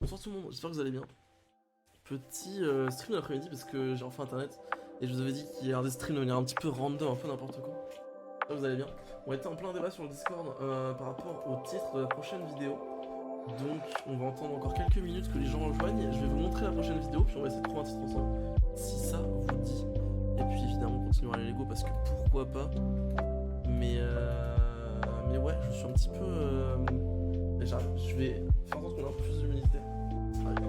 Bonsoir tout le monde, j'espère que vous allez bien. Petit stream de l'après-midi parce que j'ai enfin internet et je vous avais dit qu'il y a des streams de manière un petit peu random, un peu n'importe quoi. J'espère que vous allez bien. On était en plein débat sur le Discord par rapport au titre de la prochaine vidéo. Donc on va entendre encore quelques minutes que les gens rejoignent. Je vais vous montrer la prochaine vidéo puis on va essayer de trouver un titre ensemble si ça vous dit. Et puis évidemment on continuera les Lego parce que pourquoi pas. Mais ouais, je suis un petit peu... j'arrive, je vais faire en sorte qu'on ait un peu plus d'humilité. Allez.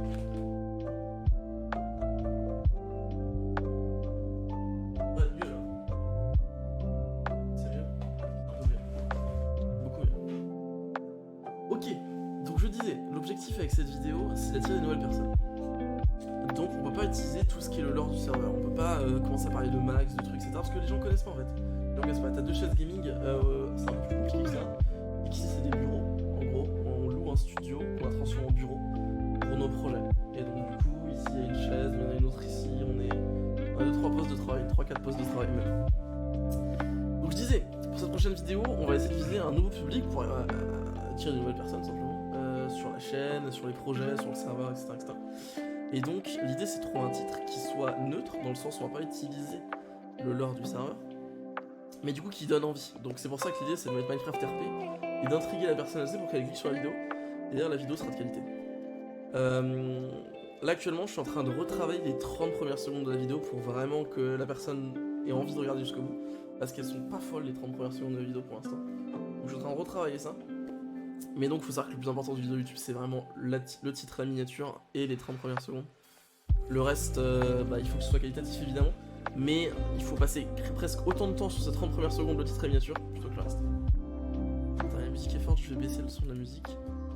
Ouais, mieux là. C'est mieux. Un peu mieux. Beaucoup mieux. Ok, donc je disais, l'objectif avec cette vidéo, c'est d'attirer des nouvelles personnes. Donc on peut pas utiliser tout ce qui est le lore du serveur. On peut pas commencer à parler de max, de trucs, etc. Parce que les gens connaissent pas en fait. Les gens connaissent pas. T'as deux chaises gaming, c'est un peu plus compliqué que ça. Et ici c'est des bureaux. En gros, on loue un studio qu'on va transformer en bureau pour nos projets. Et donc du coup, ici il y a une chaise, mais il y en a une autre ici. On a 2-3 postes de travail, 3-4 postes de travail même. Donc je disais, pour cette prochaine vidéo, on va essayer de viser un nouveau public pour attirer de nouvelles personnes simplement. Sur la chaîne, sur les projets, sur le serveur, etc. etc. Et donc l'idée c'est de trouver un titre qui soit neutre, dans le sens où on va pas utiliser le lore du serveur, mais du coup qui donne envie. Donc c'est pour ça que l'idée c'est de mettre Minecraft RP et d'intriguer la personne assez pour qu'elle clique sur la vidéo, et d'ailleurs la vidéo sera de qualité. Là actuellement je suis en train de retravailler les 30 premières secondes de la vidéo pour vraiment que la personne ait envie de regarder jusqu'au bout, parce qu'elles sont pas folles les 30 premières secondes de la vidéo pour l'instant. Donc je suis en train de retravailler ça. Mais donc il faut savoir que le plus important du vidéo YouTube c'est vraiment le titre, la miniature et les 30 premières secondes. Le reste, il faut que ce soit qualitatif évidemment, mais il faut passer presque autant de temps sur ces 30 premières secondes, le titre et la miniature, plutôt que le reste. Attends, la musique est forte, je vais baisser le son de la musique.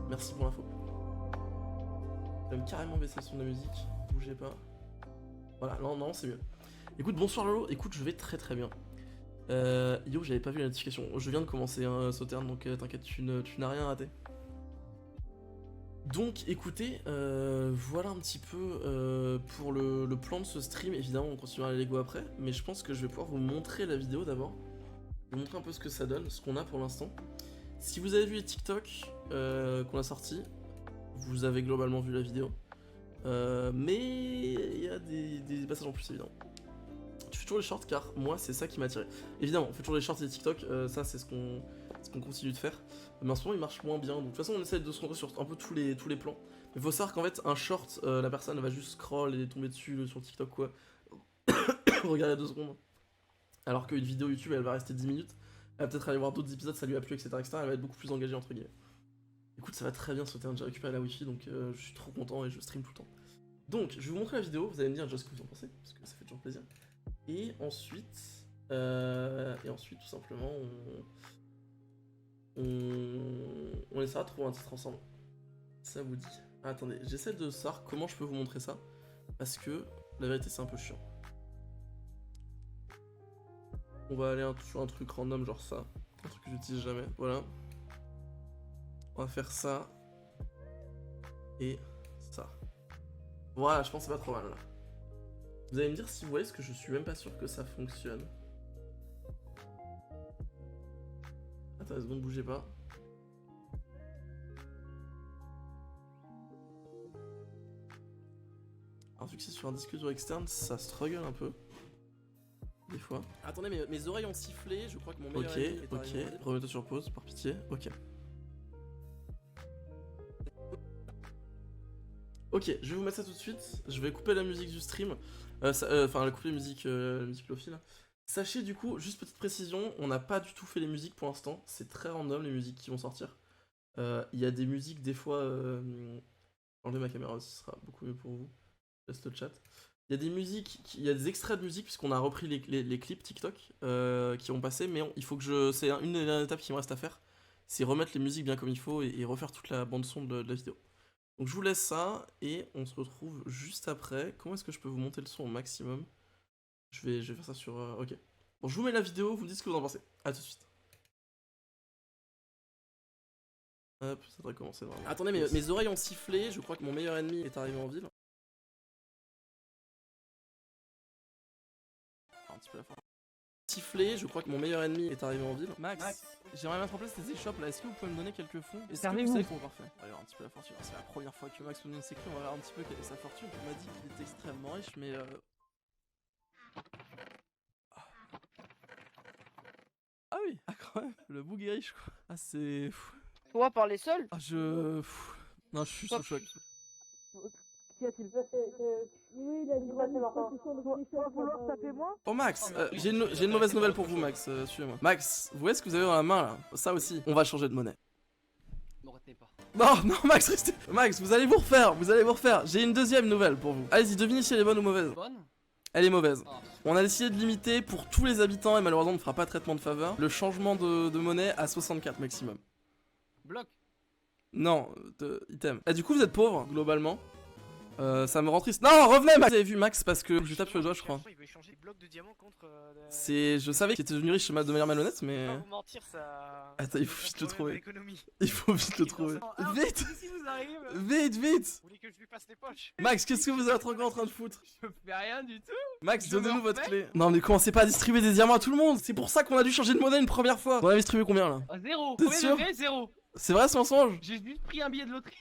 Merci pour l'info. Je vais même carrément baisser le son de la musique, bougez pas. Voilà, non, c'est mieux. Écoute, bonsoir Lolo, écoute, je vais très très bien. Yo, j'avais pas vu la notification. Je viens de commencer un Sauterne, donc t'inquiète, tu n'as rien raté. Donc écoutez, voilà un petit peu pour le plan de ce stream. Évidemment, on continuera les Lego après, mais je pense que je vais pouvoir vous montrer la vidéo d'abord. Vous montrer un peu ce que ça donne, ce qu'on a pour l'instant. Si vous avez vu les TikTok qu'on a sortis, vous avez globalement vu la vidéo. Mais il y a des passages en plus évidemment. Tu fais toujours les shorts car moi c'est ça qui m'a attiré. Évidemment, on fait toujours les shorts et les TikTok, ça c'est ce qu'on continue de faire. Mais en ce moment il marche moins bien, donc de toute façon on essaie de se concentrer sur un peu tous les plans. Mais faut savoir qu'en fait un short, la personne va juste scroll et tomber dessus sur TikTok quoi. Regarder 2 secondes. Alors qu'une vidéo YouTube elle va rester 10 minutes. Elle va peut-être aller voir d'autres épisodes, ça lui a plu, etc., etc. Elle va être beaucoup plus engagée entre guillemets. Écoute, ça va très bien sauter, j'ai récupéré la wifi donc je suis trop content et je stream tout le temps. Donc je vais vous montrer la vidéo, vous allez me dire déjà ce que vous en pensez, parce que ça fait toujours plaisir. Et ensuite tout simplement, on essaiera de trouver un titre ensemble. Ça vous dit. Ah, attendez, j'essaie de savoir comment je peux vous montrer ça. Parce que la vérité, c'est un peu chiant. On va aller sur un truc random, genre ça. Un truc que j'utilise jamais. Voilà. On va faire ça. Et ça. Voilà, je pense que c'est pas trop mal là. Vous allez me dire si vous voyez, parce que je suis même pas sûr que ça fonctionne. Attends une seconde, bougez pas. Alors vu que c'est sur un disque dur externe, ça struggle un peu. Des fois. Attendez, mes oreilles ont sifflé, je crois que mon meilleur ami est arrivé. Ok, remets-toi sur pause, par pitié. Ok. Ok, je vais vous mettre ça tout de suite. Je vais couper la musique du stream. Enfin, couper la musique Lofi là. Sachez du coup, juste petite précision, on n'a pas du tout fait les musiques pour l'instant. C'est très random les musiques qui vont sortir. Il y a des musiques des fois... Enlevez ma caméra aussi, ce sera beaucoup mieux pour vous. Je laisse le chat. Il y a des musiques, il y a des extraits de musique puisqu'on a repris les clips TikTok qui ont passé, mais il faut que je... C'est une des dernières étapes qui me reste à faire. C'est remettre les musiques bien comme il faut et refaire toute la bande son de la vidéo. Donc je vous laisse ça et on se retrouve juste après. Comment est-ce que je peux vous monter le son au maximum? Je vais faire ça sur... ok. Bon, je vous mets la vidéo, vous me dites ce que vous en pensez. A tout de suite. Hop, ça devrait commencer vraiment. Attendez, mes oreilles ont sifflé, je crois que mon meilleur ennemi est arrivé en ville. Un petit peu la fin. siffler, je crois que mon meilleur ennemi est arrivé en ville. Max, j'aimerais mettre en place des échoppes là, est-ce que vous pouvez me donner quelques fonds? Est-ce que vous savez qu'on va refaire? On va voir un petit peu la fortune, c'est la première fois que Max me donne ses clés, on va voir un petit peu quelle est sa fortune. Il m'a dit qu'il était extrêmement riche, mais Ah oui, ah quand même, le boug est riche quoi. Ah c'est... Toi, parler seul? Ah je... Non, je suis sous choc. Qu'y a-t-il fait? Oui, il a dit quoi, c'est Martin? Tu vas vouloir taper moi? Oh Max, j'ai une mauvaise nouvelle pour vous Max, suivez-moi. Max, vous voyez ce que vous avez dans la main là? Ça aussi, on va changer de monnaie. Me retenez pas. Non, non Max, restez. Max, vous allez vous refaire, j'ai une deuxième nouvelle pour vous. Allez-y, devinez si elle est bonne ou mauvaise. Bonne? Elle est mauvaise. Ah. On a décidé de limiter pour tous les habitants, et malheureusement on ne fera pas de traitement de faveur, le changement de monnaie à 64 maximum. Bloc. Non, item. Et du coup vous êtes pauvre, globalement. Ça me rend triste. Non, revenez Max. Vous avez vu Max parce que je tape sur le doigt je crois. Il veut échanger des blocs de diamants contre. C'est... Je savais qu'il était devenu riche de manière malhonnête mais... Pas vous mentir, ça. Attends, il faut vite le trouver. Économie. Il faut vite le trouver. Vite. Si vous arrive. Vite, vite. Vous voulez que je lui passe les poches? Max, qu'est-ce que vous êtes encore en train de foutre? Je fais rien du tout. Max, Je donnez-nous me votre refais. clé. Non mais commencez pas à distribuer des diamants à tout le monde. C'est pour ça qu'on a dû changer de monnaie une première fois. On a distribué combien là? Ah, zéro. T'es Premier sûr? degré, zéro. C'est vrai ce mensonge? J'ai juste pris un billet de loterie.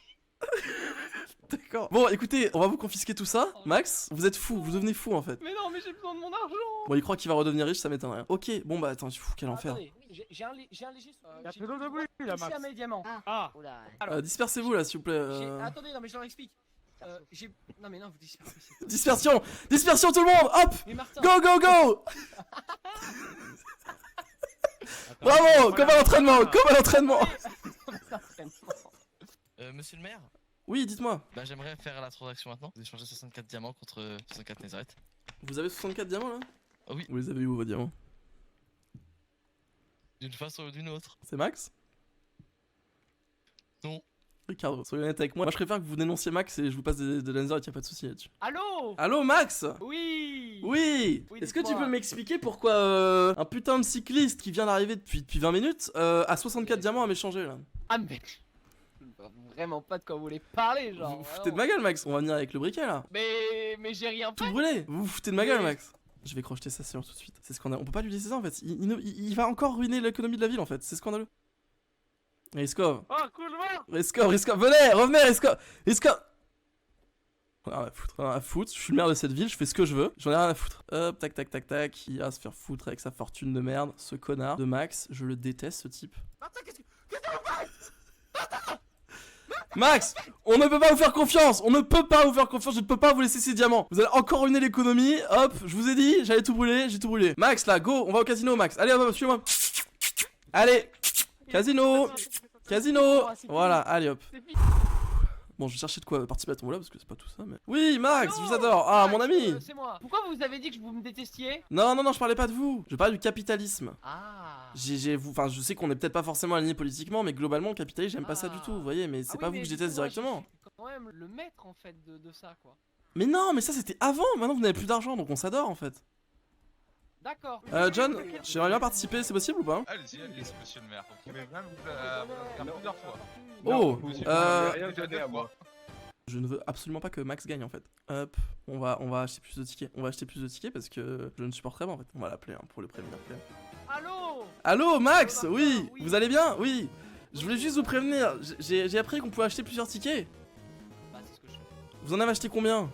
D'accord. Bon écoutez, on va vous confisquer tout ça. Max, vous êtes fou, vous devenez fou en fait. Mais non, mais j'ai besoin de mon argent. Bon, il croit qu'il va redevenir riche, ça m'étonnerait. Ok, bon bah attends, quel enfer. Attendez, j'ai un léger. Il y a plus d'eau de bruit là, Touché à Max. mes diamants. Ah. Oula. Alors, Dispersez-vous là s'il vous plaît. attendez, non mais je leur explique. J'ai... Non mais non, vous dispersez. Dispersion. Dispersion tout le monde. Hop. Mais Martin. Go go go. Bravo. Comme à l'entraînement. Comme à l'entraînement. Monsieur le maire, Oui, dites-moi. bah j'aimerais faire la transaction maintenant. Vous échangez 64 diamants contre 64 netherite. Vous avez 64 diamants là? Ah oui, Vous les avez où vos diamants? d'une façon ou d'une autre. C'est Max? Non. Ricardo, soyez honnête avec moi. Moi je préfère que vous dénonciez Max et je vous passe de laser et y'a pas de soucis là-dessus. Allô? Allô Max? Oui. Oui. Oui, Est-ce que tu dites-moi. peux m'expliquer pourquoi un putain de cycliste qui vient d'arriver depuis 20 minutes a 64 diamants à m'échanger là? Ah mais... Je vois vraiment pas de quoi vous voulez parler, genre. Vous vous foutez de ma gueule Max, on va venir avec le briquet là. Mais j'ai rien Tout fait. brûlé. Vous vous foutez de ma gueule Oui. Max. Je vais crocheter sa sœur tout de suite. C'est scandaleux. On peut pas lui laisser ça en fait. Il va encore ruiner l'économie de la ville en fait. C'est scandaleux. Riskov. Oh, cool, voir. Riskov. Venez, revenez Riskov. Rien à foutre, rien à foutre. Je suis le maire de cette ville, je fais ce que je veux. J'en ai rien à foutre. Hop, tac, tac, tac, tac. Il va se faire foutre avec sa fortune de merde. Ce connard de Max. Je le déteste ce type. Martin, qu'est-ce que. Max, on ne peut pas vous faire confiance. On ne peut pas vous faire confiance. Je ne peux pas vous laisser ces diamants. Vous allez encore ruiner l'économie. Hop, je vous ai dit, j'allais tout brûler. J'ai tout brûlé. Max, là, go. On va au casino, Max. Allez, hop, suis-moi. Allez, casino. Casino. Voilà, allez, hop. C'est fini. Bon, je vais chercher de quoi participer à ton là parce que c'est pas tout ça, mais. Oui, Max, je vous adore. Ah, mon ami. C'est moi. Pourquoi vous avez dit que vous me détestiez? Non, non, non, je parlais pas de vous. Je parlais du capitalisme. Ah. Enfin, je sais qu'on est peut-être pas forcément aligné politiquement, mais globalement, le capitalisme, j'aime pas ça du tout, Ah. vous voyez, mais c'est Ah pas oui, vous mais que je déteste justement, directement. je suis quand même le maître en fait de ça quoi. Mais non, mais ça c'était avant, maintenant vous n'avez plus d'argent, donc on s'adore en fait. D'accord. John, j'aimerais bien participer, c'est possible ou pas? Allez-y, allez-y, monsieur le maire. Vous pouvez même vous faire plusieurs fois. Oh, Rien donné à moi. je ne veux absolument pas que Max gagne en fait. Hop, on va acheter plus de tickets. On va acheter plus de tickets parce que je ne supporterai pas en fait. On va l'appeler hein, pour le prévenir. Allô? Allô Max, oui, Oui. vous allez bien? Oui. Je voulais juste vous prévenir, j'ai appris qu'on pouvait acheter plusieurs tickets. Bah c'est ce que je fais. Vous en avez acheté combien?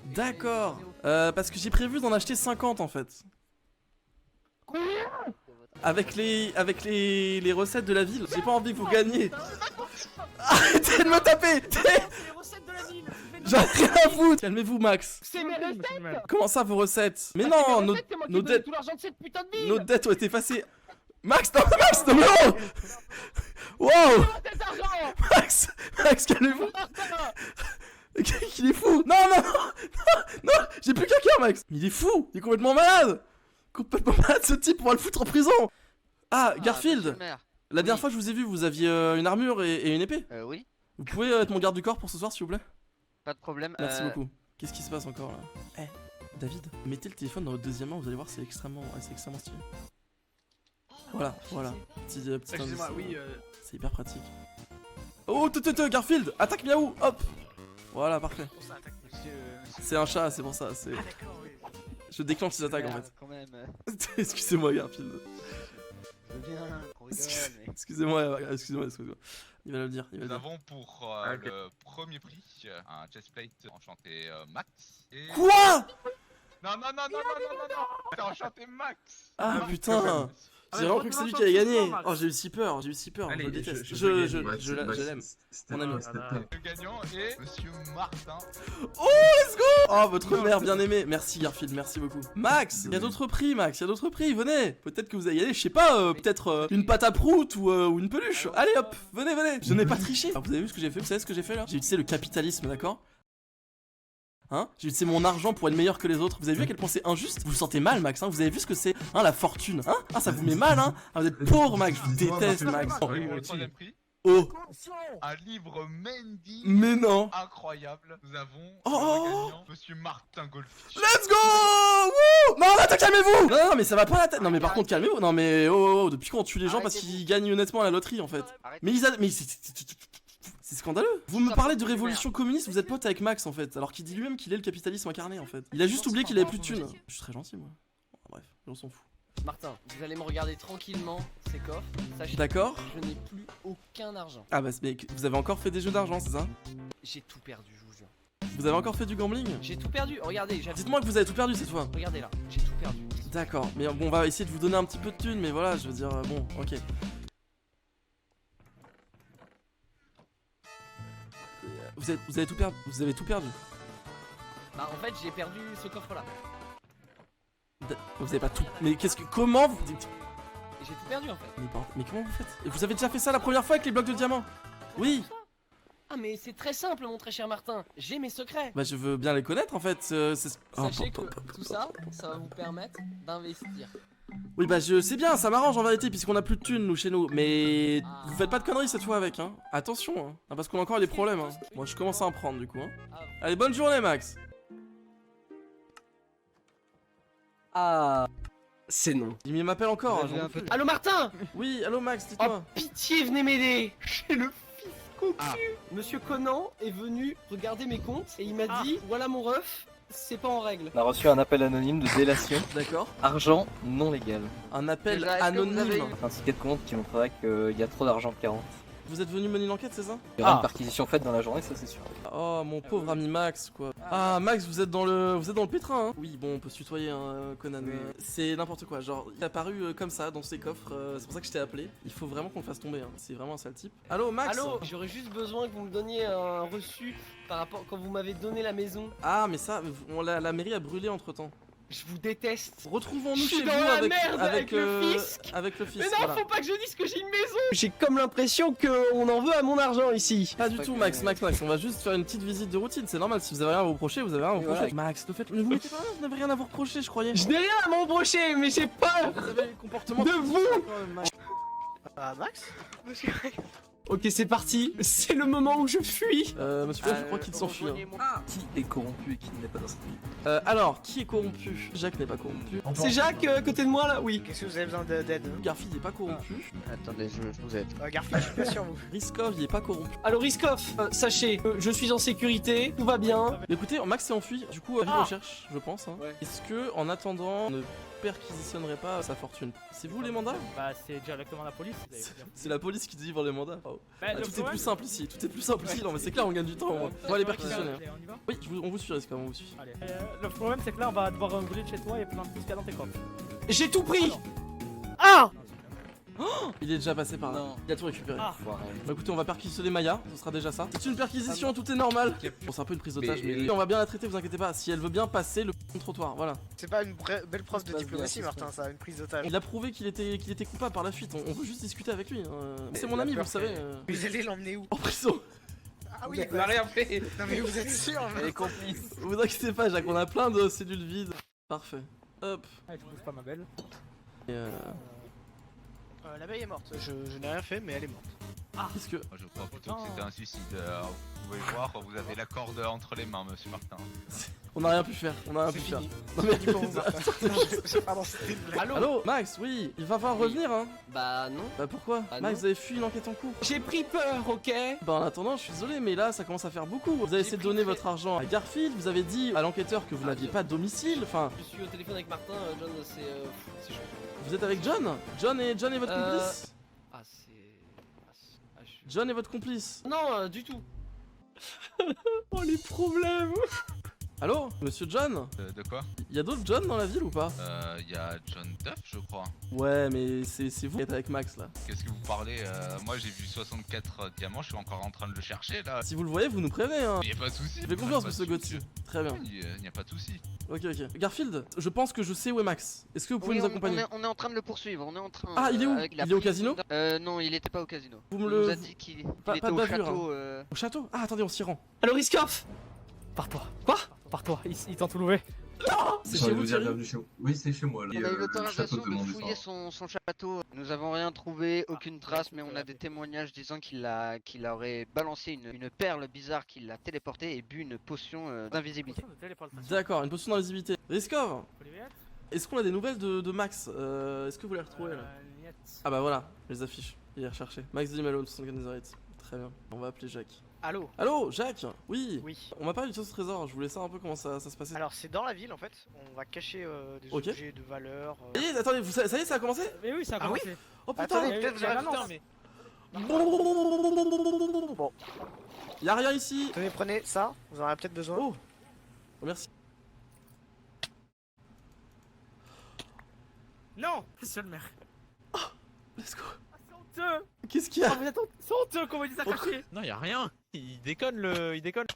D'accord. Parce que j'ai prévu d'en acheter 50 en fait. Avec les recettes de la ville. J'ai pas envie que vous gagniez. Arrêtez de me taper. C'est les recettes de la ville. J'en ai rien à foutre. Calmez-vous Max. C'est mes recettes. Comment ça vos recettes? Mais Ah, non, c'est mes nos recettes, c'est moi qui nos donne dettes tout l'argent de cette putain de ville. nos dettes ont été effacées. Max, non, Max, non, non. Wow. Cet argent. Max, calmez-vous. Il est fou. Non, non, non, non, j'ai plus quelqu'un Max. Il est fou. Il est complètement malade. Complètement malade ce type, on va le foutre en prison. Ah, Garfield. La dernière fois que je vous ai vu, vous aviez une armure et une épée. Oui, Vous pouvez être mon garde du corps pour ce soir, s'il vous plaît? pas de problème. Merci beaucoup. Qu'est-ce qui se passe encore là? Eh, David, mettez le téléphone dans votre deuxième main, vous allez voir, c'est extrêmement stylé. Voilà, voilà. Petit indice. Excusez-moi, oui. C'est hyper pratique. Oh, Garfield, attaque Miaou, hop. Voilà, parfait. Pour ça, attaque, monsieur. C'est un chat, c'est pour ça. C'est. Ah, d'accord, oui. Je déclenche ces attaques en fait. Quand même. Excusez-moi, Garfield. Je veux bien qu'on rigole, mais. Excusez-moi. Il va le dire, il va Nous le dire. avons pour le premier prix un chestplate enchanté Max. Et... Quoi? Non, t'as enchanté Max. Ah Max, putain. quand même. J'ai vraiment cru que c'est lui qui allait gagner. Oh, j'ai eu si peur, je le déteste. Je l'aime. Mon ami. Le gagnant est Monsieur Martin. Oh, votre mère bien aimée. Merci Garfield, merci beaucoup. Max, il y a d'autres prix, Max, il y a d'autres prix, venez. Peut-être que vous allez y aller, je sais pas, peut-être une pâte à prout ou une peluche. Allez hop, venez. Je n'ai pas triché. Alors, vous avez vu ce que j'ai fait? Vous savez ce que j'ai fait là? J'ai utilisé le capitalisme, d'accord? Hein? J'ai utilisé mon argent pour être meilleur que les autres. Vous avez vu à quel point c'est injuste? Vous vous sentez mal, Max, hein? Vous avez vu ce que c'est, hein, la fortune, hein? Ah, ça vous met mal, hein? Ah, vous êtes pauvre, Max, je vous déteste, Max. Pour le troisième prix, Oh, un livre Mendy mais non. incroyable. Nous avons Oh. le gagnant, Monsieur Martin Goldfish. Let's go! Wouh! Non, attends, calmez-vous! Non, mais ça va pas la tête. Non, mais par contre, calmez-vous. Non, mais depuis quand on tue les gens parce qu'ils gagnent honnêtement à la loterie en fait? Mais c'est scandaleux. Vous me parlez de révolution communiste, vous êtes pote avec Max en fait, alors qu'il dit lui-même qu'il est le capitalisme incarné en fait. Il a juste oublié qu'il avait plus de thunes. Je suis très gentil moi. Bref, on s'en fout. Martin, vous allez me regarder tranquillement ces coffres. Sachez D'accord? que je n'ai plus aucun argent. Ah bah, mais vous avez encore fait des jeux d'argent, c'est ça? J'ai tout perdu, je vous jure. Vous avez encore fait du gambling? J'ai tout perdu, regardez, Dites-moi que vous avez tout perdu cette fois. Regardez là, j'ai tout perdu. D'accord, mais bon, on va essayer de vous donner un petit peu de thunes, mais voilà, je veux dire, bon, ok. Vous avez tout perdu. Bah en fait j'ai perdu ce coffre là. Vous avez pas tout. Mais qu'est-ce que. Comment vous. J'ai tout perdu en fait. Mais comment vous faites? Vous avez déjà fait ça la première fois avec les blocs de diamant? Oui. Ah mais c'est très simple mon très cher Martin, j'ai mes secrets. Bah je veux bien les connaître en fait. Sachez que tout ça, ça va vous permettre d'investir. Oui bah je sais bien, ça m'arrange en vérité puisqu'on a plus de thunes nous chez nous. Mais vous faites pas de conneries cette fois avec hein. Attention hein. Parce qu'on a encore des problèmes hein. Moi je commence à en prendre du coup hein. Allez bonne journée Max. Ah, c'est non. Il m'appelle encore hein, j'en peux plus. Allô Martin. Oui allô Max Oh dites-moi. pitié venez m'aider. J'ai le fils cocu. Monsieur Conan est venu regarder mes comptes et il m'a dit voilà mon ref, c'est pas en règle. On a reçu un appel anonyme de délation. D'accord. Argent non légal. Un appel Déjà, est-ce que vous avez anonyme. Un ticket de compte qui montrerait qu'il y a trop d'argent qui rentre. Vous êtes venu mener une enquête c'est ça? Il y aura une perquisition faite dans la journée, ça c'est sûr. Oh mon pauvre ami Max quoi. Ah Max vous êtes dans le pétrin hein. Oui bon on peut se tutoyer hein, Conan. C'est n'importe quoi, genre il est apparu comme ça dans ses coffres, c'est pour ça que je t'ai appelé. Il faut vraiment qu'on le fasse tomber hein. C'est vraiment un sale type. Allô Max. Allô, j'aurais juste besoin que vous me donniez un reçu par rapport quand vous m'avez donné la maison. Ah mais ça, la mairie a brûlé entre temps. Je vous déteste. Retrouvons-nous Je suis chez dans vous la avec, merde avec le fisc. Avec le fisc. Mais non, voilà. faut pas que je dise que j'ai une maison. J'ai comme l'impression qu'on en veut à mon argent ici. Pas du tout Max, on va juste faire une petite visite de routine, c'est normal, si vous avez rien à vous reprocher, vous avez rien à vous reprocher. Voilà. Max, le fait, vous mettez pas, vous n'avez rien à vous reprocher je croyais. Je n'ai rien à m'embrocher, mais j'ai peur Vous avez le comportement de vous. Max. Ah, Max? Ok, c'est parti. C'est le moment où je fuis. Monsieur Flash, je crois qu'il s'enfuit. Hein. Qui est corrompu et qui ne l'est pas dans cette vie? Alors, qui est corrompu? Jacques n'est pas corrompu. C'est Jacques à côté de moi là. Oui. Qu'est-ce que vous avez besoin d'aide? Garfield n'est pas corrompu. Attendez, je vous aide. Garfield, je suis pas sûr vous. Riskov, il est pas corrompu. Alors Riskov, sachez, je suis en sécurité, tout va bien. Mais écoutez, Max s'est enfui, du coup, avis de recherche, je pense. Hein. Ouais. Est-ce que, en attendant, on ne perquisitionnerait pas sa fortune? C'est vous les mandats? Bah c'est directement la police. C'est la police qui délivre les mandats. Oh. Bah, le Tout est problème- plus simple ici, tout est plus simple ici. Non mais c'est clair, on gagne du temps au moins. On va les perquisitionner. hein. On y va Oui, on vous suit, Riskov, on vous suit. Allez. Le problème c'est que là on va devoir brûler chez toi et plein de tout ce qu'il y a dans tes coffres. J'ai tout pris. Ah. Il est déjà passé par là. Non. Il a tout récupéré. Ah. Foiré. Bah écoutez, on va perquisitionner Maya, ce sera déjà ça. C'est une perquisition, tout est normal. Bon, c'est un peu une prise d'otage, mais on va bien la traiter, vous inquiétez pas. Si elle veut bien passer le trottoir, voilà. C'est pas une belle preuve de Passe diplomatie, bien, Martin, ça, une prise d'otage. Il a prouvé qu'il était coupable par la fuite, on veut juste discuter avec lui. C'est mon la ami, vous peur le savez. Vous allez l'emmener où? En prison. Ah oui, on a rien fait. Non mais vous êtes sûr? Elle est complice. Vous inquiétez pas, Jacques, on a plein de cellules vides. Parfait. Hop. Allez, tu bouges pas ma belle. Et L'abeille est morte. Je n'ai rien fait, mais elle est morte. Qu'est-ce que... Moi, je crois plutôt Non. que c'était un suicide. Vous pouvez voir, vous avez la corde entre les mains, monsieur Martin. On n'a rien pu faire, on a rien C'est pu faire. fini. Non mais... C'est pour vous, Martin. Pardon, c'était une blague. Allô Max, oui, il va falloir revenir hein. Bah non. Bah pourquoi Ah, Max, non. vous avez fui une enquête en cours. J'ai pris peur, ok? Bah en attendant, je suis désolé, mais là ça commence à faire beaucoup. Vous avez essayé de pris donner très- votre argent à Garfield, vous avez dit à l'enquêteur que vous Ah, n'aviez je- pas de domicile, enfin... Je suis au téléphone avec Martin, John, c'est chaud. Vous êtes avec John John est votre complice Ah, c'est. John est votre complice. Non, du tout. Oh les problèmes. Allô Monsieur John De quoi? Y a d'autres John dans la ville ou pas? Il y a John Duff, je crois. Ouais mais c'est vous qui êtes avec Max là. Qu'est-ce que vous parlez? Moi, j'ai vu 64 diamants, je suis encore en train de le chercher, là. Si vous le voyez, vous nous prévenez hein. Il y a pas de soucis. Fais confiance pas de monsieur soucis. Gauthier. Très bien. Il n'y a pas de soucis. Ok. Garfield, je pense que je sais où est Max. Est-ce que vous pouvez Oui, nous accompagner? on est en train de le poursuivre, on est en train. Ah, il est où avec la Il est au police. casino Non, il était pas au casino. Vous me On le- nous a dit qu'il Pas était de au bavure, château. Au château? Ah attendez, on s'y rend. Allo Riskoff. Pars-toi. Quoi? Pars-toi, ils t'ont tout loué. C'est chez vous Thierry? Oui, c'est chez moi. On a eu l'autorisation de fouiller son château. Nous avons rien trouvé, aucune trace, mais on a des témoignages disant qu'il aurait balancé une perle bizarre, qu'il l'a téléportée et bu une potion d'invisibilité. D'accord, une potion d'invisibilité. Riskov, est-ce qu'on a des nouvelles de Max? Est-ce que vous les retrouvez là? Ah bah voilà, je les affiche. Il est recherché. Max Malone, 74 Très bien. On va appeler Jacques. Allô? Allô, Jacques? Oui. Oui. On m'a parlé du trésor, je voulais savoir un peu comment ça se passait. Alors, c'est dans la ville en fait. On va cacher des Ok. objets de valeur. Ça y est, attendez, ça y est, ça a commencé? Mais oui, ça a Ah oui commencé. Oh putain! Attendez, peut-être vous avez l'annonce. putain, mais. Bon. Y'a rien ici. Tenez, prenez ça, vous en aurez peut-être besoin. Oh. Merci. Non, monsieur le maire. Let's go. C'est honteux. Qu'est-ce qu'il y a? Vous êtes honteux. C'est honteux qu'on me dise à cacher. Non, y a rien. Il déconne il déconne.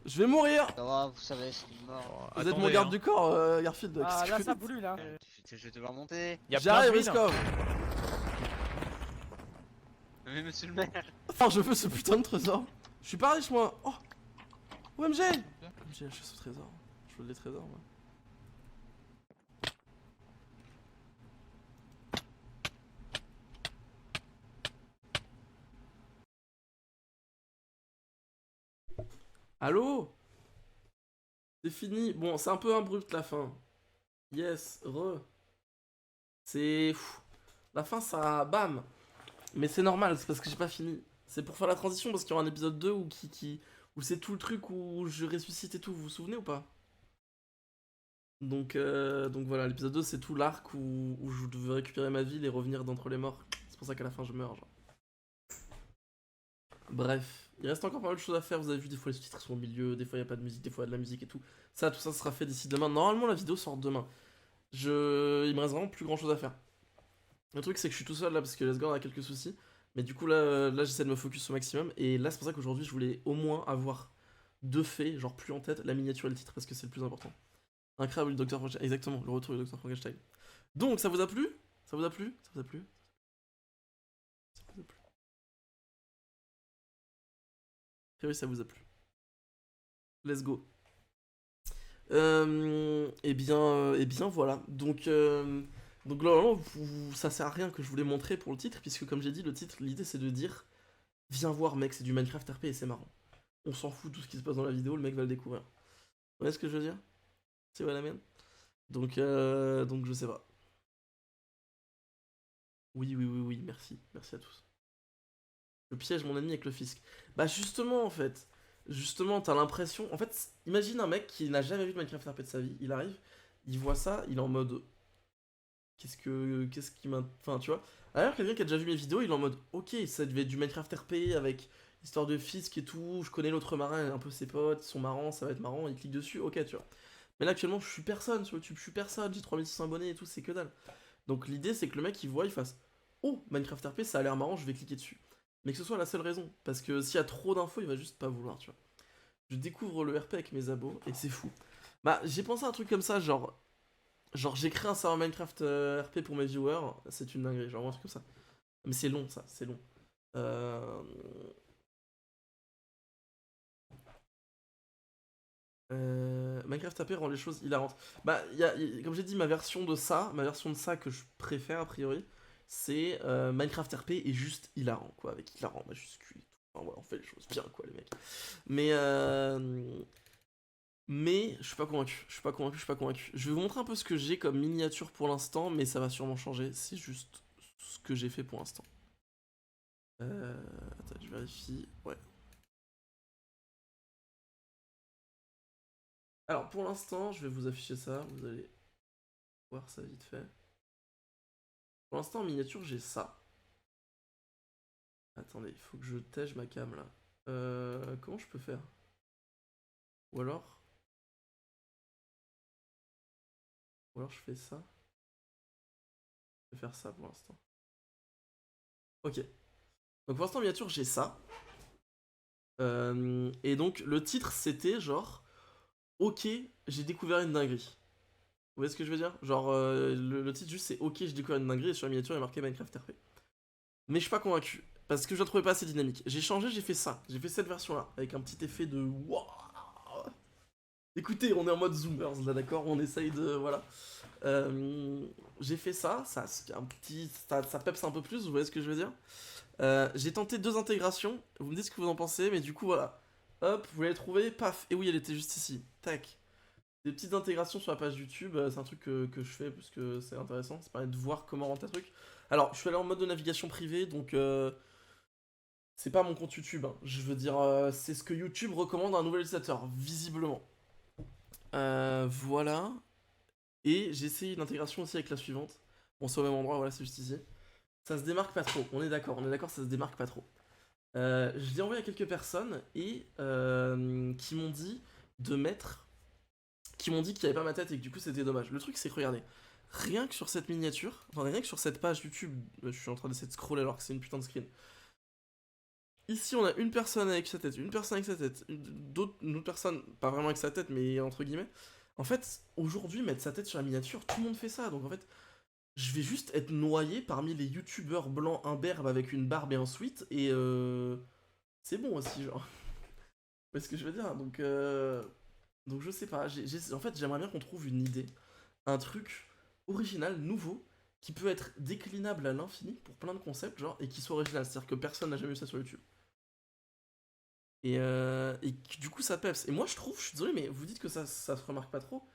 Je vais mourir. Ça va, vous savez, c'est une mort. Vous êtes mon garde du corps, Garfield. Ah qu'est-ce là que ça vous brûle là. Je vais devoir monter. Y a J'arrive, plein d'huile. Riskov. Mais monsieur le maire. Enfin, je veux ce putain de trésor. Je suis pas riche, moi. Oh. OMG. J'ai acheté ce trésor. Je veux les trésors, moi. Allô? C'est fini. Bon, c'est un peu abrupt la fin. Yes, C'est... La fin, ça... Bam. Mais c'est normal, c'est parce que j'ai pas fini. C'est pour faire la transition, parce qu'il y aura un épisode 2 où c'est tout le truc où je ressuscite et tout, vous vous souvenez ou pas? Donc voilà, l'épisode 2 c'est tout l'arc où je devais récupérer ma ville et revenir d'entre les morts. C'est pour ça qu'à la fin je meurs, genre. Bref, il reste encore pas mal de choses à faire, vous avez vu, des fois les sous-titres sont au milieu, des fois il n'y a pas de musique, des fois il y a de la musique et tout. Tout ça sera fait d'ici demain. Normalement la vidéo sort demain. Il me reste vraiment plus grand chose à faire. Le truc c'est que je suis tout seul là parce que Lesgore a quelques soucis. Mais du coup là j'essaie de me focus au maximum. Et là c'est pour ça qu'aujourd'hui je voulais au moins avoir deux faits, genre plus en tête, la miniature et le titre parce que c'est le plus important. Incroyable le Dr. Frankenstein, exactement, le retour du Dr. Frankenstein. Donc ça vous a plu? Ça vous a plu? Ça vous a plu? Ça vous a plu? A priori ça vous a plu. Let's go. Et bien voilà. Donc là, ça sert à rien que je vous l'ai montré pour le titre, puisque comme j'ai dit, le titre, l'idée c'est de dire viens voir mec, c'est du Minecraft RP et c'est marrant. On s'en fout de tout ce qui se passe dans la vidéo, le mec va le découvrir. Vous voyez ce que je veux dire? C'est what I mean? Donc je sais pas. Oui, merci à tous. Je piège mon ennemi avec le fisc. Bah justement en fait, t'as l'impression, en fait, imagine un mec qui n'a jamais vu de Minecraft RP de sa vie, il arrive, il voit ça, il est en mode, qu'est-ce qui m'a, enfin tu vois. Alors quelqu'un qui a déjà vu mes vidéos, il est en mode, ok, ça devait être du Minecraft RP avec histoire de fisc et tout, je connais l'autre marin, un peu ses potes, ils sont marrants, ça va être marrant, il clique dessus, ok tu vois. Mais là actuellement je suis personne sur YouTube, je suis personne, j'ai 3600 abonnés et tout, c'est que dalle. Donc l'idée c'est que le mec il voit, il fasse, oh Minecraft RP ça a l'air marrant, je vais cliquer dessus. Mais que ce soit la seule raison, parce que s'il y a trop d'infos, il va juste pas vouloir, tu vois. Je découvre le RP avec mes abos, et c'est fou. Bah, j'ai pensé à un truc comme ça, genre j'ai créé un serveur Minecraft RP pour mes viewers, c'est une dinguerie, genre un truc comme ça. Mais c'est long, ça, c'est long. Minecraft RP rend les choses hilarantes. Bah, comme j'ai dit, ma version de ça que je préfère a priori, c'est Minecraft RP est juste hilarant, quoi, avec hilarant majuscule. Enfin, voilà, on fait les choses bien, quoi, les mecs. Mais je suis pas convaincu, je suis pas convaincu. Je vais vous montrer un peu ce que j'ai comme miniature pour l'instant, mais ça va sûrement changer. C'est juste ce que j'ai fait pour l'instant. Attends, je vérifie. Ouais. Alors, pour l'instant, je vais vous afficher ça. Vous allez voir ça vite fait. Pour l'instant, en miniature, j'ai ça. Attendez, il faut que je tège ma cam là. Comment je peux faire? Ou alors je fais ça. Je vais faire ça pour l'instant. Ok. Donc pour l'instant, en miniature, j'ai ça. Et donc, le titre, c'était genre... Ok, j'ai découvert une dinguerie. Vous voyez ce que je veux dire? Genre, le titre juste c'est Ok, j'ai découvert une dinguerie, et sur la miniature, il y a marqué Minecraft RP. Mais je suis pas convaincu, parce que je la trouvais pas assez dynamique. J'ai changé, j'ai fait ça. J'ai fait cette version-là, avec un petit effet de... Waouh. Écoutez, on est en mode zoomers, là, d'accord? On essaye de... Voilà. J'ai fait ça, ça peps un peu plus, vous voyez ce que je veux dire? J'ai tenté 2 intégrations, vous me dites ce que vous en pensez, mais du coup, voilà. Hop, vous l'avez trouvé, paf, et oui, elle était juste ici. Tac. Des petites intégrations sur la page YouTube, c'est un truc que je fais parce que c'est intéressant, ça permet de voir comment rentrer un truc. Alors, je suis allé en mode de navigation privée, donc c'est pas mon compte YouTube, hein. Je veux dire, c'est ce que YouTube recommande à un nouvel utilisateur, visiblement. Voilà. Et j'ai essayé une intégration aussi avec la suivante. Bon, c'est au même endroit, voilà, c'est juste ici. Ça se démarque pas trop, on est d'accord, ça se démarque pas trop. Je l'ai envoyé à quelques personnes et qui m'ont dit de mettre... Qui m'ont dit qu'il n'y avait pas ma tête et que du coup c'était dommage. Le truc c'est que regardez, rien que sur cette miniature, enfin rien que sur cette page YouTube, je suis en train d'essayer de scroller alors que c'est une putain de screen. Ici on a une personne avec sa tête, une personne avec sa tête, une autre personne, pas vraiment avec sa tête mais entre guillemets. En fait, aujourd'hui mettre sa tête sur la miniature, tout le monde fait ça, donc en fait... Je vais juste être noyé parmi les youtubeurs blancs imberbes avec une barbe et un sweat, et c'est bon aussi, genre. Vous voyez ce que je veux dire? Donc je sais pas, en fait j'aimerais bien qu'on trouve une idée, un truc original, nouveau, qui peut être déclinable à l'infini pour plein de concepts, genre, et qui soit original, c'est-à-dire que personne n'a jamais vu ça sur YouTube. Et du coup ça peps. Et moi je trouve, je suis désolé, mais vous dites que ça se remarque pas trop.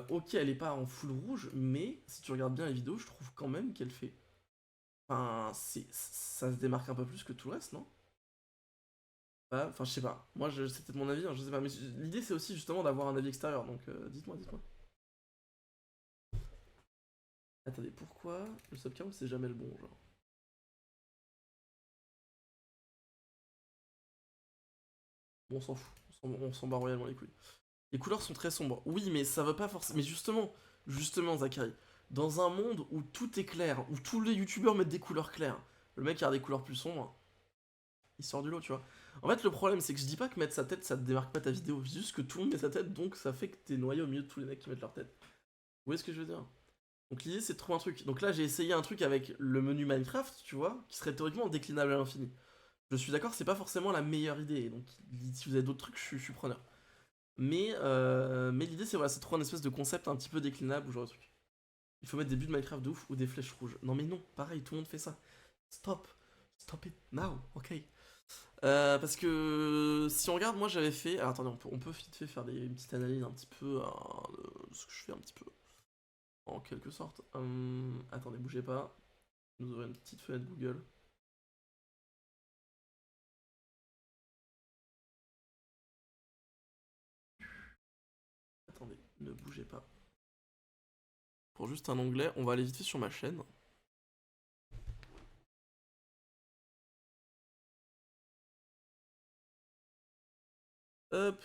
Ok, elle est pas en full rouge, mais si tu regardes bien les vidéos, je trouve quand même qu'elle fait... Enfin, ça se démarque un peu plus que tout le reste, non? Enfin, je sais pas. Moi, c'est peut-être mon avis, hein, je sais pas. Mais l'idée, c'est aussi justement d'avoir un avis extérieur, donc dites-moi. Attendez, pourquoi le subcam, c'est jamais le bon, genre? Bon, on s'en fout. On s'en bat royalement les couilles. Les couleurs sont très sombres. Oui, mais ça veut pas forcément... Mais justement, Zachary, dans un monde où tout est clair, où tous les youtubeurs mettent des couleurs claires, le mec qui a des couleurs plus sombres, il sort du lot, tu vois. En fait, le problème, c'est que je dis pas que mettre sa tête, ça te démarque pas ta vidéo, c'est juste que tout le monde met sa tête, donc ça fait que t'es noyé au milieu de tous les mecs qui mettent leur tête. Vous voyez ce que je veux dire? Donc l'idée, c'est de trouver un truc. Donc là, j'ai essayé un truc avec le menu Minecraft, tu vois, qui serait théoriquement déclinable à l'infini. Je suis d'accord, c'est pas forcément la meilleure idée, donc si vous avez d'autres trucs, je suis preneur. Mais l'idée c'est voilà, c'est de trouver un espèce de concept un petit peu déclinable ou genre de truc. Il faut mettre des buts de Minecraft de ouf ou des flèches rouges. Non mais non, pareil, tout le monde fait ça. Stop it now, ok. Parce que si on regarde, moi j'avais fait... Alors attendez, on peut vite fait faire une petite analyse un petit peu de ce que je fais un petit peu. En quelque sorte. Attendez, bougez pas. Nous aurons une petite fenêtre Google. Attendez, ne bougez pas. Pour juste un onglet, on va aller vite fait sur ma chaîne. Hop.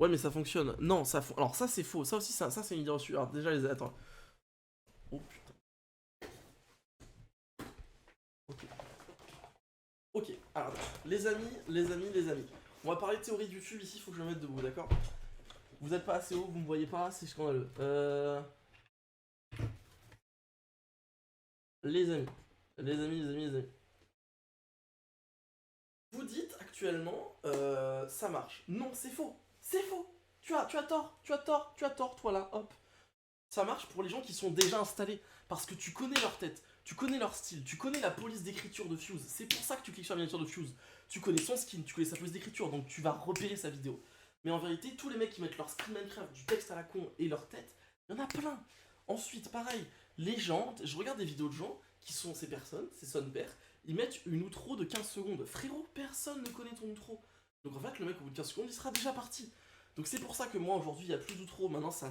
Ouais, mais ça fonctionne. Non, alors ça c'est faux. Ça aussi, ça c'est une idée reçue. Alors déjà, attends. Oh putain. Ok, alors les amis. On va parler théorie de YouTube ici, il faut que je me mette debout, d'accord? Vous êtes pas assez haut, vous me voyez pas, c'est scandaleux. Les amis. Vous dites actuellement, ça marche. Non, c'est faux. C'est faux. Tu as tort, toi là, hop. Ça marche pour les gens qui sont déjà installés, parce que tu connais leur tête, tu connais leur style, tu connais la police d'écriture de Fuse. C'est pour ça que tu cliques sur la miniature de Fuse. Tu connais son skin, tu connais sa police d'écriture, donc tu vas repérer sa vidéo. Mais en vérité, tous les mecs qui mettent leur skin Minecraft, du texte à la con et leur tête, il y en a plein. Ensuite, pareil, les gens, je regarde des vidéos de gens qui sont ces personnes, ces son pères, ils mettent une outro de 15 secondes. Frérot, personne ne connaît ton outro. Donc en fait, le mec au bout de 15 secondes, il sera déjà parti. Donc c'est pour ça que moi aujourd'hui, il n'y a plus d'outro. Maintenant, ça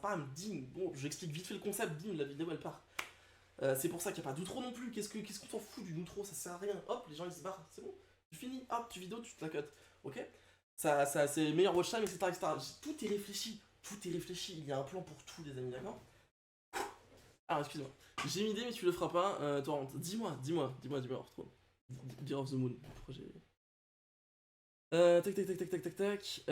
part, ding. Bon, j'explique vite fait le concept, ding, la vidéo elle part. C'est pour ça qu'il n'y a pas d'outro non plus. Qu'est-ce qu'on s'en fout d'une outro, ça sert à rien. Hop, les gens ils se barrent, c'est bon. Tu finis, hop, tu vidéo, tu te la cotes. Ok, ça c'est meilleur watch time, etc., etc. Tout est réfléchi. Tout est réfléchi. Il y a un plan pour tout, les amis, d'accord? Alors, excuse-moi. J'ai une idée, mais tu le feras pas. Torrent, dis-moi, retrouve. Dear of the Moon, projet. Tac.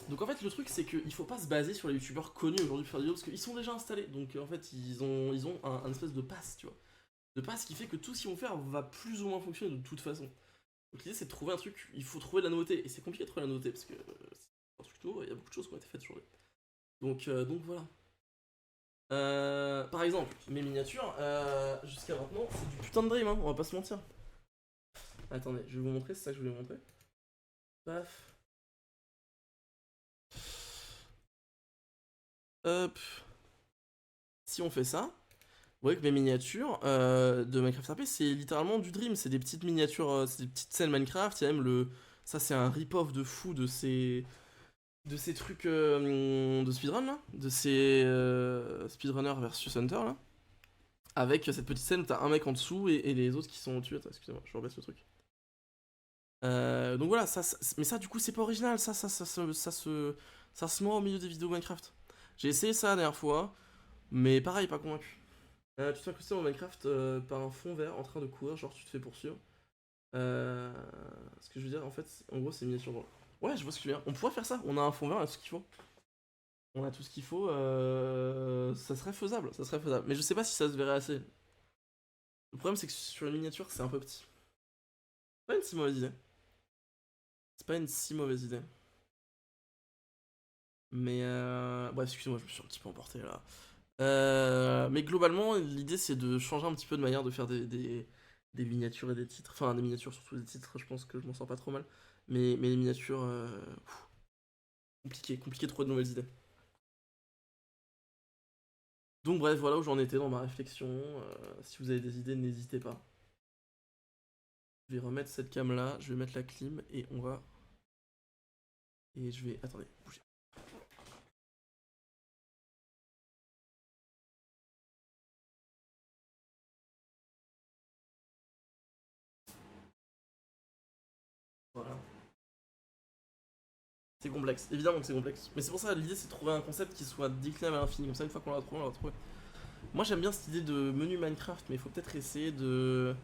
Donc en fait, le truc, c'est qu'il faut pas se baser sur les youtubeurs connus aujourd'hui pour faire des vidéos, parce qu'ils sont déjà installés. Donc en fait, ils ont un espèce de pass, tu vois. De pass qui fait que tout ce qu'ils vont faire va plus ou moins fonctionner de toute façon. Donc l'idée, c'est de trouver un truc, il faut trouver de la nouveauté. Et c'est compliqué de trouver la nouveauté, parce que c'est un truc nouveau, il y a beaucoup de choses qui ont été faites aujourd'hui. Donc voilà. Par exemple, mes miniatures, jusqu'à maintenant, c'est du putain de dream, hein, on va pas se mentir. Attendez, je vais vous montrer, c'est ça que je voulais montrer. Paf. Hop. Si on fait ça, vous voyez que mes miniatures de Minecraft RP, c'est littéralement du dream, c'est des petites miniatures, c'est des petites scènes Minecraft, il y a même le... Ça c'est un rip-off de fou de ces trucs de speedrun là, de ces speedrunner versus hunter là, avec cette petite scène où t'as un mec en dessous et les autres qui sont au-dessus. Attends, excusez-moi, je rebaisse le truc. Donc voilà, mais ça du coup c'est pas original, ça se noie au milieu des vidéos Minecraft. J'ai essayé ça la dernière fois, mais pareil, pas convaincu. Tu t'es incrusté dans Minecraft par un fond vert en train de courir, genre tu te fais poursuivre. Ce que je veux dire en fait, en gros c'est une miniature drôle. Ouais, je vois ce que tu veux dire. On pourrait faire ça, on a un fond vert, on a tout ce qu'il faut. On a tout ce qu'il faut, ça serait faisable, Mais je sais pas si ça se verrait assez. Le problème c'est que sur une miniature c'est un peu petit. C'est pas une si mauvaise idée. Mais bref, excusez-moi, je me suis un petit peu emporté là. Mais globalement, l'idée c'est de changer un petit peu de manière de faire des miniatures et des titres. Enfin, des miniatures, surtout des titres, je pense que je m'en sors pas trop mal. Mais les miniatures, compliqué de trouver de nouvelles idées. Donc bref, voilà où j'en étais dans ma réflexion. Si vous avez des idées, n'hésitez pas. Je vais remettre cette cam là, je vais mettre la clim et on va... Et je vais... Attendez, bougez. Voilà. C'est complexe, évidemment que c'est complexe. Mais c'est pour ça, l'idée c'est de trouver un concept qui soit déclinable à l'infini. Comme ça, une fois qu'on l'a trouvé, on l'a trouvé. Moi j'aime bien cette idée de menu Minecraft, mais il faut peut-être essayer de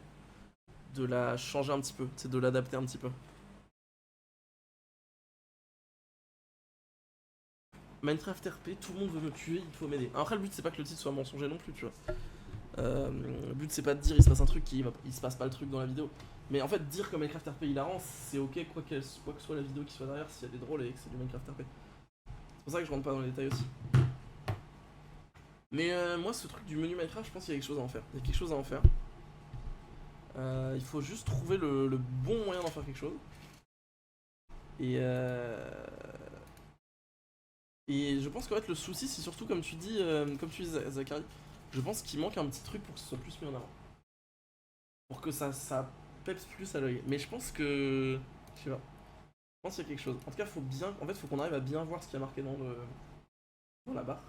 la changer un petit peu, c'est de l'adapter un petit peu. Minecraft RP, tout le monde veut me tuer, il faut m'aider. Après le but c'est pas que le titre soit mensonger non plus, tu vois. Le but c'est pas de dire il se passe un truc il se passe pas le truc dans la vidéo. Mais en fait dire que Minecraft RP hilarant c'est ok quoi que soit la vidéo qui soit derrière si elle est drôle et que c'est du Minecraft RP. C'est pour ça que je rentre pas dans les détails aussi. Mais moi ce truc du menu Minecraft je pense qu'il y a quelque chose à en faire. Il y a quelque chose à en faire. Il faut juste trouver le bon moyen d'en faire quelque chose. Et je pense qu'en fait le souci c'est surtout comme tu dis Zachary, je pense qu'il manque un petit truc pour que ce soit plus mis en avant. Pour que ça peps plus à l'œil. Mais je pense que... Je sais pas. Je pense qu'il y a quelque chose. En tout cas faut qu'on arrive à bien voir ce qu'il y a marqué dans la barre.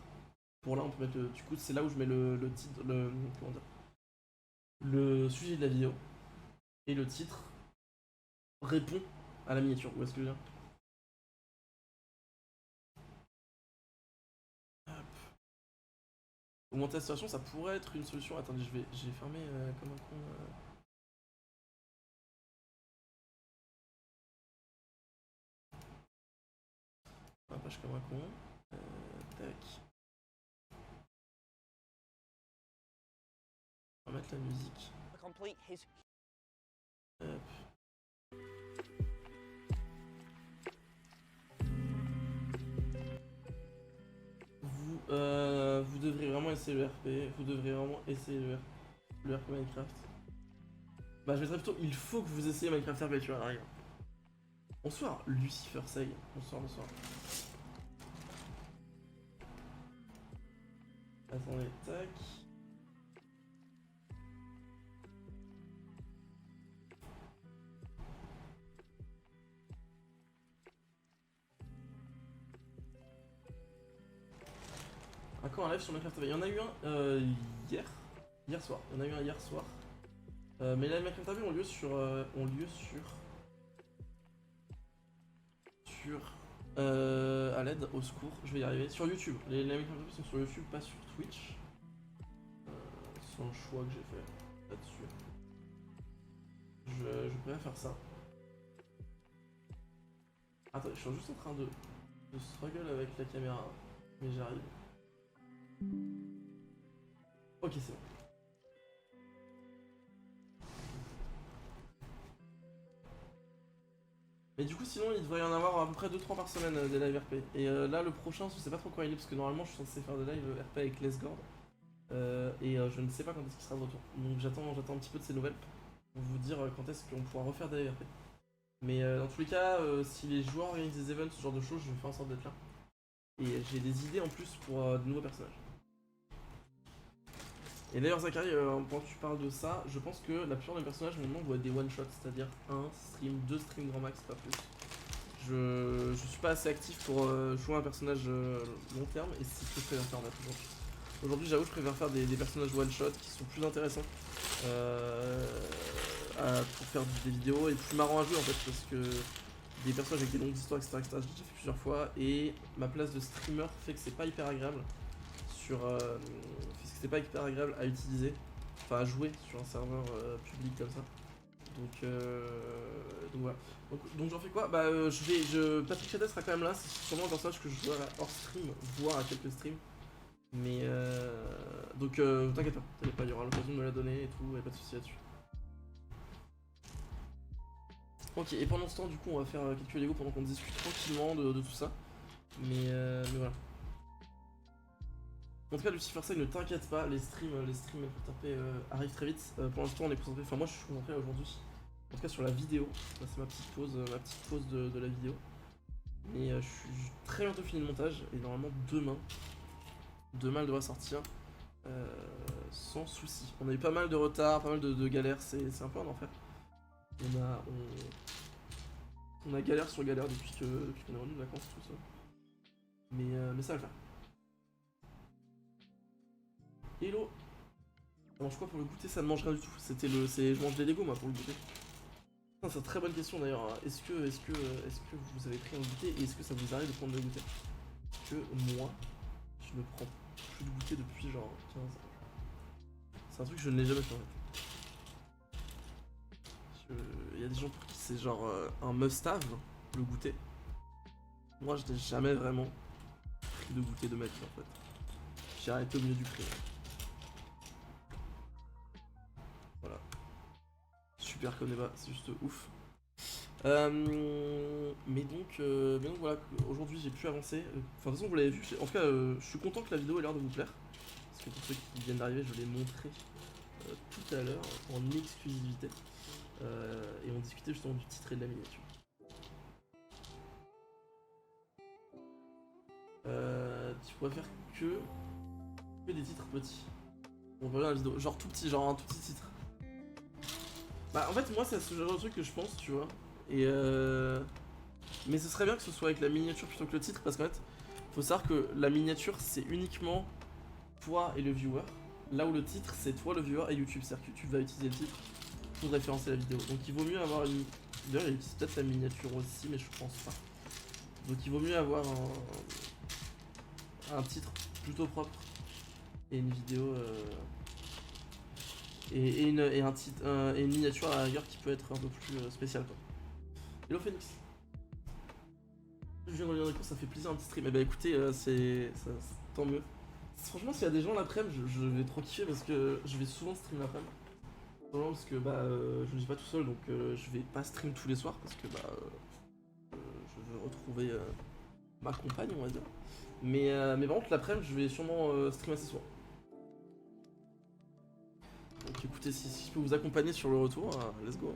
Pour là on peut mettre du coup c'est là où je mets le titre, comment dire, le sujet de la vidéo. Et le titre répond à la miniature. Où est-ce que je viens? Augmenter la saturation, ça pourrait être une solution. Attendez, j'ai fermé comme un con. La page comme un con. Tac. On va mettre la musique. Hop. essayer le RP, vous devrez vraiment essayer le RP Minecraft. Bah je mettrais plutôt il faut que vous essayiez Minecraft RP, tu vois, arrive. Bonsoir Lucifer Sey, bonsoir. Attendez, tac. Quand un live sur Minecraft TV, il y en a eu un hier soir. Il y en a eu un hier soir. Mais les Minecraft TV ont lieu sur à l'aide, au secours, je vais y arriver. Sur YouTube. Les Minecraft TV sont sur YouTube, pas sur Twitch. C'est un choix que j'ai fait là-dessus. Je préfère faire ça. Attends, je suis juste en train de struggle avec la caméra, mais j'arrive. Ok, c'est bon. Mais du coup, sinon, il devrait y en avoir à peu près 2-3 par semaine des lives RP. Et là, le prochain, je sais pas trop quand il est, parce que normalement, je suis censé faire des lives RP avec Lesgord. Je ne sais pas quand est-ce qu'il sera de retour. Donc j'attends un petit peu de ses nouvelles pour vous dire quand est-ce qu'on pourra refaire des lives RP. Mais dans tous les cas, si les joueurs organisent des events, ce genre de choses, je vais faire en sorte d'être là. Et j'ai des idées en plus pour de nouveaux personnages. Et d'ailleurs Zachary, pendant que tu parles de ça, je pense que la plupart des personnages maintenant vont être des one shots, c'est-à-dire 1 stream, 2 streams grand max, pas plus. Je suis pas assez actif pour jouer un personnage long terme et c'est ce que je préfère faire aujourd'hui. Aujourd'hui j'avoue je préfère faire des personnages one shot qui sont plus intéressants pour faire des vidéos et plus marrants à jouer en fait parce que des personnages avec des longues histoires etc. J'ai déjà fait plusieurs fois et ma place de streamer fait que c'est pas hyper agréable c'est pas hyper agréable à utiliser, enfin à jouer sur un serveur public comme ça. Donc voilà. Donc j'en fais quoi? Bah Patrick Chadet sera quand même là, c'est sûrement un personnage que je jouerai hors stream, voire à quelques streams. Mais donc t'inquiète pas, il y aura l'occasion de me la donner et tout, y'a pas de soucis là-dessus. Ok, et pendant ce temps du coup on va faire quelques Lego pendant qu'on discute tranquillement de tout ça. Mais voilà. En tout cas, Lucifer Side, ne t'inquiète pas, les streams FTP arrivent très vite. Pour l'instant, on est concentré. Enfin, moi, je suis concentré aujourd'hui. En tout cas, sur la vidéo. C'est ma petite pause de la vidéo. Mais je suis très bientôt fini le montage et normalement demain, elle devrait sortir sans souci. On a eu pas mal de retard, pas mal de galères. C'est un peu un enfer. On a galère sur galère depuis qu'on est revenu de vacances, tout ça. Mais ça va le faire. Hello. Je mange quoi pour le goûter? Ça ne mange rien du tout. Je mange des Lego moi pour le goûter. C'est une très bonne question d'ailleurs. Est-ce que vous avez pris un goûter et est-ce que ça vous arrive de prendre le goûter? Parce que moi, je ne prends plus de goûter depuis genre 15 ans. C'est un truc que je ne l'ai jamais fait en fait. Il y a des gens pour qui c'est genre un must-have, le goûter. Moi je n'ai jamais vraiment pris de goûter de ma vie en fait. J'ai arrêté au milieu du prix. Voilà. Super comme débat, c'est juste ouf. Mais donc voilà, aujourd'hui j'ai pu avancer. Enfin de toute façon vous l'avez vu, en tout cas je suis content que la vidéo ait l'air de vous plaire. Parce que pour ceux qui viennent d'arriver, je l'ai montré tout à l'heure en exclusivité. Et on discutait justement du titre et de la miniature. Tu pourrais faire que des titres petits. On va voir la vidéo, genre tout petit, genre un tout petit titre. Bah en fait moi c'est ce genre de truc que je pense, tu vois. Et mais ce serait bien que ce soit avec la miniature plutôt que le titre, parce qu'en fait faut savoir que la miniature c'est uniquement toi et le viewer, là où le titre c'est toi le viewer et YouTube, c'est-à-dire que YouTube va utiliser le titre pour référencer la vidéo. Donc il vaut mieux avoir une... D'ailleurs il utilise peut-être la miniature aussi mais je pense pas. Donc il vaut mieux avoir un titre plutôt propre et une vidéo et une miniature à la rigueur qui peut être un peu plus spéciale quoi. Hello Phoenix. Je viens de revenir des courses, ça fait plaisir un petit stream. Et bah écoutez, tant mieux. Franchement s'il y a des gens l'après-midi, je vais trop kiffer parce que je vais souvent stream l'après-midi. Parce que je ne suis pas tout seul donc je vais pas stream tous les soirs parce que je veux retrouver ma compagne on va dire. Mais par contre l'après-midi je vais sûrement stream assez souvent. écoutez, si je peux vous accompagner sur le retour, let's go.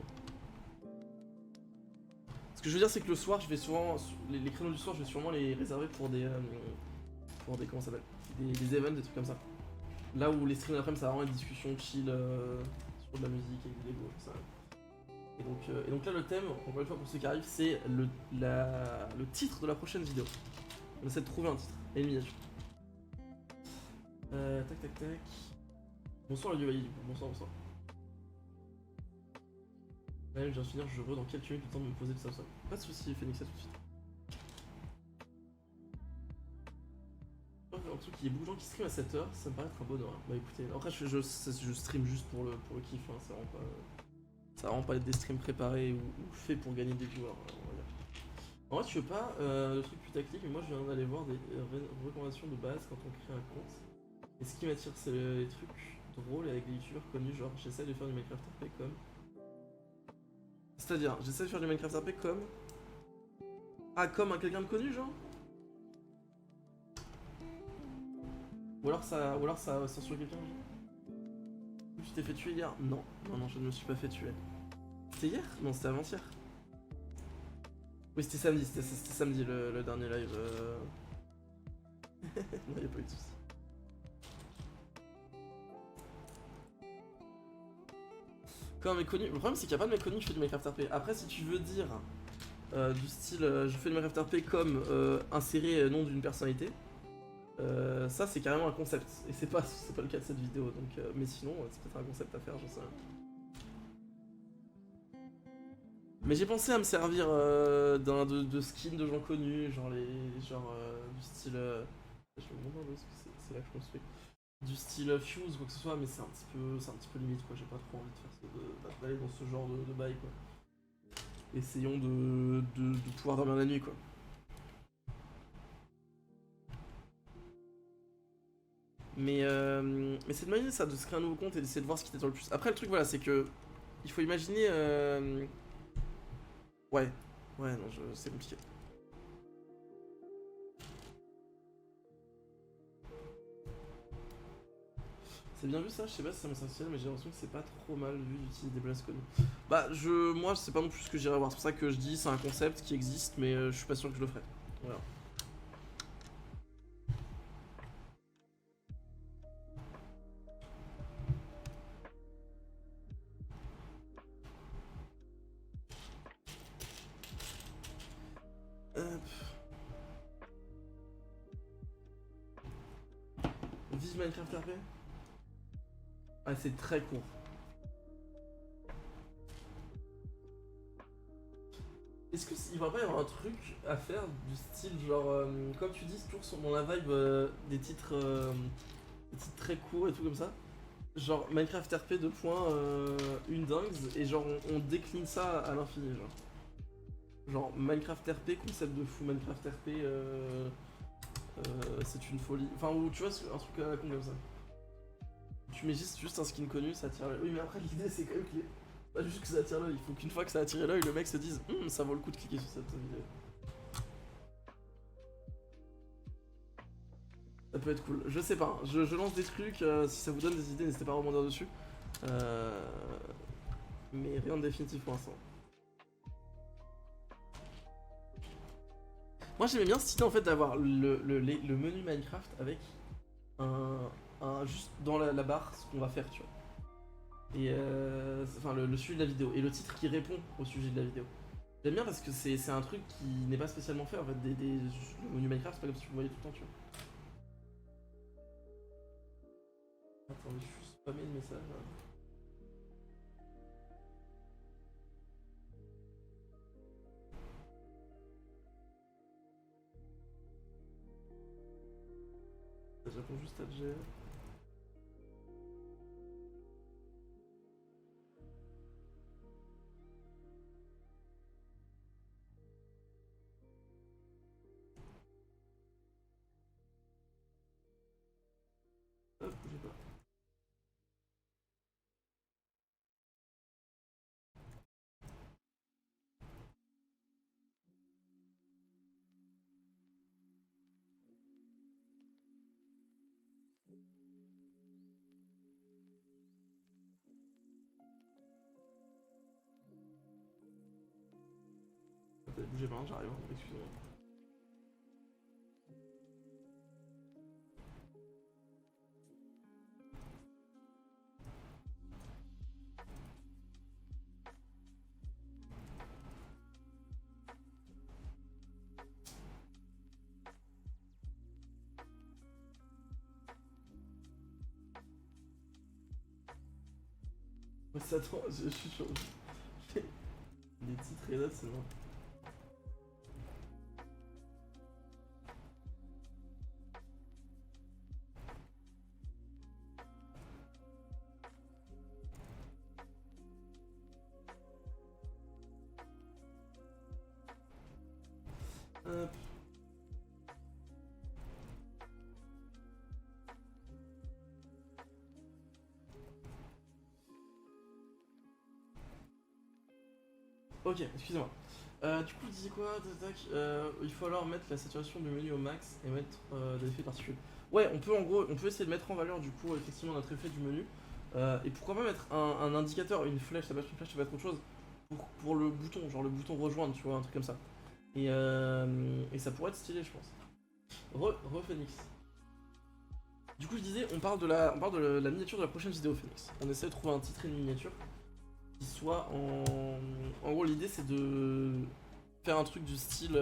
Ce que je veux dire, c'est que le soir, je vais souvent, les créneaux du soir, je vais sûrement les réserver pour des comment ça s'appelle, des events, des trucs comme ça. Là où les streams d'après-midi, ça va vraiment être discussion chill sur de la musique avec des Lego, tout ça. Et donc là, le thème, encore une fois pour ceux qui arrivent, c'est le titre de la prochaine vidéo. On essaie de trouver un titre et une miniature. Tac tac tac. Bonsoir le dieu du coup, bonsoir. Là, je viens de finir, je re dans quelques minutes le temps de me poser tout ça. Pas de soucis, Phoenix, ça tout de suite. En tout cas, il y a beaucoup de gens qui streament à 7h, ça me paraît être un bonheur. Bah écoutez, après je stream juste pour le kiff, hein, ça va vraiment pas être des streams préparés ou faits pour gagner des viewers, on va dire. En vrai, tu veux pas le truc putaclic, mais moi je viens d'aller voir des recommandations de base quand on crée un compte. Et ce qui m'attire, c'est les trucs drôles avec des youtubeurs connus, genre j'essaie de faire du Minecraft RP comme. C'est-à-dire, j'essaie de faire du Minecraft RP comme. Ah, comme quelqu'un de connu, genre? Ou alors ça censure quelqu'un, genre? Tu t'es fait tuer hier? Non, je ne me suis pas fait tuer. C'était hier? Non, c'était avant-hier. Oui, c'était samedi le dernier live. Non, y'a pas eu de soucis. Comme un mec connu, le problème c'est qu'il n'y a pas de mec connu qui fait du Minecraft RP. Après, si tu veux dire du style je fais du Minecraft RP comme insérer nom d'une personnalité, ça c'est carrément un concept. Et c'est pas le cas de cette vidéo, donc mais sinon c'est peut-être un concept à faire, j'en sais rien. Mais j'ai pensé à me servir de skins de gens connus, genre du style. Je me demande où est-ce que c'est là que je construis. Du style Fuse ou quoi que ce soit, mais c'est un petit peu limite quoi, j'ai pas trop envie de faire d'aller dans ce genre de bail quoi. Essayons de pouvoir dormir la nuit quoi. Mais c'est de manier ça, de se créer un nouveau compte et d'essayer de voir ce qui t'attend le plus. Après le truc voilà, c'est que il faut imaginer ouais, non, c'est compliqué. C'est bien vu ça, je sais pas si c'est mon sensationnel, mais j'ai l'impression que c'est pas trop mal vu d'utiliser des blasts connus. Bah moi c'est pas non plus ce que j'irais voir, c'est pour ça que je dis c'est un concept qui existe, mais je suis pas sûr que je le ferai. Voilà. Vive Minecraft RP. Ah c'est très court. Est-ce qu'il va pas y avoir un truc à faire du style genre comme tu dis toujours dans la vibe des titres très courts et tout comme ça. Genre Minecraft RP une dingue et genre on décline ça à l'infini genre Minecraft RP concept de fou, Minecraft RP c'est une folie. Enfin ou tu vois un truc à la con comme ça. Tu mets juste un skin connu, ça attire l'œil. Oui mais après l'idée c'est quand même que pas juste que ça attire l'œil, il faut qu'une fois que ça a attiré l'œil, le mec se dise ça vaut le coup de cliquer sur cette vidéo. Ça peut être cool, je sais pas, je lance des trucs, si ça vous donne des idées n'hésitez pas à rebondir dessus. Mais rien de définitif pour l'instant. Moi j'aimais bien cette idée en fait d'avoir le menu Minecraft avec juste dans la barre ce qu'on va faire tu vois. Et enfin le sujet de la vidéo et le titre qui répond au sujet de la vidéo. J'aime bien parce que c'est un truc qui n'est pas spécialement fait en fait, le menu Minecraft c'est pas comme si tu le voyais tout le temps tu vois. Attends, je suis spammé le message là. Je réponds juste à GR. Hop, bougez pas. Attendez, bougez pas, j'arrive, hein, excusez-moi. Ouais, ça attend, je suis chaud. Les titres et là, c'est bon. Hop. Ok, excusez-moi. Du coup, je disais quoi? Tac, il faut alors mettre la saturation du menu au max et mettre des effets particuliers. Ouais, on peut en gros, on peut essayer de mettre en valeur du coup effectivement notre effet du menu. Et pourquoi pas mettre un indicateur, une flèche, ça peut être une flèche, ça peut être autre chose. Pour le bouton, genre le bouton rejoindre, tu vois, un truc comme ça. Et ça pourrait être stylé, je pense. Re Phoenix. Du coup, je disais, on parle de la miniature de la prochaine vidéo, Phoenix. On essaie de trouver un titre et une miniature qui soit en gros, l'idée c'est de faire un truc du style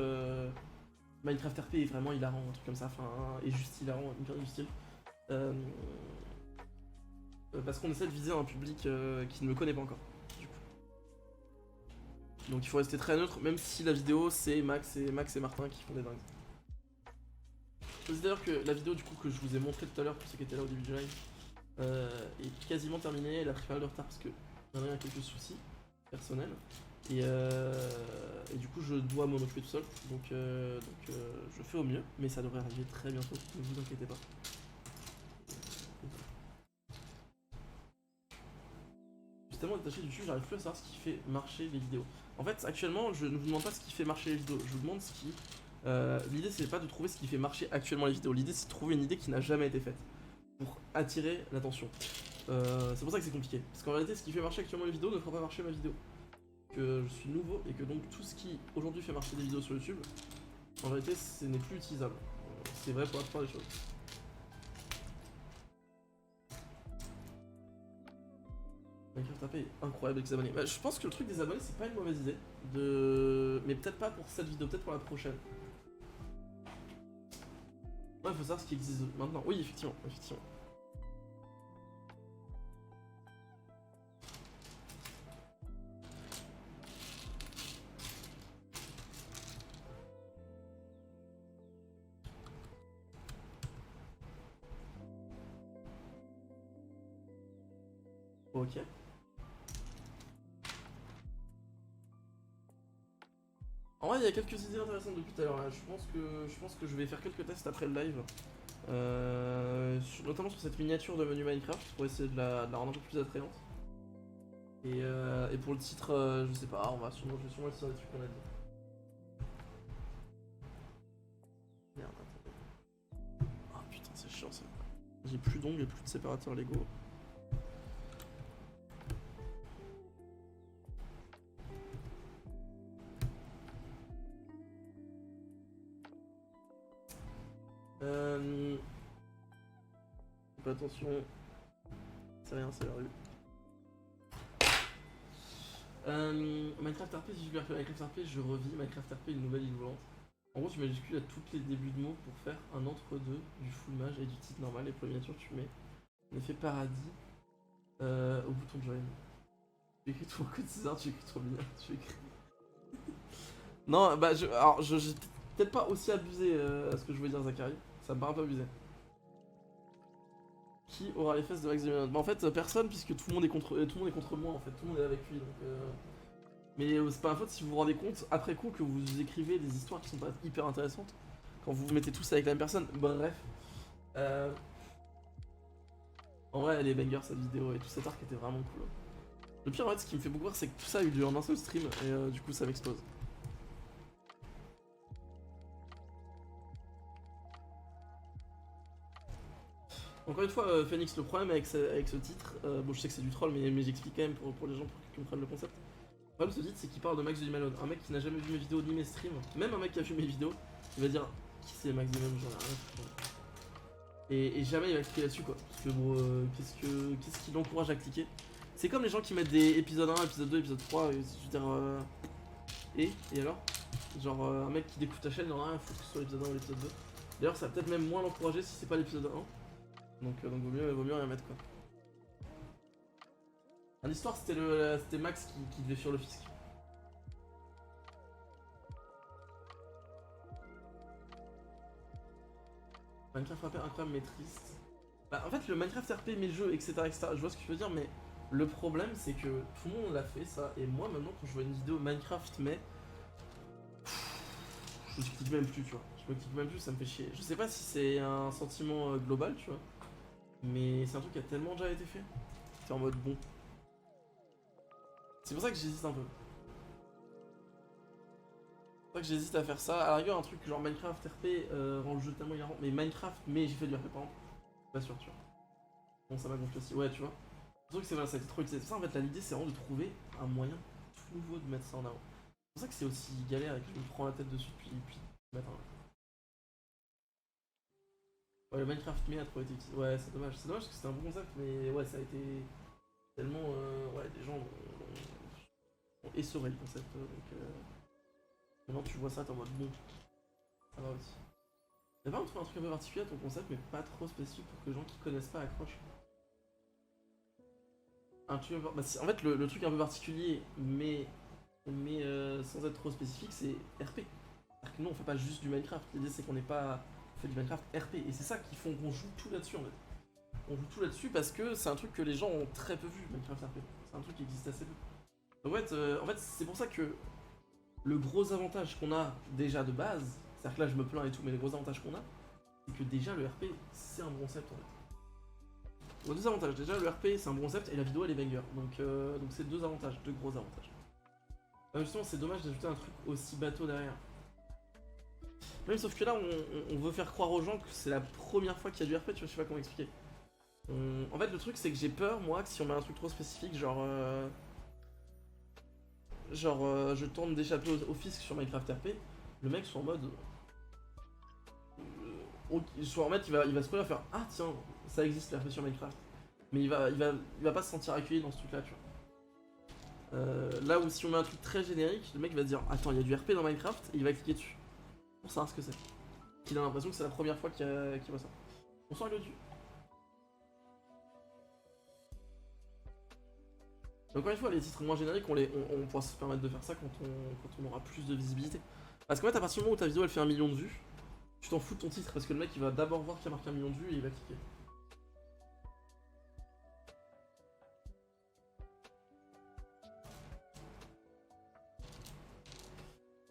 Minecraft RP est vraiment hilarant, un truc comme ça, enfin, et juste hilarant, hyper du style. Parce qu'on essaie de viser un public qui ne me connaît pas encore, du coup. Donc il faut rester très neutre, même si la vidéo c'est Max et Martin qui font des dingues. Je dis d'ailleurs que la vidéo du coup que je vous ai montré tout à l'heure pour ceux qui étaient là au début du live est quasiment terminée, elle a pris pas mal de retard parce que j'en ai quelques soucis personnels et du coup je dois m'en occuper tout seul donc je fais au mieux mais ça devrait arriver très bientôt, ne vous inquiétez pas. Justement détaché du dessus, j'arrive plus à savoir ce qui fait marcher les vidéos. En fait actuellement je ne vous demande pas ce qui fait marcher les vidéos, je vous demande ce qui... l'idée c'est pas de trouver ce qui fait marcher actuellement les vidéos, l'idée c'est de trouver une idée qui n'a jamais été faite pour attirer l'attention. C'est pour ça que c'est compliqué, parce qu'en réalité ce qui fait marcher actuellement les vidéos ne fera pas marcher ma vidéo. Que je suis nouveau et que donc tout ce qui aujourd'hui fait marcher des vidéos sur YouTube, en réalité ce n'est plus utilisable. C'est vrai pour la plupart des choses. Minecraft AP est incroyable avec les abonnés. Bah, je pense que le truc des abonnés c'est pas une mauvaise idée. Mais peut-être pas pour cette vidéo, peut-être pour la prochaine. Ouais, faut savoir ce qui existe maintenant. Oui, effectivement, effectivement. Ok. En vrai, il y a quelques idées intéressantes depuis tout à l'heure. Je pense que je vais faire quelques tests après le live. Notamment sur cette miniature de menu Minecraft pour essayer de la rendre un peu plus attrayante. Et pour le titre, je sais pas, je vais sûrement essayer des trucs qu'on a dit. Merde, attendez. Ah putain, c'est chiant ça. J'ai plus d'ongles et plus de séparateurs Lego. Fais attention, c'est rien, c'est la rue. Minecraft RP, si je lui refais Minecraft RP, je revis Minecraft RP, une nouvelle île volante. En gros, tu majuscules à tous les débuts de mots pour faire un entre-deux du full mage et du titre normal. Et pour les miniatures, tu mets un effet paradis au bouton de join. Tu écris tout en code César, tu écris trop bien, tu écris. Non, bah, alors, j'ai peut-être pas aussi abusé à ce que je voulais dire, Zachary. Ça me paraît un peu abusé. Qui aura les fesses de Max Bah en fait personne puisque tout le monde est contre moi en fait, tout le monde est avec lui donc mais c'est pas ma faute si vous vous rendez compte après coup que vous écrivez des histoires qui sont pas hyper intéressantes quand vous vous mettez tous avec la même personne. Bref. En vrai elle est banger cette vidéo et tout cet arc était vraiment cool. Le pire en fait ce qui me fait beaucoup rire c'est que tout ça a eu lieu en un seul stream et du coup ça m'explose. Encore une fois, Phoenix, le problème avec ce titre, bon je sais que c'est du troll mais j'explique quand même pour les gens pour qu'ils comprennent le concept. Le problème, ce titre, c'est qu'il parle de Max Malone. Un mec qui n'a jamais vu mes vidéos ni mes streams, même un mec qui a vu mes vidéos, il va dire qui c'est Max Malone, j'en ai rien à foutre. Et jamais il va cliquer là-dessus quoi. Parce que bon, qu'est-ce qui l'encourage à cliquer? C'est comme les gens qui mettent des épisodes 1, épisode 2, épisode 3, je veux dire. Et alors? Genre un mec qui découvre ta chaîne, il en a rien à foutre que ce soit l'épisode 1 ou l'épisode 2. D'ailleurs, ça va peut-être même moins l'encourager si c'est pas l'épisode 1. Donc vaut mieux rien mettre quoi. En histoire, c'était Max qui devait fuir le fisc. Minecraft RP incroyable mais triste. Bah en fait le Minecraft RP mes jeux etc, je vois ce que tu veux dire mais le problème c'est que tout le monde l'a fait ça et moi maintenant quand je vois une vidéo Minecraft mais je me clique même plus tu vois. Je me clique même plus, ça me fait chier. Je sais pas si c'est un sentiment global tu vois. Mais c'est un truc qui a tellement déjà été fait. C'est en mode bon. C'est pour ça que j'hésite un peu. C'est pour ça que j'hésite à faire ça. À la rigueur, un truc genre Minecraft RP rend le jeu tellement hilarant. Mais Minecraft, mais j'ai fait du RP par exemple. Pas sûr, tu vois. Bon, ça m'a gonflé aussi. Ouais, tu vois. Le truc, c'est voilà, ça a été trop utilisé. C'est pour ça, en fait, l'idée, c'est vraiment de trouver un moyen tout nouveau de mettre ça en avant. C'est pour ça que c'est aussi galère et que je me prends la tête dessus puis mettre un. Ouais, le Minecraft mais a trop été utilisé. Ouais, c'est dommage. C'est dommage parce que c'était un bon concept, mais ouais, ça a été tellement. Ouais, des gens ont essoré le concept. Donc. Maintenant tu vois ça, t'es en mode bon, ça va aussi. Y'a pas un truc un peu particulier à ton concept, mais pas trop spécifique pour que les gens qui connaissent pas accrochent. Un truc un peu... Bah, en fait, le truc un peu particulier, mais sans être trop spécifique, c'est RP. C'est-à-dire que nous, on fait pas juste du Minecraft. L'idée, c'est qu'on n'est pas fait du Minecraft RP. Et c'est ça qui font qu'on joue tout là-dessus, en fait. On joue tout là-dessus parce que c'est un truc que les gens ont très peu vu, Minecraft RP. C'est un truc qui existe assez peu. Donc, en fait c'est pour ça que le gros avantage qu'on a déjà de base, c'est-à-dire que là je me plains et tout, mais le gros avantage qu'on a, c'est que déjà le RP c'est un bon concept en fait. Donc deux avantages, déjà le RP c'est un bon concept et la vidéo elle est banger, donc c'est deux avantages, deux gros avantages. Justement c'est dommage d'ajouter un truc aussi bateau derrière. Même sauf que là on veut faire croire aux gens que c'est la première fois qu'il y a du RP, tu vois, je sais pas comment expliquer. En fait le truc c'est que j'ai peur moi que si on met un truc trop spécifique genre je tente d'échapper au fisc sur Minecraft RP, le mec soit en mode. Soit en fait il va se courir à faire ah tiens, ça existe l'RP sur Minecraft. Mais il va pas se sentir accueilli dans ce truc là, tu vois. Là où si on met un truc très générique, le mec va se dire attends, il y a du RP dans Minecraft et il va cliquer dessus. Pour savoir ce que c'est. Il a l'impression que c'est la première fois qu'il voit ça. On sent le dessus. Donc encore une fois, les titres moins génériques, on pourra se permettre de faire ça quand on aura plus de visibilité. Parce qu'en fait, à partir du moment où ta vidéo elle fait 1 million de vues, tu t'en fous de ton titre parce que le mec il va d'abord voir qu'il y a marqué 1 million de vues et il va cliquer.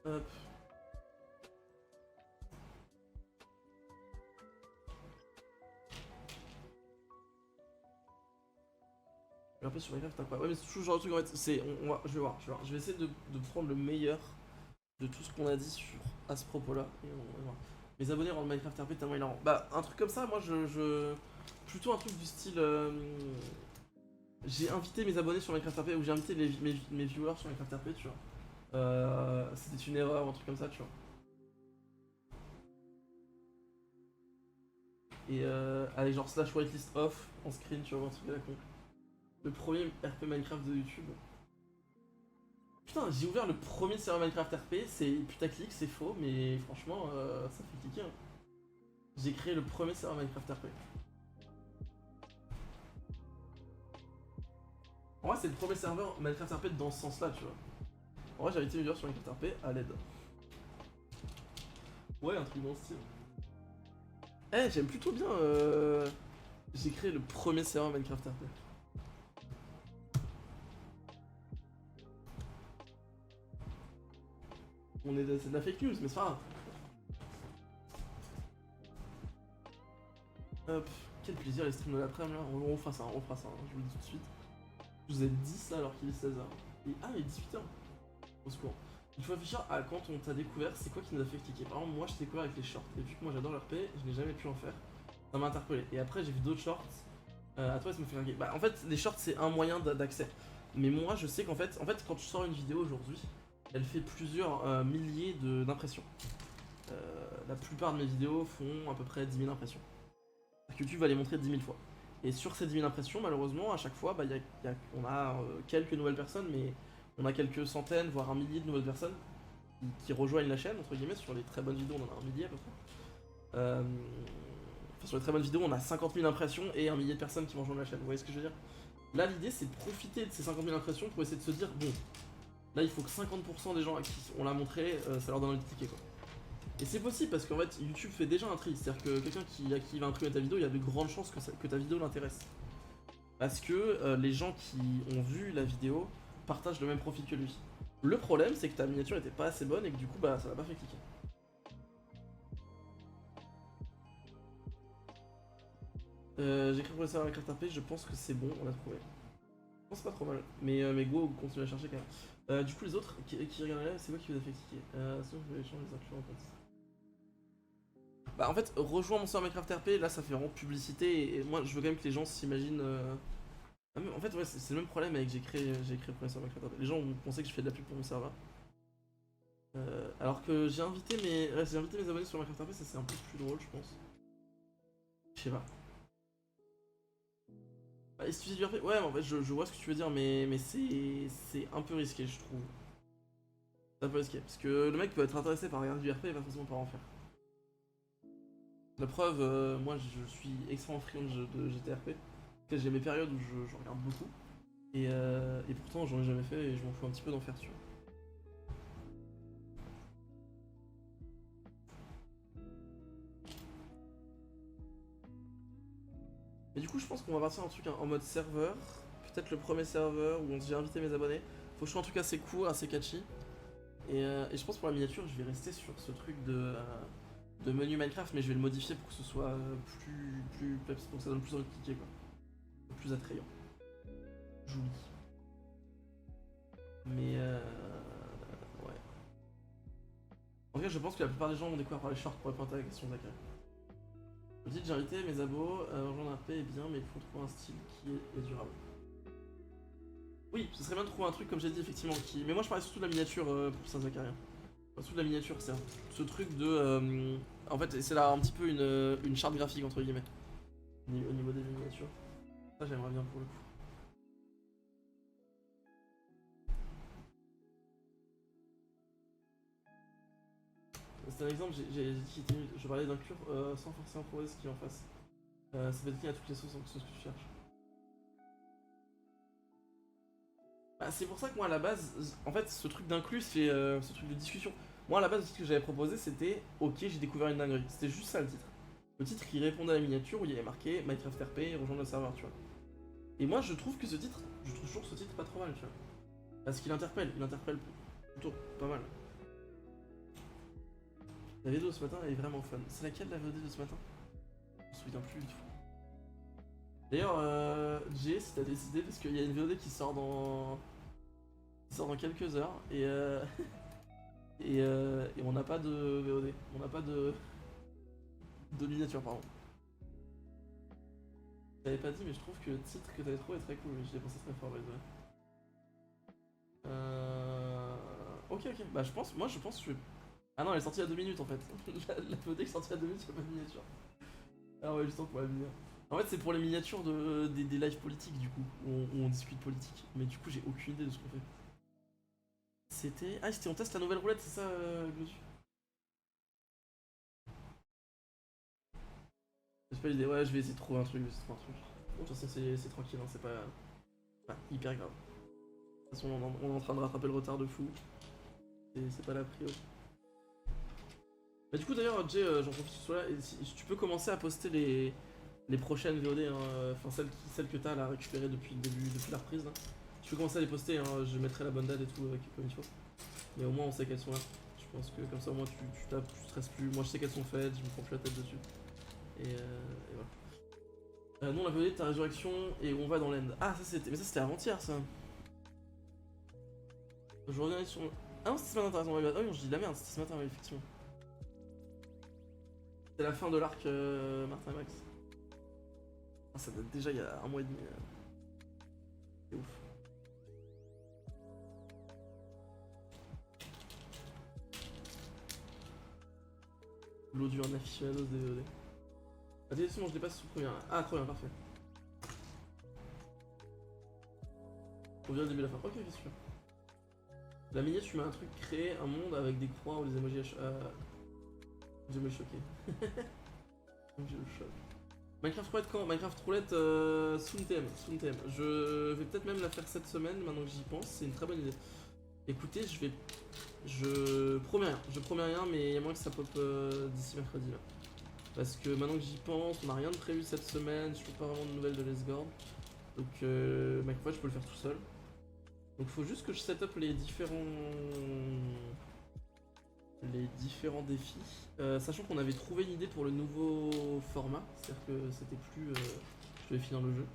Hop. Un peu sur Minecraft, t'as pas. Ouais, mais c'est toujours le truc en fait. Je vais voir. Je vais essayer de prendre le meilleur de tout ce qu'on a dit à ce propos-là. Et on va voir. Mes abonnés rendent Minecraft RP tellement hilarant. Bah, un truc comme ça, moi plutôt un truc du style. J'ai invité mes abonnés sur Minecraft RP ou j'ai invité mes viewers sur Minecraft RP, tu vois. C'était une erreur ou un truc comme ça, tu vois. Et avec genre slash whitelist off en screen, tu vois, un truc à la con. Le premier RP Minecraft de YouTube. Putain, j'ai ouvert le premier serveur Minecraft RP, c'est putaclic, c'est faux, mais franchement, ça fait cliquer. Hein. J'ai créé le premier serveur Minecraft RP. En vrai, c'est le premier serveur Minecraft RP dans ce sens-là, tu vois. En vrai, j'ai invité mes viewers sur Minecraft RP à l'aide. Ouais, un truc dans le style. Eh, j'aime plutôt bien. J'ai créé le premier serveur Minecraft RP. C'est de la fake news, mais c'est pas grave. Hop, quel plaisir les streams de l'après-midi là. On fera ça, hein, je vous le dis tout de suite. Je vous ai dit ça alors qu'il est 16h. Et ah, il est 18h. Au secours. Il faut réfléchir à quand on t'a découvert, c'est quoi qui nous a fait cliquer. Par exemple, moi je t'ai découvert avec les shorts. Et vu que moi j'adore l'RP, je n'ai jamais pu en faire. Ça m'a interpellé. Et après, j'ai vu d'autres shorts. À toi, ça me fait cliquer. Bah, en fait, les shorts, c'est un moyen d'accès. Mais moi je sais qu'en fait, quand tu sors une vidéo aujourd'hui, elle fait plusieurs milliers d'impressions. La plupart de mes vidéos font à peu près 10 000 impressions. YouTube va les montrer 10 000 fois. Et sur ces 10 000 impressions, malheureusement, à chaque fois, bah, on a quelques nouvelles personnes, mais on a quelques centaines, voire un millier de nouvelles personnes qui rejoignent la chaîne, entre guillemets. Sur les très bonnes vidéos, on en a un millier à peu près. Enfin, sur les très bonnes vidéos, on a 50 000 impressions et un millier de personnes qui vont rejoindre la chaîne. Vous voyez ce que je veux dire? Là, l'idée, c'est de profiter de ces 50 000 impressions pour essayer de se dire, bon, là, il faut que 50% des gens à qui on l'a montré, ça leur donne un ticket, quoi. Et c'est possible parce qu'en fait YouTube fait déjà un tri, c'est-à-dire que quelqu'un qui va imprimer ta vidéo, il y a de grandes chances que ta vidéo l'intéresse. Parce que les gens qui ont vu la vidéo partagent le même profil que lui. Le problème c'est que ta miniature était pas assez bonne et que du coup bah ça l'a pas fait cliquer. J'ai écrit pour le savoir avec carte RP, je pense que c'est bon, on a trouvé. Je pense pas trop mal, mais go, continue à chercher quand même. Du coup les autres qui regardent là, c'est quoi qui vous a fait cliquer? Sinon je vais changer les inclure en compte. Bah en fait, rejoins mon serveur Minecraft RP, là ça fait vraiment publicité et moi je veux quand même que les gens s'imaginent... En fait ouais, c'est le même problème avec j'ai créé le premier serveur Minecraft RP. Les gens vont penser que je fais de la pub pour mon serveur. Alors que j'ai invité mes abonnés sur Minecraft RP, ça c'est un peu plus drôle je pense. Je sais pas. Bah, et si tu dis du RP, ouais en fait je vois ce que tu veux dire mais c'est un peu risqué je trouve. C'est un peu risqué, parce que le mec peut être intéressé par regarder du RP et pas forcément par en faire. La preuve, moi je suis extrêmement friand de GTRP. J'ai mes périodes où je regarde beaucoup. Et pourtant j'en ai jamais fait et je m'en fous un petit peu d'en faire, tu vois. Et du coup je pense qu'on va partir un truc en mode serveur. Peut-être le premier serveur où j'ai invité mes abonnés. Faut que je fasse un truc assez court, assez catchy. Et je pense pour la miniature je vais rester sur ce truc de menu Minecraft, mais je vais le modifier pour que ce soit pour que ça donne plus envie de cliquer, quoi. Plus attrayant. Joli. Mais ouais. En tout cas je pense que la plupart des gens vont découvrir par les shorts pour répondre à la question de Zachary. Je dis j'ai invité mes abos, rejoindre RP est bien, mais il faut trouver un style qui est durable. Oui, ce serait bien de trouver un truc comme j'ai dit effectivement qui... Mais moi je parlais surtout de la miniature pour ça Zachary. Surtout de la miniature, c'est ce truc de... en fait c'est là un petit peu une charte graphique entre guillemets. Au niveau des miniatures. Ça j'aimerais bien pour le coup. C'est un exemple, je parlais d'inclure sans forcément proposer ce qui est en face. Ça peut être lié à toutes les sauces en ce que tu cherches. Bah, c'est pour ça que moi à la base, en fait ce truc d'inclus c'est ce truc de discussion. Moi à la base le titre que j'avais proposé c'était ok j'ai découvert une dinguerie, c'était juste ça le titre. Le titre qui répondait à la miniature où il y avait marqué Minecraft RP et rejoindre le serveur tu vois. Et moi je trouve que ce titre, je trouve toujours ce titre pas trop mal tu vois. Parce qu'il interpelle, plutôt pas mal. La vidéo de ce matin elle est vraiment fun. C'est laquelle la vidéo de ce matin? Je me souviens plus du tout. D'ailleurs, Jay, si t'as décidé, parce qu'il y a une VOD qui sort dans quelques heures et et on n'a pas de VOD, on n'a pas de miniature pardon. Je t'avais pas dit mais je trouve que le titre que t'avais trouvé est très cool, je l'ai pensé très fort by the way. Ok, bah je pense que je vais... Ah non elle est sortie à 2 minutes en fait. La VOD est sortie à 2 minutes, il n'y a pas de miniature. Ah ouais justement pour la miniature. En fait c'est pour les miniatures des lives politiques du coup, où on discute politique. Mais du coup j'ai aucune idée de ce qu'on fait. C'était... Ah c'était on teste la nouvelle roulette, c'est ça Glosu? J'ai pas l'idée, ouais je vais essayer de trouver un truc, Bon, de toute façon c'est tranquille, hein, c'est pas hyper grave. De toute façon on est en train de rattraper le retard de fou. C'est pas la prio. Bah du coup d'ailleurs Jay, j'en profite que tu sois là, et si tu peux commencer à poster les prochaines VOD, hein, enfin celles que t'as là récupérées depuis le début, depuis la reprise là. Tu peux commencer à les poster, hein, je mettrai la bonne date et tout comme il faut. Mais au moins on sait qu'elles sont là. Je pense que comme ça au moins tu tapes, tu stresses plus. Moi je sais qu'elles sont faites, je me prends plus la tête dessus. Et voilà. Nous on a VOD de ta résurrection et on va dans l'end. Ah ça c'était. Mais ça c'était avant-hier ça. Je reviens sur. Ah non c'était ce matin t'as raison, ah oui je dis de la merde, c'était ce matin oui, effectivement. C'est la fin de l'arc Martin et Max. Ah, ça date déjà il y a 1 mois et demi. C'est ouf. L'audio en aficionados des VOD. Attention, je dépasse sous première. Ah, trop bien, parfait. On vient le début de la fin. Ok, bien sûr. La minette, tu mets un truc, créer un monde avec des croix ou des emojis des emojis choqués. J'ai le choc. Minecraft roulette quand? Minecraft roulette soon TM. Je vais peut-être même la faire cette semaine maintenant que j'y pense, c'est une très bonne idée. Écoutez, je promets rien, mais il y a moins que ça pop d'ici mercredi là. Parce que maintenant que j'y pense, on n'a rien de prévu cette semaine, je trouve pas vraiment de nouvelles de Lesgord. Donc Minecraft je peux le faire tout seul. Donc faut juste que je set up les différents défis. Sachant qu'on avait trouvé une idée pour le nouveau format, c'est-à-dire que c'était plus je devais finir le jeu.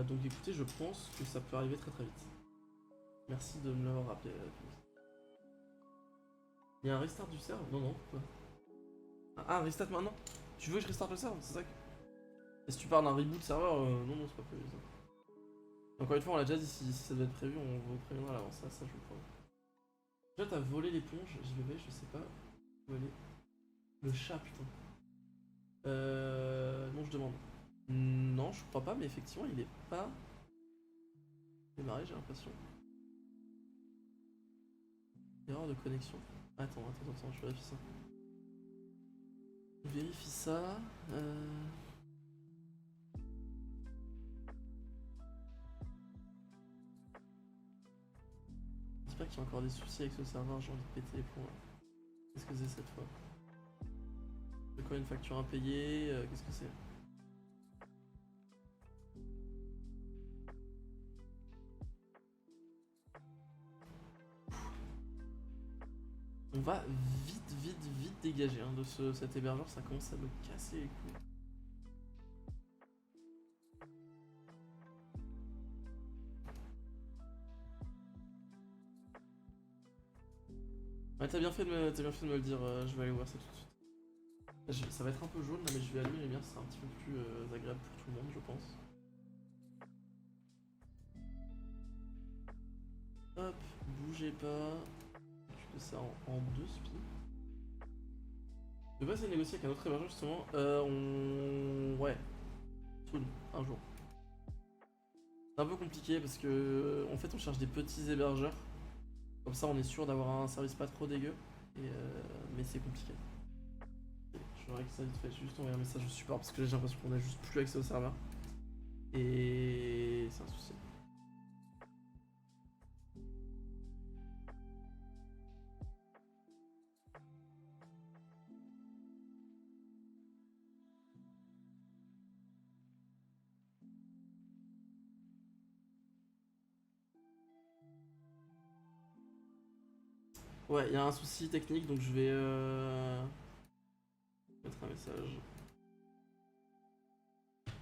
Donc écoutez, je pense que ça peut arriver très très vite. Merci de me l'avoir rappelé. Il y a un restart du serveur? Non, quoi. Ah, restart maintenant? Tu veux que je restarte le serveur? C'est ça que... Et si tu parles d'un reboot serveur, non, c'est pas prévu ça. Encore une fois, on l'a déjà dit, si ça devait être prévu, on vous préviendra à l'avance, ça je vous promets. Déjà, t'as volé l'éponge, JBB, je sais pas. Voler. Le chat, putain. Non, je demande. Non, je crois pas, mais effectivement, il est pas démarré, j'ai l'impression. Erreur de connexion. Attends, je vérifie ça. Je vérifie ça. J'espère qu'il y a encore des soucis avec ce serveur, j'ai envie de péter les plombs. Qu'est-ce que c'est cette fois? C'est quoi une facture impayée? Qu'est-ce que c'est? On va vite dégager hein, de cet hébergeur, ça commence à me casser les couilles. Ouais, t'as bien fait de me le dire, je vais aller voir ça tout de suite. Ça va être un peu jaune là, mais je vais allumer les lumières, ça sera un petit peu plus agréable pour tout le monde, je pense. Hop, bougez pas. Je fais ça en 2 spi. Je vais pas essayer de négocier avec un autre hébergeur justement. Ouais. Soon, un jour. C'est un peu compliqué parce que en fait on cherche des petits hébergeurs. Comme ça on est sûr d'avoir un service pas trop dégueu. Mais c'est compliqué. Je règle ça vite fait, je vais juste envoyer un message au support parce que là j'ai l'impression qu'on a juste plus accès au serveur. Et c'est un souci. Ouais, il y a un souci technique donc je vais mettre un message.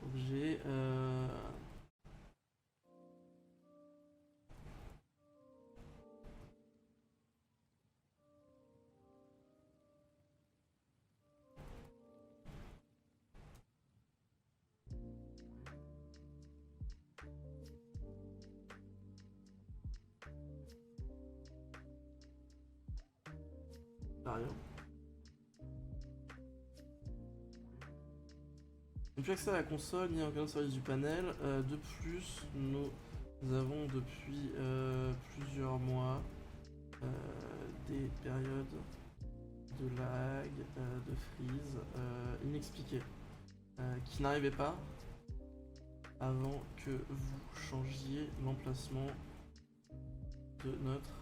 Objet. Rien. On n'a plus accès à la console ni à aucun service du panel. De plus, nous avons depuis plusieurs mois des périodes de lag, de freeze inexpliquées qui n'arrivaient pas avant que vous changiez l'emplacement de notre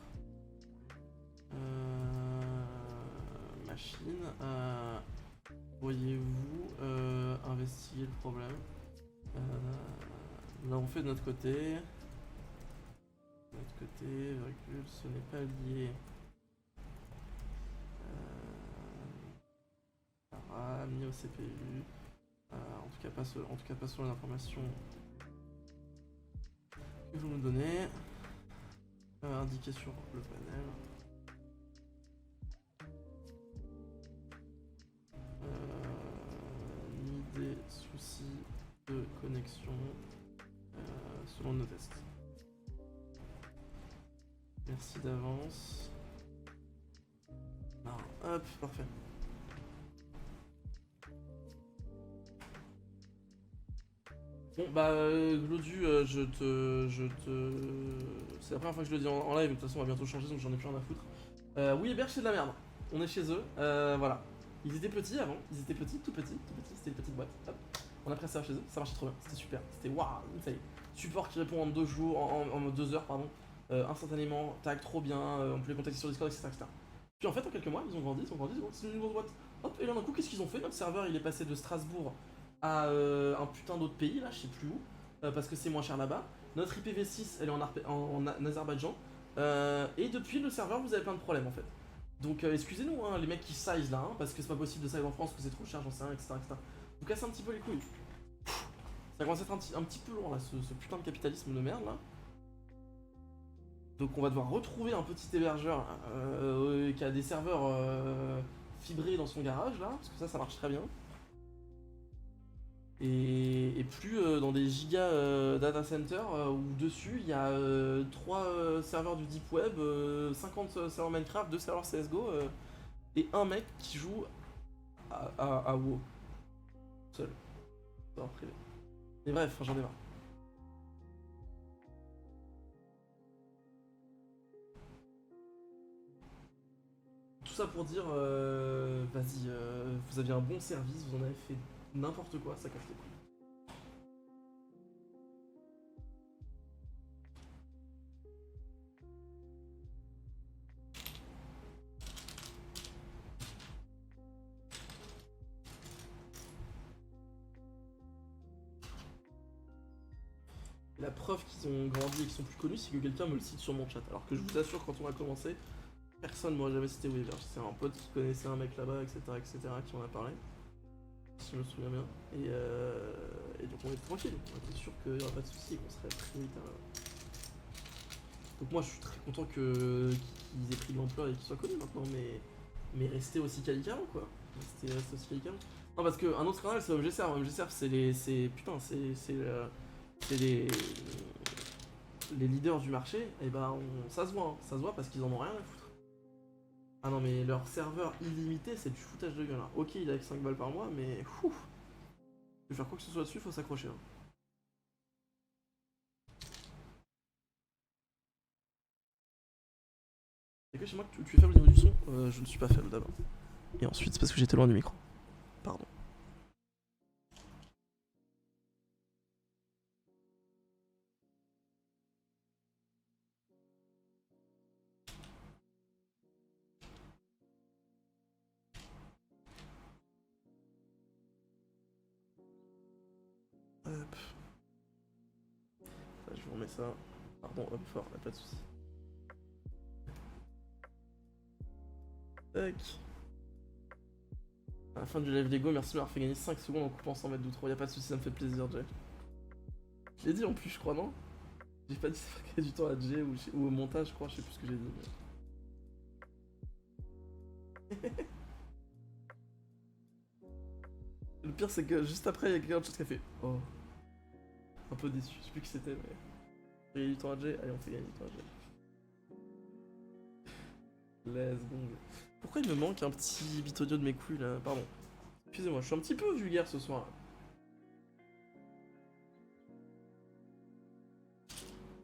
machine. Pourriez-vous investiguer le problème? Nous l'avons fait de notre côté. Virgule, ce n'est pas lié à RAM ni au CPU. En tout cas pas sur les informations que vous nous donnez. Indiqué sur le panel. Ni des soucis de connexion selon nos tests. Merci d'avance. Hop, parfait. Bon bah Glodu, c'est la première fois que je le dis en live, de toute façon on va bientôt changer donc j'en ai plus rien à foutre. Oui Héberge c'est de la merde, on est chez eux, voilà. Ils étaient petits avant, ils étaient petits, tout petits, c'était une petite boîte. Hop. On a pris ça chez eux, ça marchait trop bien, c'était super, c'était waouh, ça y est. Support qui répond en 2 jours, en 2 heures pardon, instantanément, tac, trop bien, on peut les contacter sur Discord, etc. Puis en fait en quelques mois ils ont grandi, c'est une grosse boîte. Hop, et là d'un coup qu'est-ce qu'ils ont fait? Notre serveur il est passé de Strasbourg à un putain d'autre pays là, je sais plus où, parce que c'est moins cher là-bas. Notre IPv6 elle est en Azerbaïdjan, et depuis le serveur vous avez plein de problèmes en fait. Donc excusez-nous hein, les mecs qui size là, hein, parce que c'est pas possible de size en France, que c'est trop cher, j'en sais rien, etc. Vous cassez un petit peu les couilles. Ça commence à être un petit peu lourd là, ce putain de capitalisme de merde là. Donc on va devoir retrouver un petit hébergeur qui a des serveurs fibrés dans son garage là, parce que ça marche très bien. Et plus dans des giga data centers où dessus il y a 3 serveurs du Deep Web, 50 serveurs Minecraft, 2 serveurs CSGO et un mec qui joue à WoW. Seul. Serveur privé. Mais bref, j'en ai marre. Tout ça pour dire, vas-y, vous aviez un bon service, vous en avez fait n'importe quoi, ça casse les couilles. La preuve qu'ils ont grandi et qu'ils sont plus connus, c'est que quelqu'un me le cite sur mon chat. Alors que je vous assure, quand on a commencé, personne m'aurait jamais cité Weaver. C'est un pote qui connaissait un mec là-bas, etc., qui m'en a parlé. Si je me souviens bien. Et donc on est tranquille. On était sûr qu'il n'y aurait pas de soucis et qu'on serait prioritaire. Donc moi je suis très content qu'ils aient pris de l'ampleur et qu'ils soient connus maintenant, mais rester aussi quali qu'avant quoi. Rester aussi quali qu'avant. Non parce qu'un autre canal c'est OMGServe. OMGServe c'est les leaders du marché, et bah ça se voit parce qu'ils en ont rien à foutre. Ah non mais leur serveur illimité c'est du foutage de gueule là. Ok il est avec 5 balles par mois mais ouf. Tu veux faire quoi que ce soit dessus, faut s'accrocher. Hein. C'est que chez moi que tu es faible au niveau du son, je ne suis pas faible d'abord. Et ensuite c'est parce que j'étais loin du micro. Pardon. Hop. Ça, je vous remets ça. Pardon, hop fort, y'a pas de soucis. Tac. À la fin du live Lego, merci de m'avoir fait gagner 5 secondes en coupant 100 mètres d'outro. Y'a pas de soucis, ça me fait plaisir, Jay. Je l'ai dit en plus, je crois, non? J'ai pas dit ça fait gagner du temps à Jay ou au montage, je crois, je sais plus ce que j'ai dit. Mais... Le pire, c'est que juste après, il y a quelqu'un de chose qui a fait oh. Un peu déçu, je sais plus qui c'était, mais. J'ai gagné du temps à Jay, allez, on fait gagner du temps à Jay. Let's go. Pourquoi il me manque un petit bit audio de mes couilles là? Pardon. Excusez-moi, je suis un petit peu vulgaire ce soir.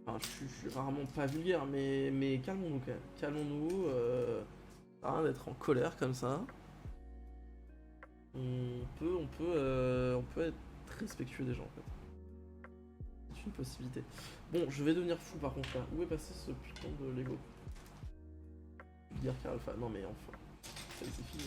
Enfin, je suis rarement pas vulgaire, mais calmons-nous quand même. Calmons-nous. Rien d'être en colère comme ça. On peut être respectueux des gens en fait. C'est une possibilité. Bon, je vais devenir fou par contre là. Où est passé ce putain de Lego? Dire Alpha. Non mais enfin. C'est fini.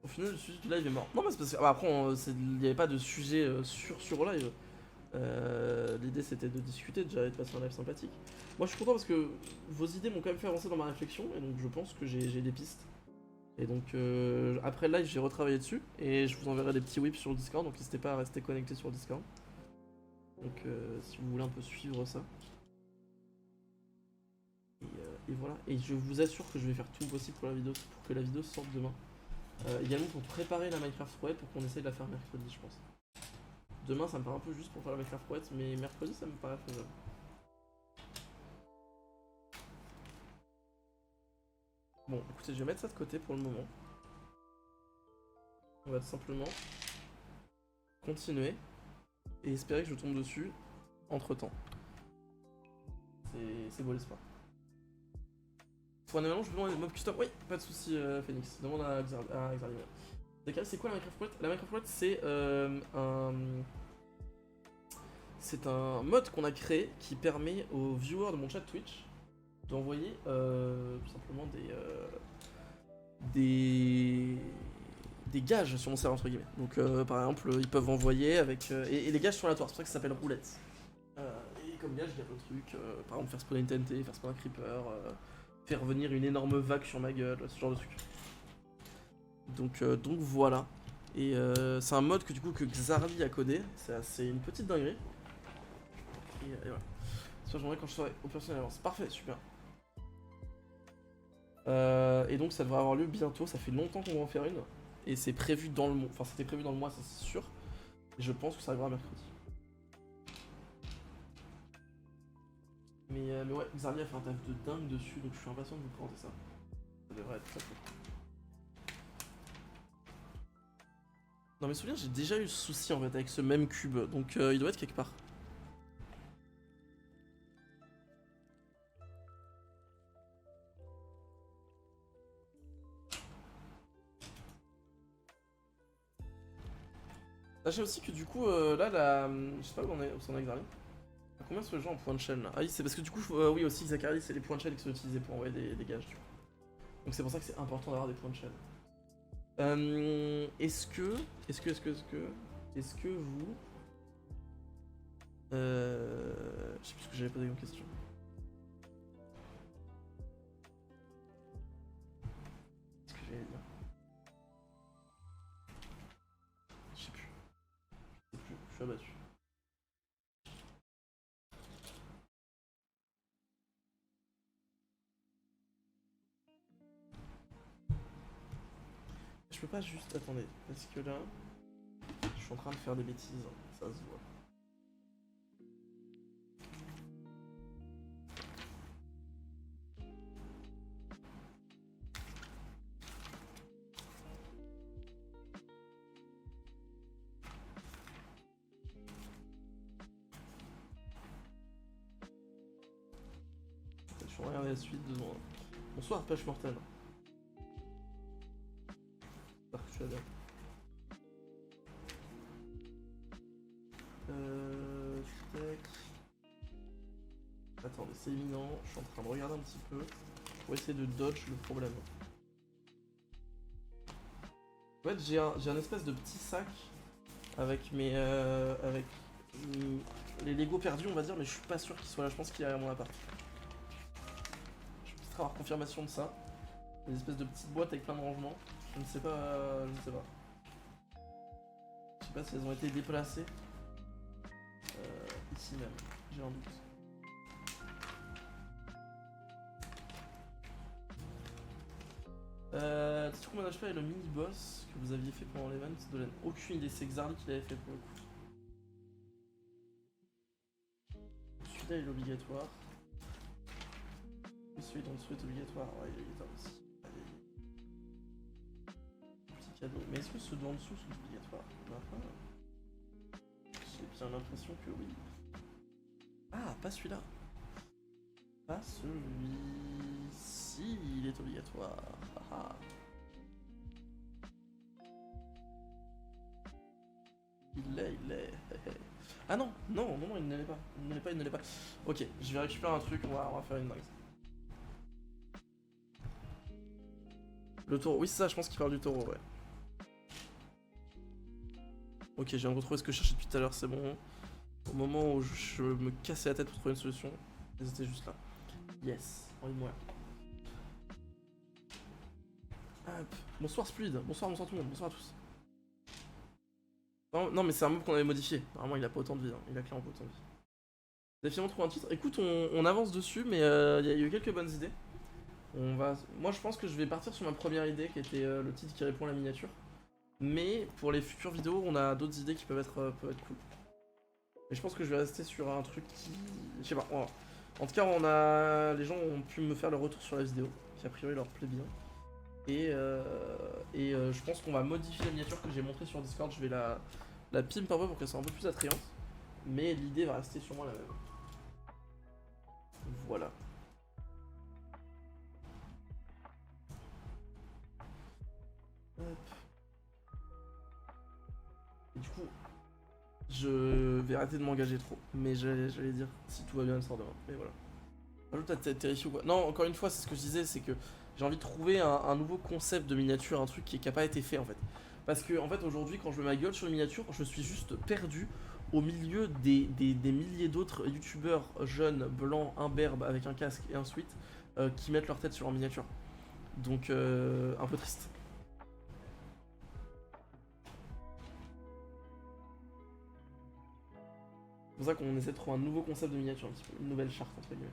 Au final, le sujet du live est mort. Non mais c'est parce que après, il n'y avait pas de sujet sur live. L'idée c'était de discuter, déjà et de passer un live sympathique. Moi je suis content parce que vos idées m'ont quand même fait avancer dans ma réflexion et donc je pense que j'ai des pistes. Et donc après le live j'ai retravaillé dessus et je vous enverrai des petits whips sur le Discord, donc n'hésitez pas à rester connecté sur le Discord. Donc si vous voulez un peu suivre ça. Et voilà, et je vous assure que je vais faire tout possible pour que la vidéo sorte demain. Également pour préparer la Minecraft Rouette pour qu'on essaye de la faire mercredi je pense. Demain ça me paraît un peu juste pour faire la Minecraft Rouette, mais mercredi ça me paraît faisable. Bon, écoutez, je vais mettre ça de côté pour le moment. On va tout simplement continuer et espérer que je tombe dessus entre temps. C'est beau l'espoir. Fondamentalement, je peux demander des mobs custom. Oui, pas de soucis, Phoenix. Demande à Xardi. D'accord, c'est quoi la Minecraft Wallet? La Minecraft Wallet, c'est un mode qu'on a créé qui permet aux viewers de mon chat Twitch d'envoyer tout simplement des gages sur mon serveur entre guillemets. Donc par exemple ils peuvent envoyer avec et les gages sont aléatoires, c'est pour ça que ça s'appelle roulette. Et comme gage il y a d'autres trucs, par exemple faire spawner une TNT, faire spawner un creeper, faire venir une énorme vague sur ma gueule, ce genre de trucs. Donc voilà. Et c'est un mode que du coup que Xardi a codé, c'est une petite dinguerie. Et voilà. Ça j'aimerais quand je serai opérationnel avance. Parfait, super. Et donc ça devrait avoir lieu bientôt, ça fait longtemps qu'on va en faire une. Et c'est prévu dans le mois, enfin c'était prévu dans le mois, ça c'est sûr. Et je pense que ça arrivera mercredi. Mais ouais, Xardi a fait un taf de dingue dessus, donc je suis impatient de vous présenter ça. Ça devrait être très cool. Dans mes souvenirs, j'ai déjà eu ce souci en fait avec ce même cube, donc il doit être quelque part. Sachez aussi que du coup, là, je sais pas où on est, où s'en est Xardi. Combien sont les gens en point de chaîne là? Ah oui, c'est parce que du coup, oui aussi, Zachary, c'est les points de chaîne qui sont utilisés pour envoyer des gages du coup. Donc c'est pour ça que c'est important d'avoir des points de chaîne. Est-ce que vous... je sais plus ce que j'avais posé comme question. Qu'est-ce que j'allais dire? Je sais plus, je suis abattu. Je peux pas juste... Attendez, parce que là... Je suis en train de faire des bêtises, ça se voit. Je vais regarder la suite, 2 secondes. Bonsoir, Pêche Mortel. J'espère que tu vas bien. Tac. Attendez, c'est imminent. Je suis en train de regarder un petit peu pour essayer de dodge le problème. En fait, j'ai un espèce de petit sac avec mes les Lego perdus, on va dire, mais je suis pas sûr qu'il soit là. Je pense qu'il est derrière mon appart. Je vais peut-être avoir confirmation de ça. Des espèces de petites boîtes avec plein de rangements. Je ne sais pas, je ne sais pas. Je sais pas si elles ont été déplacées. Ici même, j'ai un doute. Tu sais combien d'HP est le mini-boss que vous aviez fait pendant l'event de l'année? Aucune idée, c'est Xardi qui l'avait fait pour le coup. Celui-là il est obligatoire. Et celui d'en dessous est obligatoire. Ouais, il est obligatoire aussi. Allez. Petit cadeau. Mais est-ce que ceux d'en dessous sont obligatoires? J'ai bien l'impression que oui. Ah, pas celui-là. Pas celui-ci, il est obligatoire. Ah. Il l'est. Ah non, non, il ne l'est pas. Il ne l'est pas. Ok, je vais récupérer un truc, on va faire une dingue. Le taureau, oui c'est ça, je pense qu'il parle du taureau, ouais. Ok, j'ai viens de retrouver ce que je cherchais depuis tout à l'heure, c'est bon. Au moment où je me cassais la tête pour trouver une solution, ils étaient juste là. Yes, envoie-moi. Hop. Bonsoir Spluid, bonsoir tout le monde, bonsoir à tous. Non mais c'est un mob qu'on avait modifié, normalement il a pas autant de vie, hein. Il a clairement pas autant de vie. Vous avez finalement trouvé un titre, écoute on avance dessus mais il y a eu quelques bonnes idées. Moi je pense que je vais partir sur ma première idée qui était le titre qui répond à la miniature. Mais pour les futures vidéos on a d'autres idées qui peuvent être cool. Et je pense que je vais rester sur un truc qui... Je sais pas, en tout cas les gens ont pu me faire le retour sur la vidéo. qui a priori leur plaît bien. Et je pense qu'on va modifier la miniature que j'ai montrée sur Discord, je vais la pimp un peu pour qu'elle soit un peu plus attrayante. Mais l'idée va rester sûrement la même. Voilà. Hop. Et du coup, je vais arrêter de m'engager trop. Mais j'allais dire, si tout va bien, elle sort demain. Mais voilà. Rajoute à terrifié ou quoi. Non, encore une fois, c'est ce que je disais, c'est que j'ai envie de trouver un nouveau concept de miniature, un truc qui n'a pas été fait en fait. Parce que en fait aujourd'hui quand je mets ma gueule sur les miniatures, je suis juste perdu au milieu des milliers d'autres youtubeurs jeunes, blancs, imberbes, avec un casque et un sweat, qui mettent leur tête sur leur miniature. Donc un peu triste. C'est pour ça qu'on essaie de trouver un nouveau concept de miniature, un petit peu, une nouvelle charte entre guillemets.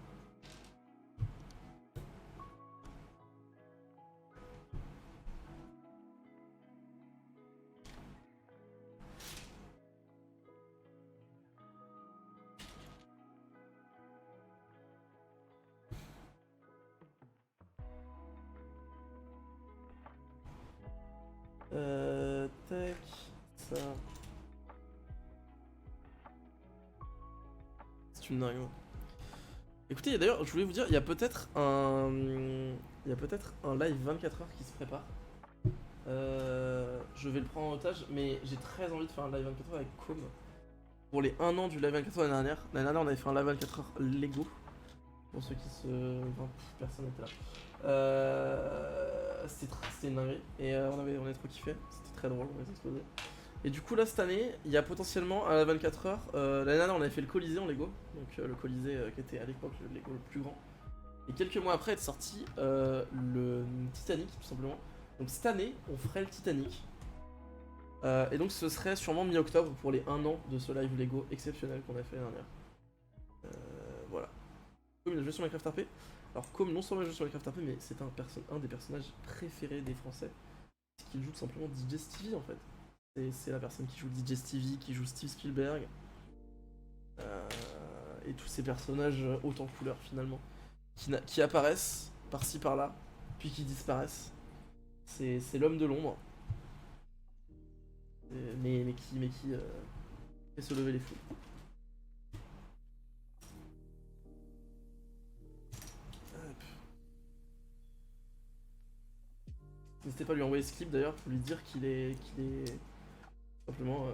Tac, ça. C'est une dingue. Écoutez, d'ailleurs, je voulais vous dire, il y a peut-être un live 24 heures qui se prépare. Je vais le prendre en otage, mais j'ai très envie de faire un live 24 heures avec Com. Pour les 1 an du live 24 heures l'année dernière. L'année dernière, on avait fait un live 24 heures Lego. Pour ceux qui se... Enfin, personne n'était là. C'était une dinguerie. Et on a trop kiffé. C'était très drôle, on a explosé. Et du coup, là, cette année, il y a potentiellement à la 24 heures. L'année dernière, on avait fait le Colisée en Lego. Donc, le Colisée qui était à l'époque le Lego le plus grand. Et quelques mois après est sorti le Titanic, tout simplement. Donc, cette année, on ferait le Titanic. Et donc, ce serait sûrement mi-octobre pour les 1 an de ce live Lego exceptionnel qu'on a fait l'année dernière. Voilà. Comme il a joué sur Minecraft RP. Alors, comme non seulement il a joué sur Minecraft RP, mais c'est un des personnages préférés des Français. Parce qu'il joue tout simplement DJ Stevie en fait. C'est la personne qui joue DJ Stevie, qui joue Steve Spielberg. Et tous ces personnages haute en couleur finalement. Qui apparaissent par-ci par-là, puis qui disparaissent. C'est l'homme de l'ombre. Mais qui fait se lever les foules. N'hésitez pas à lui envoyer ce clip d'ailleurs pour lui dire qu'il est simplement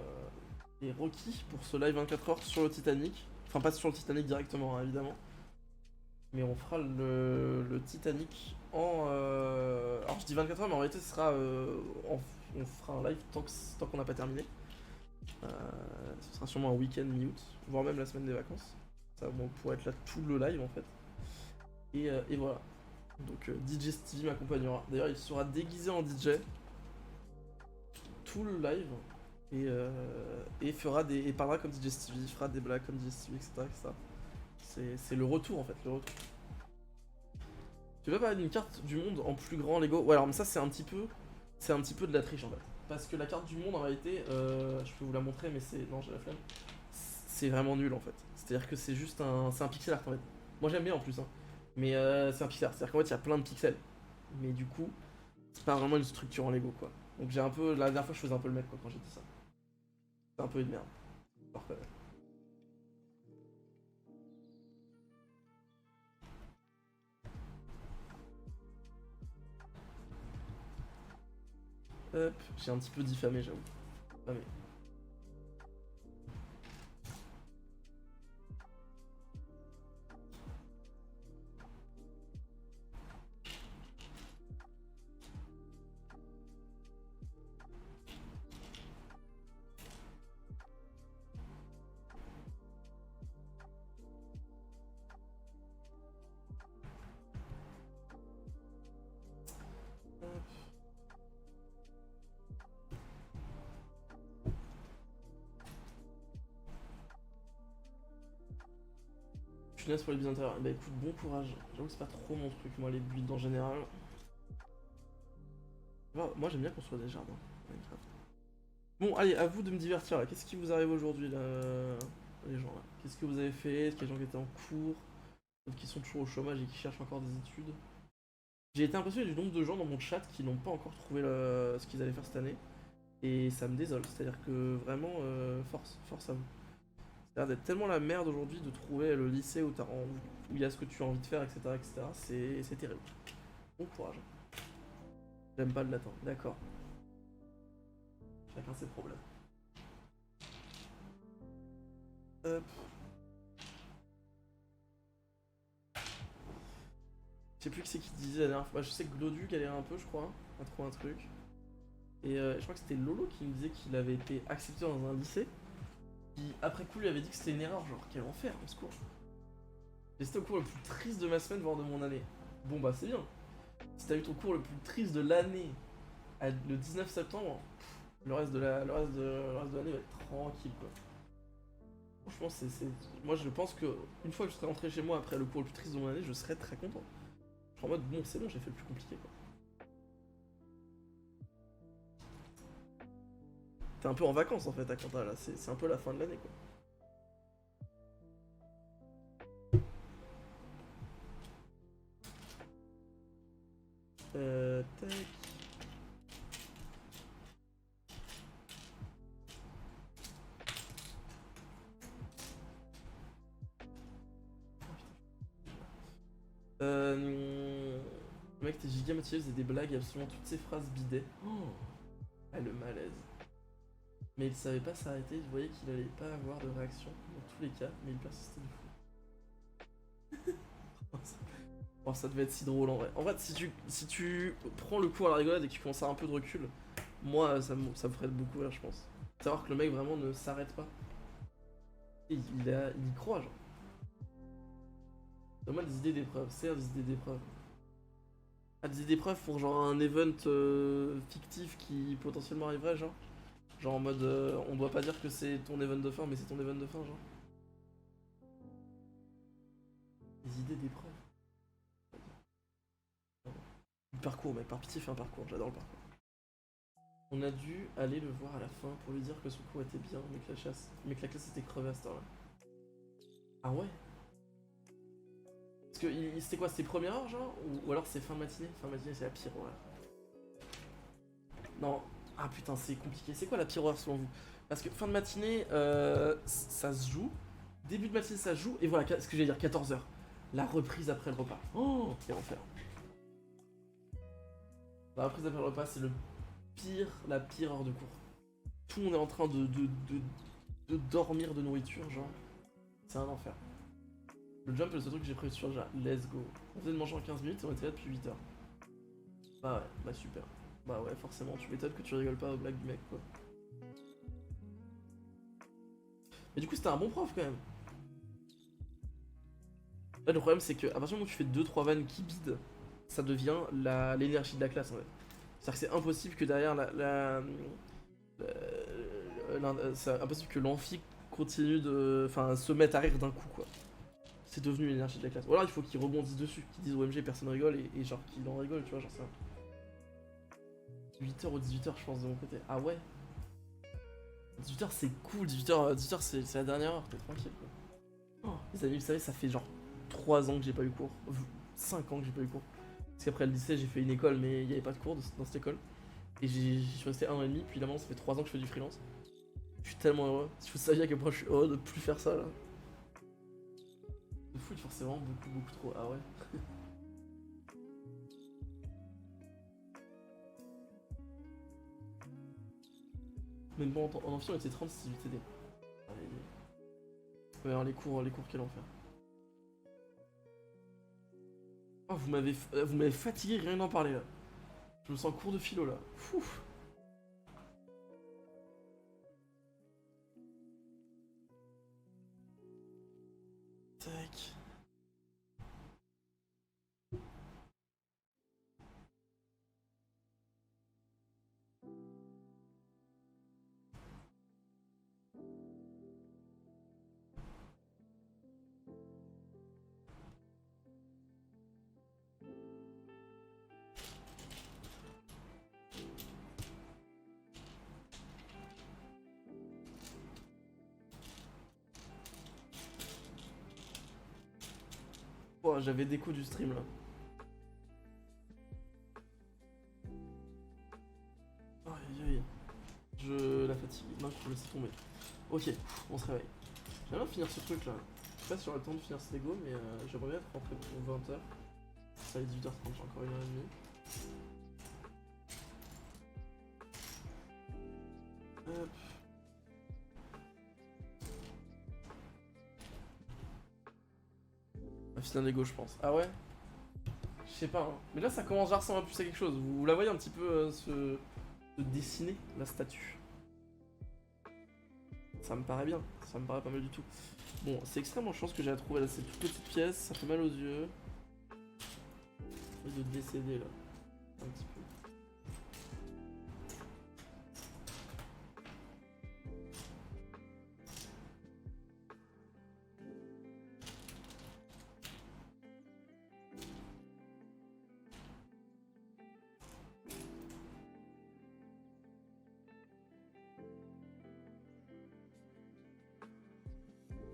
est requis pour ce live 24 heures sur le Titanic. Enfin pas sur le Titanic directement hein, évidemment. Mais on fera le Titanic en... Alors je dis 24 heures mais en réalité ce sera... on fera un live tant qu'on n'a pas terminé. Ce sera sûrement un week-end mi-août, voire même la semaine des vacances. Ça bon, pourrait être là tout le live en fait. Et voilà. Donc DJ Stevie m'accompagnera. D'ailleurs il sera déguisé en DJ tout le live et parlera comme DJ Stevie, fera des blagues comme DJ Stevie, etc. C'est le retour en fait, le retour. Tu veux parler d'une carte du monde en plus grand Lego? Ouais alors mais ça c'est un petit peu de la triche en fait. Parce que la carte du monde en réalité, je peux vous la montrer mais c'est... Non j'ai la flemme. C'est vraiment nul en fait. C'est-à-dire que c'est juste c'est un pixel art en fait. Moi j'aime bien en plus hein. Mais c'est un pixel art, c'est-à-dire qu'en fait il y a plein de pixels. Mais du coup, c'est pas vraiment une structure en Lego quoi. Donc j'ai un peu... La dernière fois je faisais un peu le mec quoi quand j'ai dit ça. C'est un peu une merde. Parfait. Hop, j'ai un petit peu diffamé j'avoue. Ah mais... Punaise pour les builds intérieurs. Bah écoute, bon courage. J'avoue que c'est pas trop mon truc, moi, les builds en général. Moi j'aime bien construire des jardins. Minecraft. Bon, allez, à vous de me divertir là. Qu'est-ce qui vous arrive aujourd'hui là, les gens là? Qu'est-ce que vous avez fait? Est-ce qu'il y a des gens qui étaient en cours? D'autres qui sont toujours au chômage et qui cherchent encore des études? J'ai été impressionné du nombre de gens dans mon chat qui n'ont pas encore trouvé ce qu'ils allaient faire cette année. Et ça me désole, c'est-à-dire que vraiment, force à vous. Ça a l'air d'être tellement la merde aujourd'hui de trouver le lycée où il y a ce que tu as envie de faire, etc. C'est terrible. Bon courage. J'aime pas le latin, d'accord. Chacun ses problèmes. Hop. Je sais plus qui c'est qui disait la dernière fois. Je sais que Glodu galère un peu, je crois, à trouver un truc. Et je crois que c'était Lolo qui me disait qu'il avait été accepté dans un lycée. Qui, après coup, lui avait dit que c'était une erreur. Genre, quel enfer, au secours. Et c'était au cours le plus triste de ma semaine, voire de mon année. Bon, bah, c'est bien. Si t'as eu ton cours le plus triste de l'année le 19 septembre, le reste de l'année va être tranquille, quoi. Franchement, moi, je pense que une fois que je serai rentré chez moi après le cours le plus triste de mon année, je serai très content. Je serai en mode, bon, c'est bon, j'ai fait le plus compliqué, quoi. T'es un peu en vacances en fait à Quentin là, c'est un peu la fin de l'année quoi. Tac. Le mec t'es giga motivé, faisait des blagues et absolument toutes ces phrases bidaient. Oh. Ah le malaise. Mais il savait pas s'arrêter, il voyait qu'il allait pas avoir de réaction dans tous les cas, mais il persistait de fou. Oh, ça devait être si drôle en vrai. En fait, si tu prends le coup à la rigolade et que tu commences à avoir un peu de recul, moi ça me ferait beaucoup rire, je pense. Savoir que le mec vraiment ne s'arrête pas. Et il y croit, genre. Donne-moi des idées d'épreuves, serre des idées d'épreuves. Ah, des idées d'épreuves pour genre un event fictif qui potentiellement arriverait, genre. Genre en mode, on doit pas dire que c'est ton event de fin, mais c'est ton event de fin, genre. Des idées d'épreuves. Le parcours, mec, par pitié, fais un parcours, j'adore le parcours. On a dû aller le voir à la fin pour lui dire que son cours était bien, mais que la classe était crevée à cette heure-là. Ah ouais? Parce que c'était quoi, c'était première heure, genre? Ou alors c'est fin de matinée? Fin de matinée, c'est la pire horaire. Non. Ah putain, c'est compliqué. C'est quoi la pire horaire selon vous? Parce que fin de matinée, ça se joue. Début de matinée, ça se joue. Et voilà, ce que j'allais dire, 14h. La reprise après le repas. Oh, quel enfer. La reprise après le repas, c'est la pire heure de cours. Tout le monde est en train de dormir de nourriture, genre. C'est un enfer. Le jump, c'est le seul truc que j'ai prévu sur déjà. Let's go. On faisait de manger en 15 minutes et on était là depuis 8h. Bah ouais, bah super. Bah ouais, forcément, tu m'étonnes que tu rigoles pas aux blagues du mec, quoi. Mais du coup, c'était un bon prof, quand même. Là, le problème, c'est que à partir du moment où tu fais 2-3 vannes qui bident, ça devient l'énergie de la classe, en fait. C'est-à-dire que c'est impossible que derrière c'est impossible que l'amphi continue se mette à rire d'un coup, quoi. C'est devenu l'énergie de la classe. Ou alors, il faut qu'ils rebondissent dessus, qu'ils disent OMG, personne rigole, et genre qu'ils en rigolent, tu vois, genre ça. 8h ou 18h, je pense, de mon côté. Ah ouais? 18h, c'est cool. 18h c'est la dernière heure, t'es tranquille, quoi. Oh, les amis, vous savez, ça fait genre 3 ans que j'ai pas eu cours. 5 ans que j'ai pas eu cours. Parce qu'après le lycée, j'ai fait une école, mais il n'y avait pas de cours dans cette école. Et je suis resté 1 an et demi, puis là, ça fait 3 ans que je fais du freelance. Je suis tellement heureux. Si vous saviez à quel point je suis heureux de plus faire ça, là. De fou, c'est vraiment beaucoup trop. Ah ouais. Mais bon, en amphi on était 36 UTD. Ouais, alors les cours, quel enfer. Oh, vous m'avez fatigué rien d'en parler là. Je me sens cours de philo là. Fouf. Tac. Oh, j'avais des coups du stream là. je laisse tomber. Ok, on se réveille. J'aimerais bien finir ce truc là. Je sais pas si j'aurai le temps de finir ce Lego, mais j'aimerais bien être rentré pour 20h. Ça va être 18h30, j'ai encore 1h30. Hop. On va finir le Lego, je pense. Ah ouais? Je sais pas, hein. Mais là ça commence à ressembler plus à quelque chose. Vous la voyez un petit peu se dessiner, la statue. Ça me paraît bien, ça me paraît pas mal du tout. Bon, c'est extrêmement chance que j'ai à trouver là, cette toute petite pièce, ça fait mal aux yeux. Et de décéder là, un petit peu.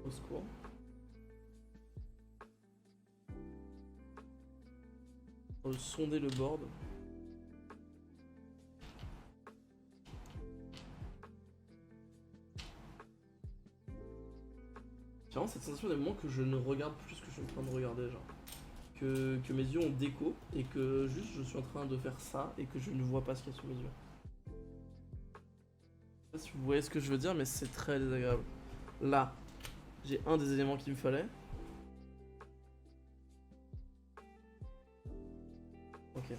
Au secours. On va sonder le board. J'ai vraiment cette sensation des moments que je ne regarde plus ce que je suis en train de regarder, genre. Que mes yeux ont déco et que juste je suis en train de faire ça et que je ne vois pas ce qu'il y a sous mes yeux. Je sais pas si vous voyez ce que je veux dire, mais c'est très désagréable. Là, j'ai un des éléments qu'il me fallait. Ok.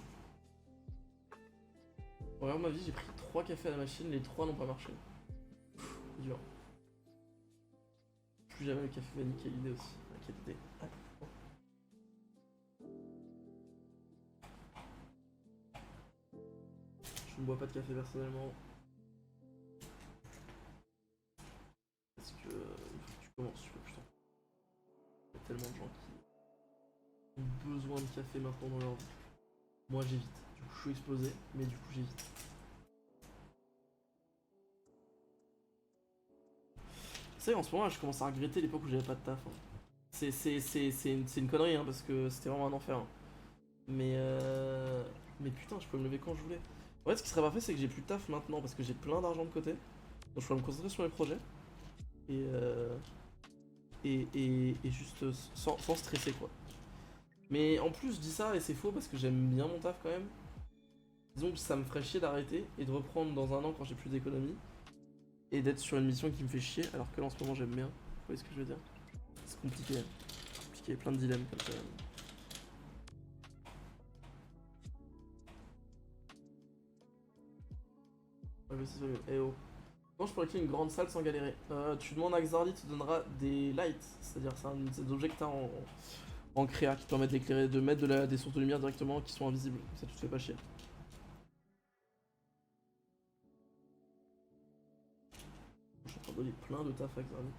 Regarde ma vie, j'ai pris 3 cafés à la machine, les 3 n'ont pas marché. Dur. Plus jamais le café vanille, quelle idée aussi. Quelle idée. Ah. Je ne bois pas de café personnellement. Parce que il faut que tu commences, tu peux putain. Il y a tellement de gens qui ont besoin de café maintenant dans leur vie. Moi j'évite. Du coup je suis explosé, mais du coup j'évite. Tu sais, en ce moment je commence à regretter l'époque où j'avais pas de taf. Hein. C'est une connerie hein, parce que c'était vraiment un enfer. Hein. Mais putain, je peux me lever quand je voulais. En fait, ce qui serait parfait, c'est que j'ai plus de taf maintenant parce que j'ai plein d'argent de côté. Donc je peux me concentrer sur les projets. Et juste sans stresser quoi. Mais en plus, je dis ça et c'est faux parce que j'aime bien mon taf quand même. Disons que ça me ferait chier d'arrêter et de reprendre dans un an quand j'ai plus d'économie. Et d'être sur une mission qui me fait chier alors que là en ce moment j'aime bien. Vous voyez ce que je veux dire? C'est compliqué. C'est compliqué, plein de dilemmes comme ça. Ouais, mais c'est mieux. Eh oh. Comment je pourrais créer une grande salle sans galérer? Tu demandes à Xardi, te donnera des lights, c'est-à-dire c'est des objets que t'as en créa qui te permettent d'éclairer, de mettre des sources de lumière directement qui sont invisibles, ça te fait pas chier. Je suis en train de donner plein de taf à Xardi.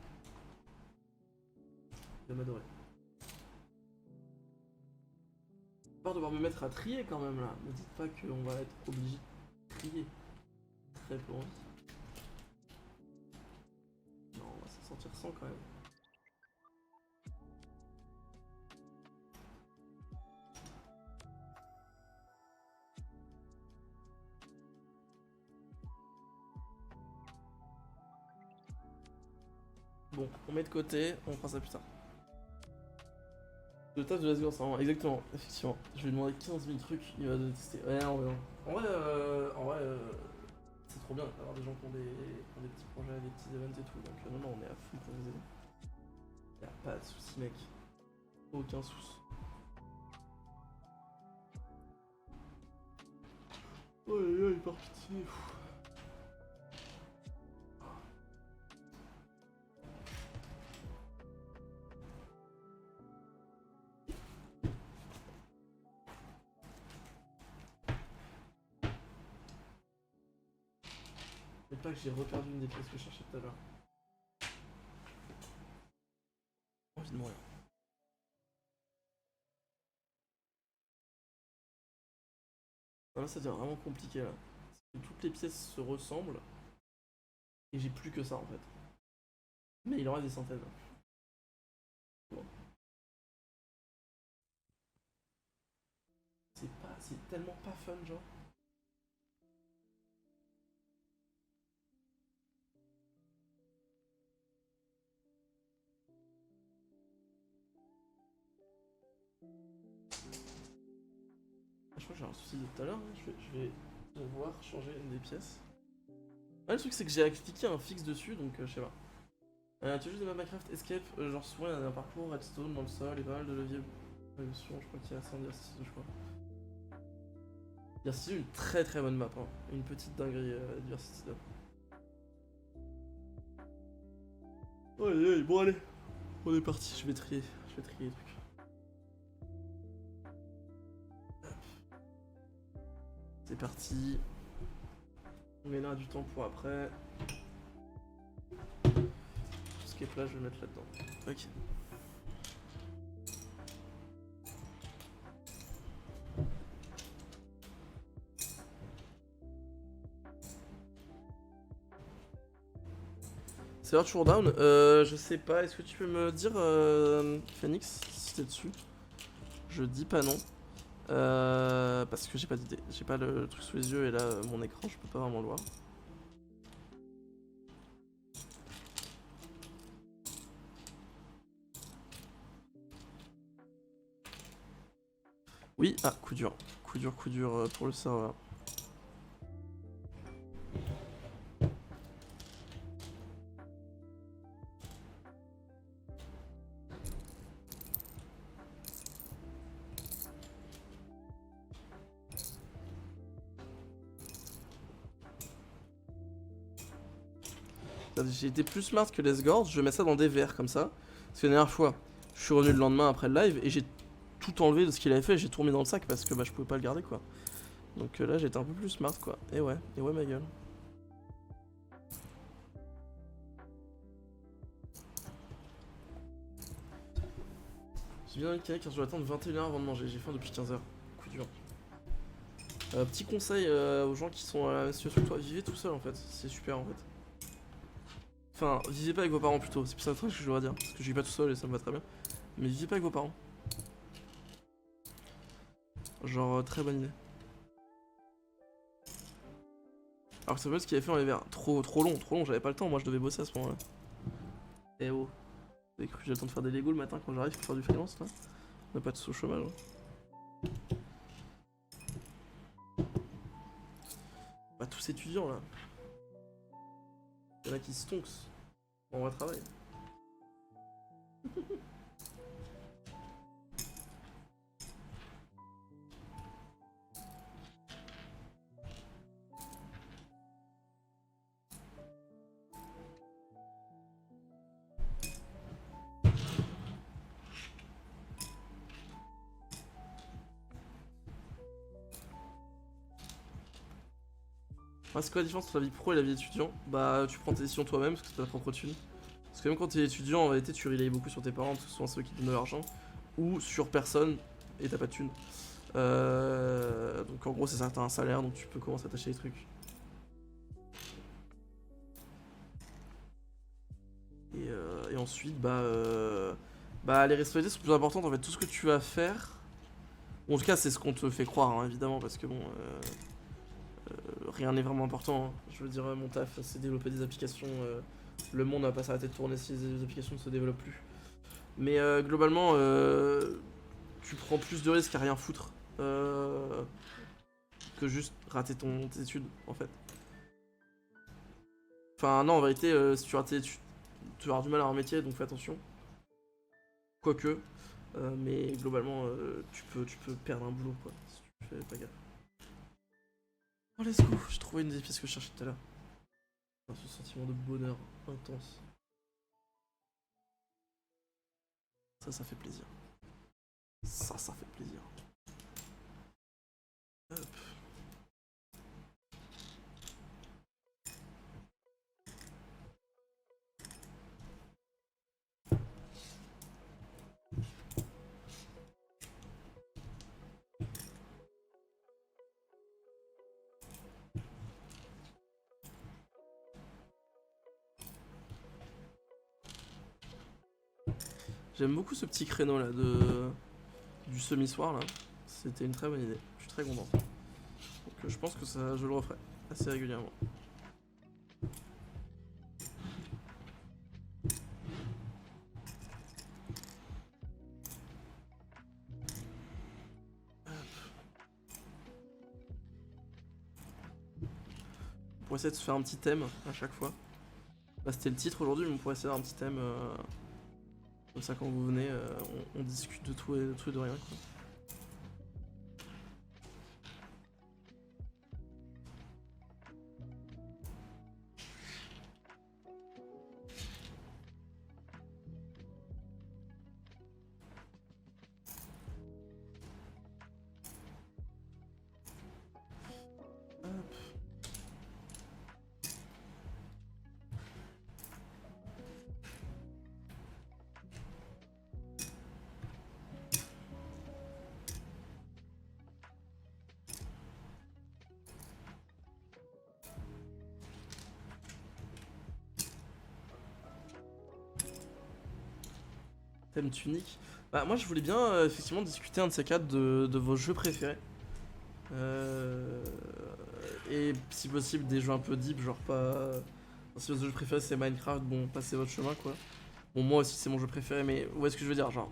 Il va m'adorer. J'ai peur de devoir me mettre à trier quand même là, ne dites pas qu'on va être obligé de trier. Très peu envie. Non, on va s'en sortir sans quand même. Bon, on met de côté, on fera ça plus tard. Le taf de la seconde, c'est exactement, effectivement. Je vais lui demander 15 000 trucs, il va détester. Ouais, non, mais non. En vrai, c'est trop bien d'avoir des gens qui ont des petits projets, des petits events et tout. Donc non, on est à fond pour vous aider. Y'a pas de soucis, mec. Aucun souci. Ouais, par pitié. Pas que j'ai reperdu une des pièces que je cherchais tout à l'heure. Envie de mourir. Là ça devient vraiment compliqué là. Parce que toutes les pièces se ressemblent. Et j'ai plus que ça en fait. Mais il en reste des centaines. Bon. C'est tellement pas fun genre. Je crois que j'ai un souci de tout à l'heure, hein. Je vais devoir changer une des pièces. Ouais, le truc c'est que j'ai cliqué un fixe dessus, donc je sais pas. Tu joues des maps Minecraft Escape, genre souvent il y a un parcours redstone dans le sol et pas mal de leviers. Je crois qu'il y a 100 Diversity 2, je crois. Diversity 2, une très très bonne map, hein. Une petite dinguerie Diversity 2. Ouais, bon allez, on est parti, je vais trier les trucs. C'est parti. On gagnera du temps pour après. Tout ce qui est plat, je vais le mettre là-dedans. Ok. C'est toujours down. Je sais pas, est-ce que tu peux me dire, Phoenix, si t'es dessus? Je dis pas non. Parce que j'ai pas d'idée. J'ai pas le truc sous les yeux et là, mon écran, je peux pas vraiment le voir. Oui, ah, coup dur pour le serveur. J'ai été plus smart que les Gords, je vais mettre ça dans des verres comme ça. Parce que la dernière fois, je suis revenu le lendemain après le live et j'ai tout enlevé de ce qu'il avait fait, j'ai tout remis dans le sac parce que bah, je pouvais pas le garder quoi. Donc là j'étais un peu plus smart quoi. Et ouais ma gueule. J'ai bien calé car je dois attendre 21h avant de manger, j'ai faim depuis 15h. Coup dur. Petit conseil aux gens qui sont à la même situation que toi, vivez tout seul en fait, c'est super en fait. Enfin, vivez pas avec vos parents plutôt, c'est plus ça que je dois dire, parce que je vis pas tout seul et ça me va très bien. Mais vivez pas avec vos parents. Genre, très bonne idée. Alors que ça veut dire ce qu'il avait fait en hiver. Trop long, j'avais pas le temps, moi je devais bosser à ce moment-là. Eh oh. Vous avez cru que j'ai le temps de faire des Lego le matin quand j'arrive pour faire du freelance là? On n'a pas de sous au chômage. Hein. Bah tous étudiants là. Il y en a qui stonks. On va travailler. C'est quoi la différence entre la vie pro et la vie étudiant? Bah tu prends tes décisions toi-même parce que c'est ta propre thune. Parce que même quand t'es étudiant en réalité tu relayes beaucoup sur tes parents parce que ce sont ceux qui te donnent de l'argent. Ou sur personne et t'as pas de thune. Donc en gros c'est ça, t'as un salaire donc tu peux commencer à t'acheter des trucs. Et ensuite bah les responsabilités sont plus importantes en fait. Tout ce que tu vas faire. Bon, en tout cas c'est ce qu'on te fait croire hein, évidemment parce que bon... rien n'est vraiment important, hein. Je veux dire, mon taf c'est développer des applications, le monde va pas s'arrêter de tourner si les applications ne se développent plus. Mais globalement, tu prends plus de risques à rien foutre que juste rater tes études en fait. Enfin non, en vérité, si tu rates tes études, tu vas avoir du mal à avoir un métier, donc fais attention. Quoique, mais globalement, tu peux perdre un boulot quoi, si tu fais pas gaffe. Oh let's go, j'ai trouvé une des pièces que je cherchais tout à l'heure. Ce sentiment de bonheur intense. Ça fait plaisir. Ça fait plaisir. Hop. J'aime beaucoup ce petit créneau là du semi-soir là. C'était une très bonne idée. Je suis très content. Donc je pense que ça, je le referai assez régulièrement. pourrait essayer de se faire un petit thème à chaque fois. Là c'était le titre aujourd'hui, mais on pourrait essayer d'avoir un petit thème. Comme ça quand vous venez, on discute de tout et de rien quoi. Thème tunique. Bah moi je voulais bien effectivement discuter un de ces quatre de vos jeux préférés. Et si possible des jeux un peu deep, genre pas... Enfin, si votre jeu préféré c'est Minecraft, bon passez votre chemin quoi. Bon moi aussi c'est mon jeu préféré mais où est-ce que je veux dire genre.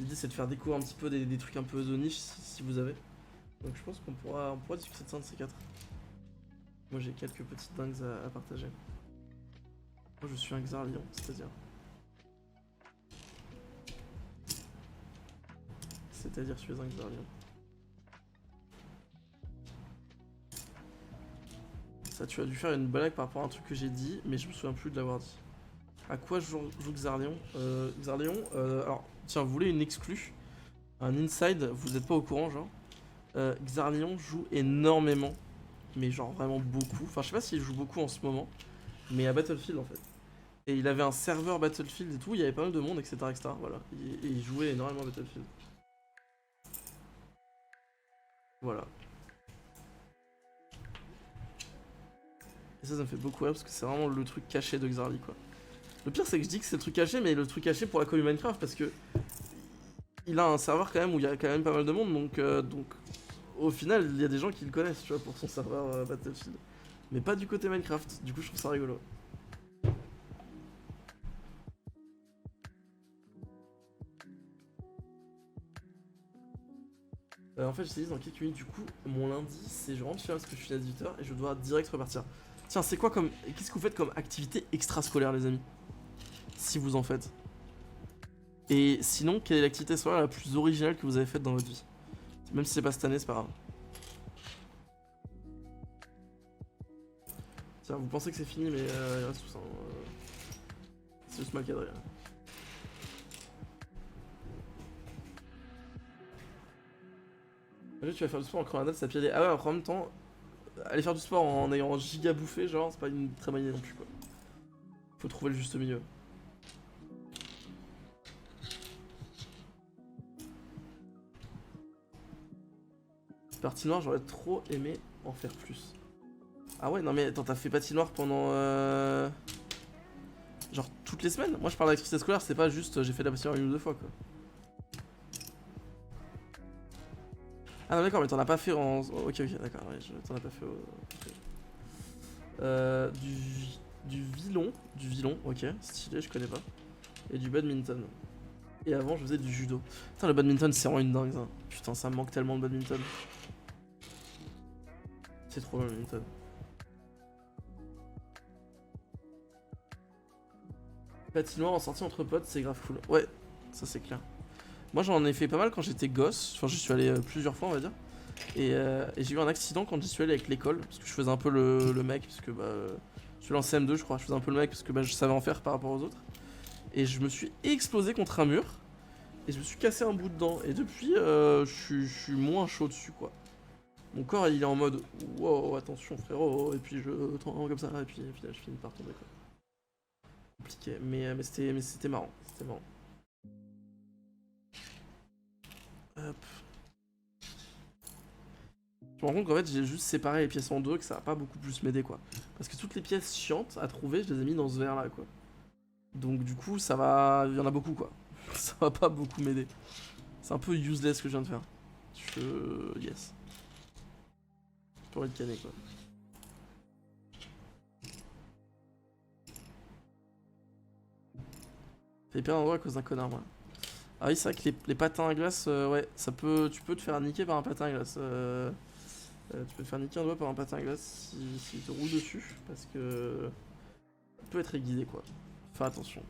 L'idée c'est de faire découvrir un petit peu des trucs un peu de niche si vous avez. Donc je pense qu'on pourra discuter de ça un de ces quatre. Moi j'ai quelques petites dingues à partager. Moi je suis un Xarlion, c'est-à-dire... C'est-à-dire je suis un Xarlion. Ça tu as dû faire une blague par rapport à un truc que j'ai dit, mais je me souviens plus de l'avoir dit. À quoi joue Xarlion Xarlion, alors tiens, vous voulez une exclue? Un inside, vous êtes pas au courant genre. Xarlion joue énormément, mais genre vraiment beaucoup. Enfin je sais pas s'il joue beaucoup en ce moment, mais à Battlefield en fait. Et il avait un serveur Battlefield et tout, il y avait pas mal de monde, etc. etc. Voilà. Et il jouait énormément à Battlefield. Voilà. Et ça me fait beaucoup rire parce que c'est vraiment le truc caché de Xarli quoi. Le pire c'est que je dis que c'est le truc caché, mais le truc caché pour la commu Minecraft parce que il a un serveur quand même où il y a quand même pas mal de monde, donc au final il y a des gens qui le connaissent tu vois pour son serveur Battlefield. Mais pas du côté Minecraft, du coup je trouve ça rigolo. En fait j'utilise dans quelques minutes du coup, mon lundi c'est je rentre chez moi parce que je suis à 18h et je dois direct repartir. Tiens c'est quoi comme... Qu'est-ce que vous faites comme activité extrascolaire les amis? Si vous en faites. Et sinon quelle est l'activité scolaire la plus originale que vous avez faite dans votre vie? Même si c'est pas cette année c'est pas grave. Tiens vous pensez que c'est fini mais il reste tout ça. C'est juste mal cadré là. Tu vas faire du sport en creusant ça pied. Ah ouais, en même temps, aller faire du sport en ayant giga bouffé, genre, c'est pas une très bonne idée non plus quoi. Faut trouver le juste milieu. Patinoire, j'aurais trop aimé en faire plus. Ah ouais, non mais attends, t'as fait patinoire pendant genre toutes les semaines? Moi je parle d'activité scolaire, c'est pas juste j'ai fait de la patinoire 1 ou 2 fois quoi. Ah non d'accord mais t'en as pas fait en... Ok d'accord, ouais, t'en as pas fait du vilon, ok, stylé, je connais pas. Et du badminton. Et avant je faisais du judo. Putain le badminton c'est vraiment une dingue ça. Putain ça me manque tellement de badminton. C'est trop bien le badminton. Patinoire en sortie entre potes c'est grave cool. Ouais, ça c'est clair. Moi j'en ai fait pas mal quand j'étais gosse, enfin j'y suis allé plusieurs fois on va dire. Et j'ai eu un accident quand j'y suis allé avec l'école, parce que je faisais un peu le mec, parce que bah... Je suis en CM2 je crois, je faisais un peu le mec parce que bah, je savais en faire par rapport aux autres. Et je me suis explosé contre un mur, et je me suis cassé un bout dedans. Et depuis, je suis moins chaud dessus quoi. Mon corps il est en mode, wow attention frérot, et puis je tends comme ça, et puis là je finis par tomber quoi. Compliqué, mais c'était marrant, c'était marrant. Hop. Je me rends compte qu'en fait j'ai juste séparé les pièces en deux, que ça va pas beaucoup plus m'aider quoi. Parce que toutes les pièces chiantes à trouver, je les ai mis dans ce verre là quoi. Donc du coup ça va... Il y en a beaucoup quoi. Ça va pas beaucoup m'aider. C'est un peu useless ce que je viens de faire. Yes. J'ai pas envie de canner quoi. Fait hyper endroit à cause d'un connard moi. Ah oui c'est vrai que les patins à glace, ouais, ça peut, tu peux te faire niquer par un patin à glace. Tu peux te faire niquer un doigt par un patin à glace si te roule dessus, parce que ça peut être aiguisé quoi. Fais attention.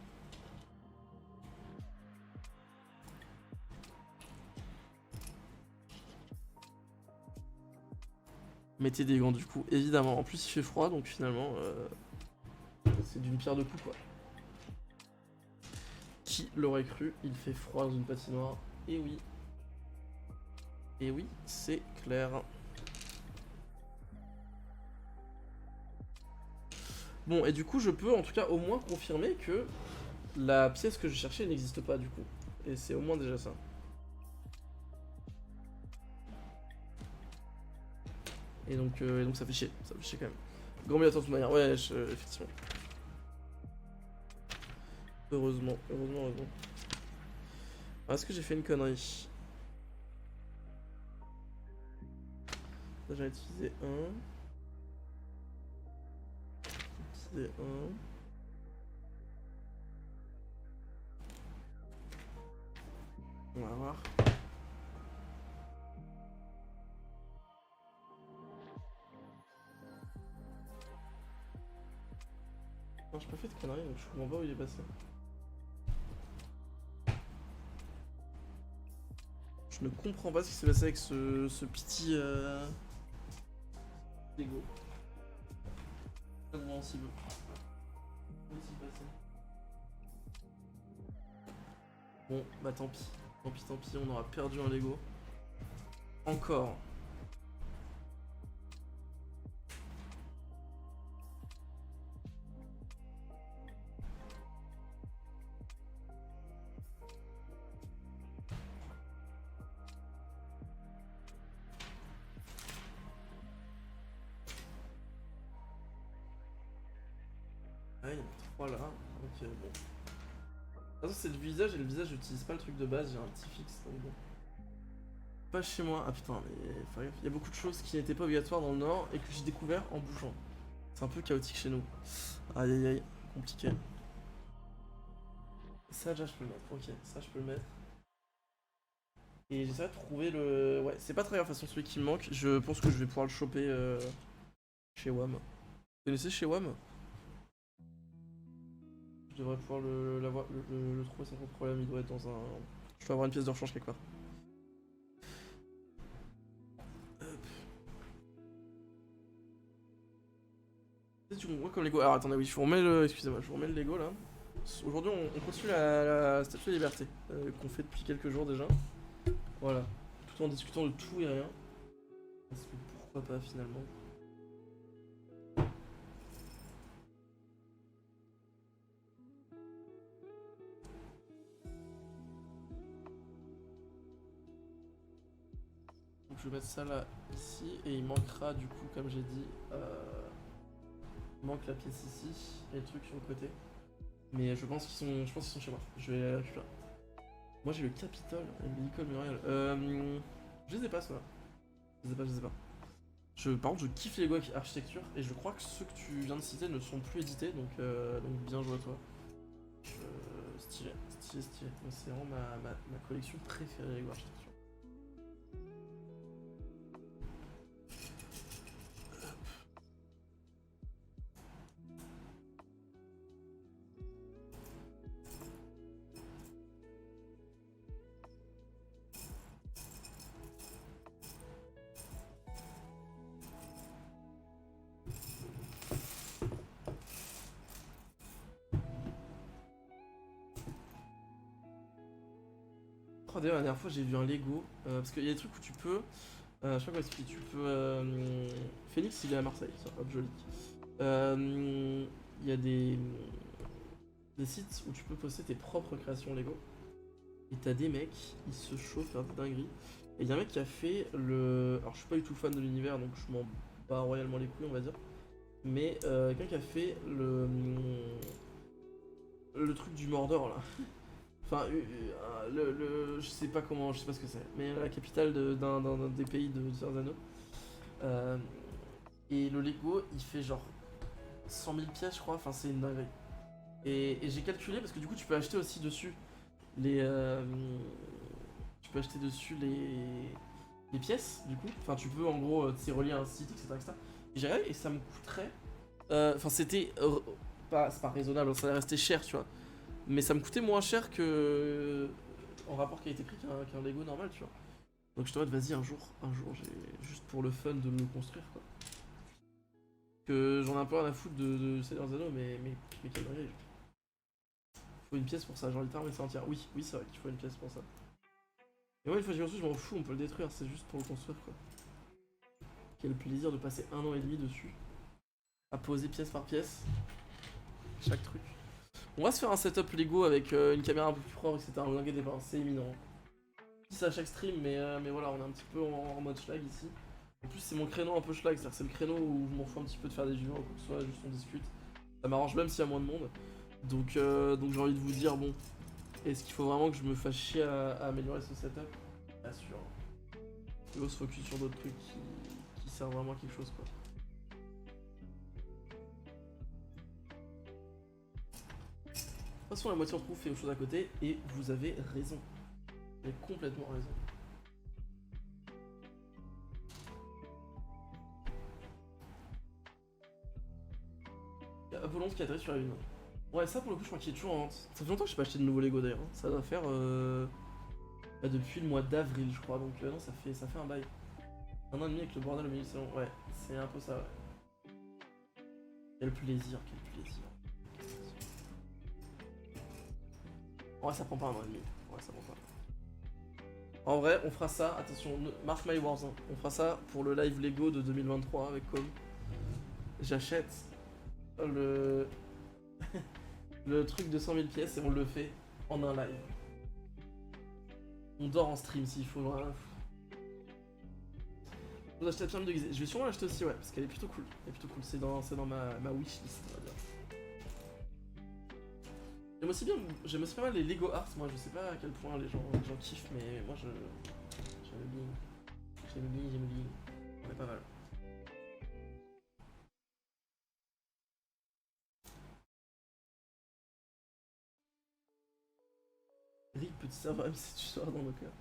Mettez des gants du coup, évidemment. En plus il fait froid donc finalement c'est d'une pierre deux coups quoi. Qui l'aurait cru, il fait froid dans une patinoire. Et oui. Et oui, c'est clair. Bon, et du coup, je peux en tout cas au moins confirmer que la pièce que je cherchais n'existe pas du coup. Et c'est au moins déjà ça. Et donc ça fait chier quand même. Grand bien de toute manière, ouais, effectivement. Heureusement. Alors, est-ce que j'ai fait une connerie? Là, j'en ai utilisé un. Utilisé un. On va voir. Non, j'ai pas fait de conneries, donc je comprends pas où il est passé. Je ne comprends pas ce qui s'est passé avec ce petit Lego. Vraiment si peu. Bon, bah tant pis, on aura perdu un Lego. Encore. Ah, il y en a 3 là. Ok, bon. De toute façon, c'est le visage, et le visage, j'utilise pas le truc de base, j'ai un petit fixe, donc bon. Pas chez moi. Ah putain, mais faut gaffe. Il y a beaucoup de choses qui n'étaient pas obligatoires dans le Nord et que j'ai découvert en bougeant. C'est un peu chaotique chez nous. Aïe aïe aïe, compliqué. Ça, déjà, je peux le mettre. Ok, ça, je peux le mettre. Et j'essaierai de trouver le... Ouais, c'est pas très grave, de toute façon, celui qui me manque. Je pense que je vais pouvoir le choper chez WAM. Vous connaissez chez WAM? Je devrais pouvoir le trouver sans trop de problème. Il doit être dans un... Je dois avoir une pièce de rechange quelque part. Moi comme Lego. Alors attendez, oui, je vous remets le. Excusez-moi, je vous remets le Lego là. Aujourd'hui, on continue la Statue de Liberté qu'on fait depuis quelques jours déjà. Voilà, tout en discutant de tout et rien. Parce que pourquoi pas finalement. Donc je vais mettre ça là ici et il manquera du coup, comme j'ai dit. Il manque la pièce ici et le truc sur le côté. Mais je pense qu'ils sont chez moi. Je vais les récupérer. Moi j'ai le Capitole et l'icône muriel. Je les ai pas ceux-là. Je les ai pas. Par contre je kiffe les Lego architecture et je crois que ceux que tu viens de citer ne sont plus édités, donc bien joué à toi. Stylé. Donc, c'est vraiment ma collection préférée Lego architecture. D'ailleurs, la dernière fois j'ai vu un Lego parce qu'il y a des trucs où tu peux je sais pas comment expliquer, tu peux Phoenix il est à Marseille, ça hop joli. Il y a des sites où tu peux poster tes propres créations Lego et t'as des mecs, ils se chauffent, faire des dingueries. Et il y a un mec qui a fait le... Alors je suis pas du tout fan de l'univers donc je m'en bats royalement les couilles on va dire. Mais quelqu'un qui a fait le truc du Mordor là. Enfin, je sais pas ce que c'est, mais la capitale d'un des pays de Seigneur des Anneaux. Et le Lego, il fait genre 100 000 pièces, je crois, enfin c'est une dinguerie. Et j'ai calculé parce que du coup, tu peux acheter aussi dessus les. Tu peux acheter dessus les pièces, du coup. Enfin, tu peux en gros, tu sais, relier un site, etc. etc. Et j'ai regardé et ça me coûterait. Enfin, c'était. C'est pas raisonnable, ça allait rester cher, tu vois. Mais ça me coûtait moins cher que. En rapport qualité-prix qu'un Lego normal, tu vois. Donc je te dis, vas-y, un jour, j'ai juste pour le fun de me le construire, quoi. Que j'en ai un peu rien à foutre de Seigneur des Anneaux, mais quelle dinguerie. Faut une pièce pour ça, genre littéralement c'est entière. Oui, c'est vrai qu'il faut une pièce pour ça. Et moi, une fois que j'ai construit, je m'en fous, on peut le détruire, c'est juste pour le construire, quoi. Quel plaisir de passer 1 an et demi dessus. À poser pièce par pièce. Chaque truc. On va se faire un setup Lego avec une caméra un peu plus propre, etc. Vous inquiétez pas, c'est imminent. Je dis ça à chaque stream, mais voilà, on est un petit peu en mode schlag ici. En plus, c'est mon créneau un peu schlag, c'est-à-dire c'est le créneau où je m'en fous un petit peu de faire des vidéos, quoi que ce soit, juste on discute. Ça m'arrange même s'il y a moins de monde. Donc j'ai envie de vous dire, bon, est-ce qu'il faut vraiment que je me fasse chier à améliorer ce setup? Pas sûr. Il faut se focus sur d'autres trucs qui servent vraiment à quelque chose, quoi. De toute façon, la moitié on trouve fait autre chose à côté, et vous avez raison. Vous avez complètement raison. Apollon qui a atterri sur la lune. Ouais, ça pour le coup, je crois qu'il est toujours en vente. Ça fait longtemps que j'ai pas acheté de nouveaux Lego d'ailleurs. Ça doit faire depuis le mois d'avril, je crois. Donc non, ça fait un bail. 1 an et demi avec le bordel au milieu du salon. Ouais, c'est un peu ça, ouais. Quel plaisir, quel plaisir. Ouais, ça prend pas 1 an et demi. Ouais, ça prend pas. En vrai, on fera ça. Attention, mark my words. Hein. On fera ça pour le live Lego de 2023 avec Com. J'achète le truc de 100 000 pièces et on le fait en un live. On dort en stream s'il faut. Je vais acheter la pyramide de Gizeh. Je vais sûrement l'acheter aussi, ouais, parce qu'elle est plutôt cool. Elle est plutôt cool. C'est dans ma wishlist, on va dire. J'aime aussi pas mal les Lego Art. Moi, je sais pas à quel point les gens kiffent, mais moi j'aime bien. On est pas mal. Rick, petit serveur MC, tu seras dans nos cœurs.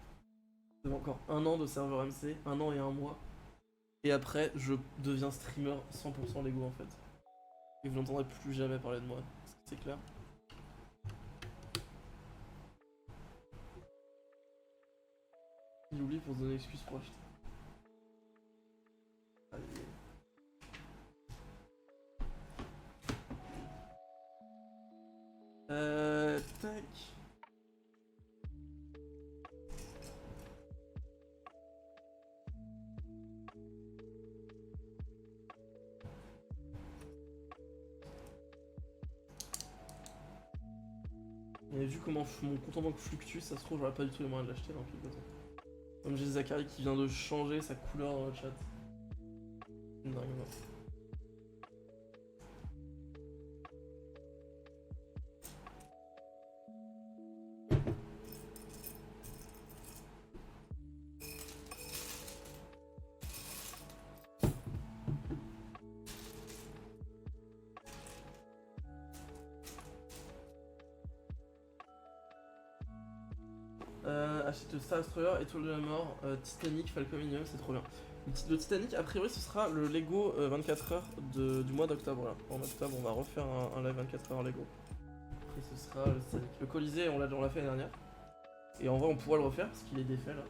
C'est encore 1 an de serveur MC, 1 an et 1 mois. Et après, je deviens streamer 100% Lego en fait. Et vous n'entendrez plus jamais parler de moi. C'est clair. Il oublie pour se donner excuse pour acheter. Allez. Tac. Et vu comment mon compte en banque fluctue, ça se trouve, j'aurais pas du tout les moyens de l'acheter dans quelques temps. Comme j'ai Zachary qui vient de changer sa couleur dans le chat. Dingue, ouais. Achète le Star Destroyer, Étoile de la Mort, Titanic, Falcominium, c'est trop bien. Le Titanic, a priori, ce sera le Lego 24 heures du mois d'octobre. Là. En octobre, on va refaire un live 24 heures Lego. Et ce sera le Titanic. Le Colisée, on l'a fait l'année dernière. Et en vrai, on pourra le refaire parce qu'il est défait là.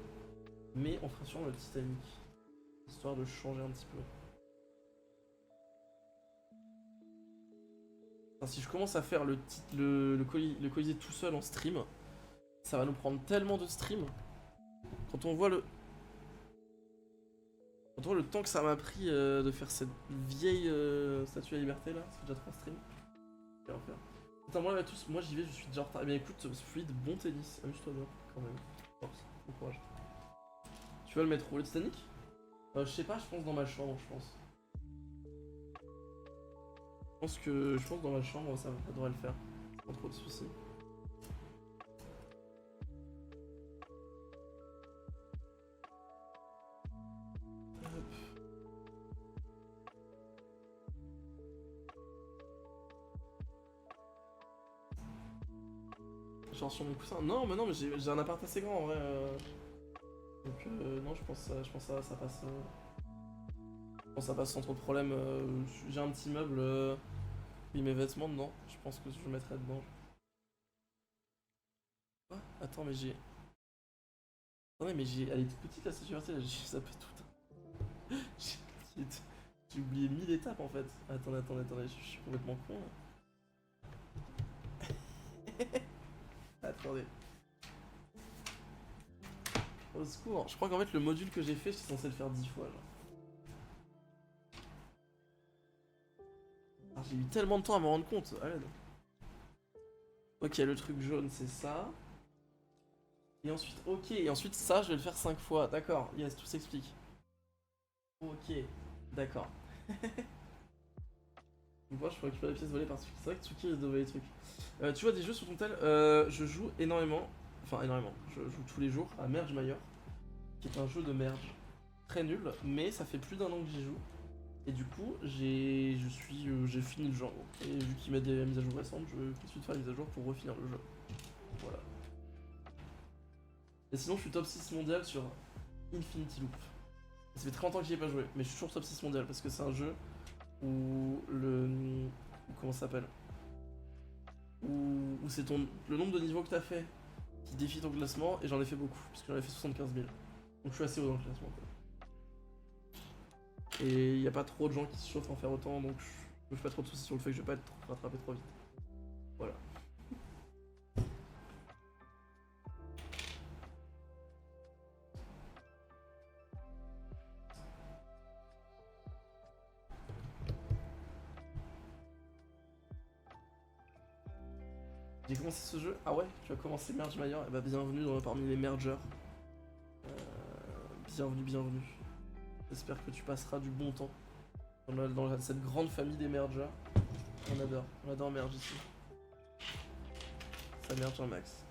Mais on fera sûrement le Titanic. Histoire de changer un petit peu. Enfin, si je commence à faire le Colisée tout seul en stream, ça va nous prendre tellement de stream. Quand on voit le temps que ça m'a pris de faire cette vieille statue à liberté là, c'est déjà 3 streams. Je vais en faire. Attends, moi, tous, moi j'y vais, je suis déjà en retard. Eh bien écoute, Fluide, bon tennis, amuse-toi bien quand même. Force, bon courage. Tu vas le mettre où, le Titanic? Je sais pas, je pense dans ma chambre, je pense. Je pense dans ma chambre, ça devrait le faire. Pas trop de soucis. Genre sur mon coussin. Non, mais non, mais j'ai un appart assez grand en vrai. Donc non, je pense que ça passe. Je pense que ça passe sans trop de problème. J'ai un petit meuble, puis mes vêtements dedans. Je pense que je le mettrai dedans. Quoi? Attends, mais j'ai... Attendez, mais j'ai... Elle est toute petite la sécurité, là, j'ai zappé tout. J'ai oublié 1000 étapes en fait. Attendez, je suis complètement con là. Attendez. Au secours. Je crois qu'en fait le module que j'ai fait, j'étais censé le faire 10 fois genre. J'ai eu tellement de temps à me rendre compte. À l'aide. Ok, le truc jaune c'est ça. Et ensuite, ok, et ensuite ça je vais le faire 5 fois. D'accord, yes, tout s'explique. Ok, d'accord. Moi je peux récupérer les pièces volées par Tsuki. C'est vrai que Tsuki risque de voler les trucs. Tu vois des jeux sur ton tel, je joue énormément. Enfin énormément. Je joue tous les jours à Merge Mayor. Qui est un jeu de merge. Très nul, mais ça fait plus d'1 an que j'y joue. Et du coup, j'ai fini le jeu en gros. Et vu qu'il met des mises à jour récentes, je continue de faire les mises à jour pour refinir le jeu. Voilà. Et sinon je suis top 6 mondial sur Infinity Loop. Ça fait très longtemps que j'y ai pas joué, mais je suis toujours top 6 mondial parce que c'est un jeu où comment ça s'appelle, où c'est le nombre de niveaux que t'as fait qui défie ton classement, et j'en ai fait beaucoup, parce que j'en ai fait 75 000. Donc je suis assez haut dans le classement quoi. Et il n'y a pas trop de gens qui se chauffent à en faire autant, donc je me fais pas trop de soucis sur le fait que je vais pas être rattrapé trop vite. Voilà. J'ai commencé ce jeu. Ah ouais, tu as commencé Merge Mayor. Et bah bienvenue parmi les mergers. Bienvenue. J'espère que tu passeras du bon temps dans cette grande famille des mergers. On adore merge ici. Ça merge un max.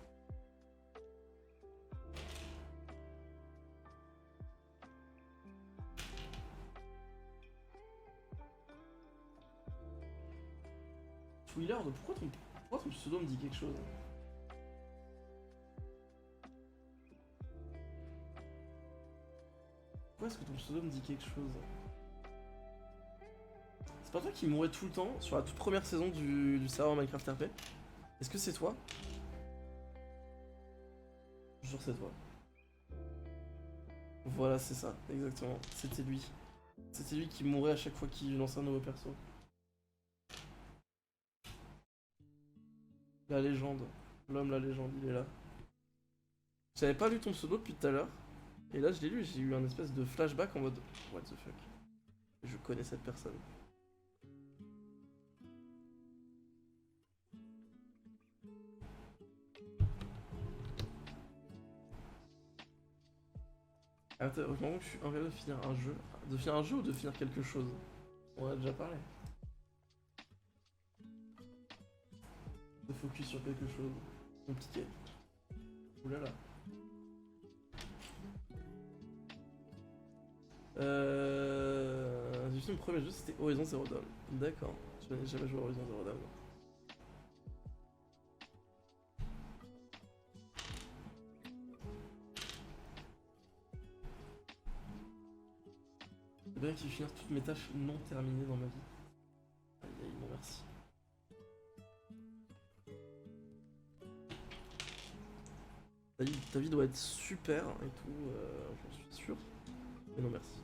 Twiller, pourquoi ton pseudo me dit quelque chose? Pourquoi est-ce que ton pseudo me dit quelque chose? C'est pas toi qui mourais tout le temps sur la toute première saison du serveur Minecraft RP? Est-ce que c'est toi? Je jure que c'est toi. Voilà, c'est ça, exactement. C'était lui. C'était lui qui mourait à chaque fois qu'il lançait un nouveau perso. La légende. L'homme, la légende, il est là. J'avais pas lu ton pseudo depuis tout à l'heure. Et là, je l'ai lu et j'ai eu un espèce de flashback en mode what the fuck. Je connais cette personne. Attends, au moment où je suis en train de finir un jeu. De finir un jeu ou de finir quelque chose? On en a déjà parlé. De focus sur quelque chose. Compliqué. Oulala. J'ai fait mon premier jeu, c'était Horizon Zero Dawn. D'accord. Je n'ai jamais joué à Horizon Zero Dawn. C'est bien qu'il finisse toutes mes tâches non terminées dans ma vie. Aïe aïe, non merci. Ta vie doit être super et tout, j'en suis sûr. Mais non merci.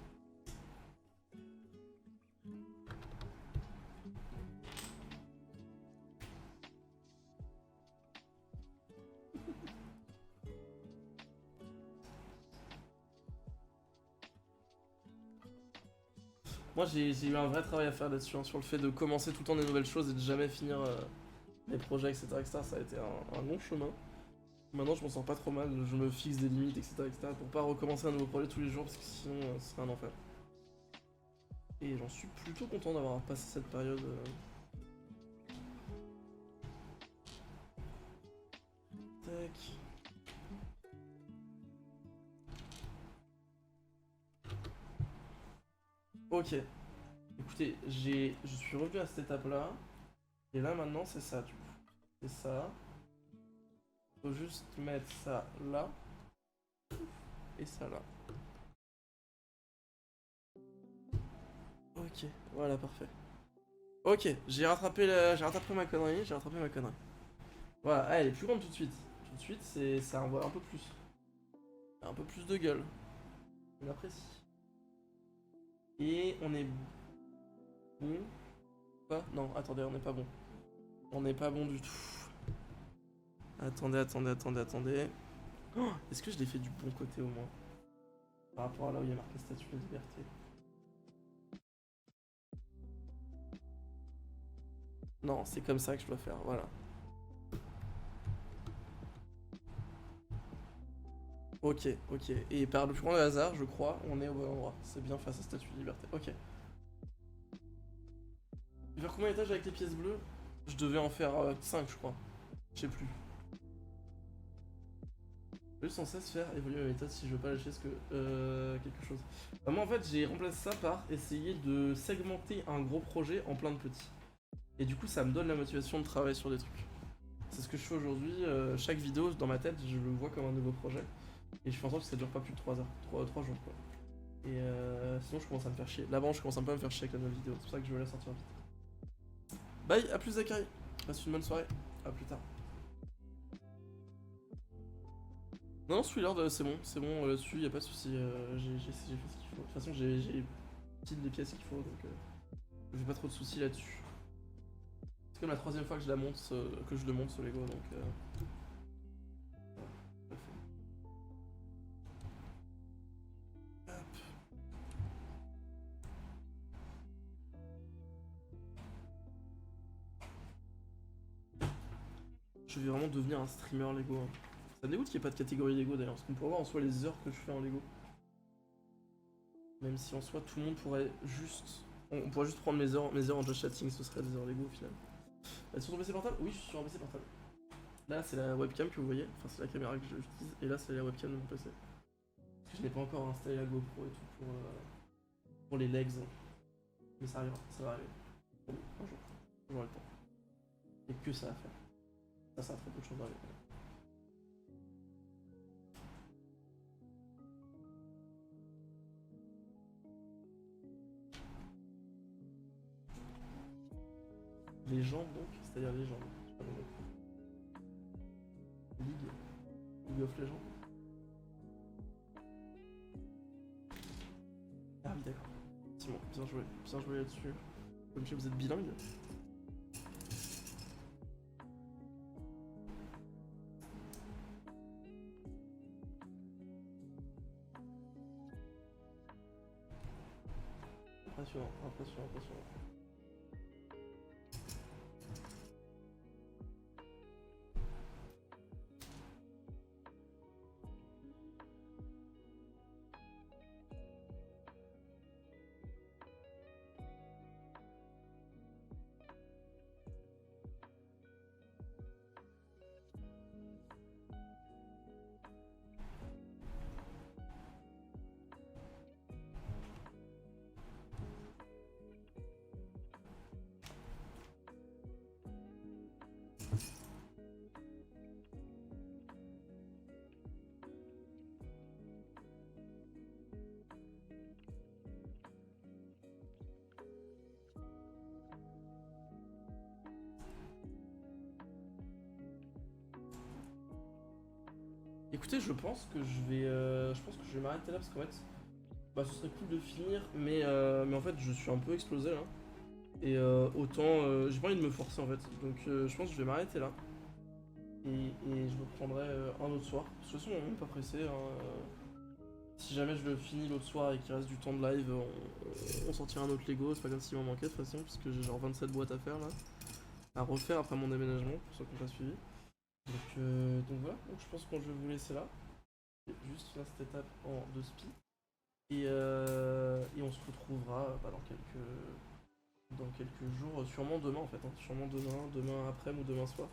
Moi j'ai eu un vrai travail à faire là-dessus, hein, sur le fait de commencer tout le temps des nouvelles choses et de jamais finir mes projets, etc., etc. Ça a été un long chemin. Maintenant je m'en sors pas trop mal, je me fixe des limites, etc., pour pas recommencer un nouveau projet tous les jours parce que sinon ce serait un enfer. Et j'en suis plutôt content d'avoir passé cette période. Tac. Ok. Écoutez, je suis revenu à cette étape là. Et là maintenant c'est ça du coup. C'est ça. Faut juste mettre ça là. et ça là. Ok, voilà, parfait. Ok, j'ai rattrapé ma connerie, Voilà, ah, elle est plus grande tout de suite. Tout de suite, ça envoie un peu plus. Un peu plus de gueule. On apprécie. Et on est bon. Quoi? Non, attendez, on n'est pas bon. On n'est pas bon du tout. Attendez. Oh, est-ce que je l'ai fait du bon côté au moins? Par rapport à là où il y a marqué statue de liberté. Non, c'est comme ça que je dois faire, voilà. Ok. Et par le plus grand hasard, je crois, on est au bon endroit. C'est bien face à statue de liberté. Ok. Je vais faire combien d'étages avec les pièces bleues? Je devais en faire 5, je crois. Je sais plus. Je vais sans cesse faire évoluer ma méthode si je veux pas lâcher quelque chose. Moi en fait j'ai remplacé ça par essayer de segmenter un gros projet en plein de petits. Et du coup ça me donne la motivation de travailler sur des trucs. C'est ce que je fais aujourd'hui, chaque vidéo dans ma tête je le vois comme un nouveau projet. Et je fais en sorte que ça dure pas plus de 3 heures, 3 jours quoi. Et sinon je commence à me faire chier. Là-bas je commence un peu à me faire chier avec la nouvelle vidéo, c'est pour ça que je vais la sortir vite. Bye, à plus Zachary, passe une bonne soirée, à plus tard. Non, celui-là, c'est bon, là-dessus, y'a pas de soucis, j'ai fait ce qu'il faut. De toute façon, j'ai pile les pièces qu'il faut, donc j'ai pas trop de soucis là-dessus. C'est comme la 3ème fois que je le monte ce Lego, donc voilà, hop. Je vais vraiment devenir un streamer Lego. Hein. Ça me dégoûte qu'il n'y ait pas de catégorie Lego d'ailleurs, parce qu'on pourrait voir en soi les heures que je fais en Lego. Même si en soi tout le monde pourrait juste... On pourrait juste prendre mes heures en just chatting, ce serait des heures Lego au final. Elle est sur ton PC portable? Oui, je suis sur un PC portable. Là c'est la webcam que vous voyez, enfin c'est la caméra que j'utilise, et là c'est la webcam de mon PC. Parce que je n'ai pas encore installé la GoPro et tout pour les legs. Mais ça arrivera, ça va arriver. Un jour, j'aurai le temps. Et que ça à faire. Ça a très peu de choses à arriver. Les jambes donc, c'est-à-dire les jambes. J'ai pas compris. League of Legends. Ah oui d'accord. C'est bon, bien joué là-dessus. Comme si vous êtes bilingue. Impressionnant. Écoutez, je pense que je vais m'arrêter là parce qu'en fait, bah ce serait cool de finir, mais en fait je suis un peu explosé là. Et autant, j'ai pas envie de me forcer en fait, donc je pense que je vais m'arrêter là. Et je reprendrai un autre soir. De toute façon, on est même pas pressé. Hein. Si jamais je le finis l'autre soir et qu'il reste du temps de live, on sortira un autre Lego. C'est pas comme s'il m'en manquait de toute façon, parce que j'ai genre 27 boîtes à faire là. À refaire après mon déménagement, pour ceux qui n'ont pas suivi. Donc voilà, donc je pense que je vais vous laisser là. Juste faire cette étape en 2 spi. Et on se retrouvera dans quelques jours, sûrement demain en fait. Hein. Sûrement demain après ou demain soir.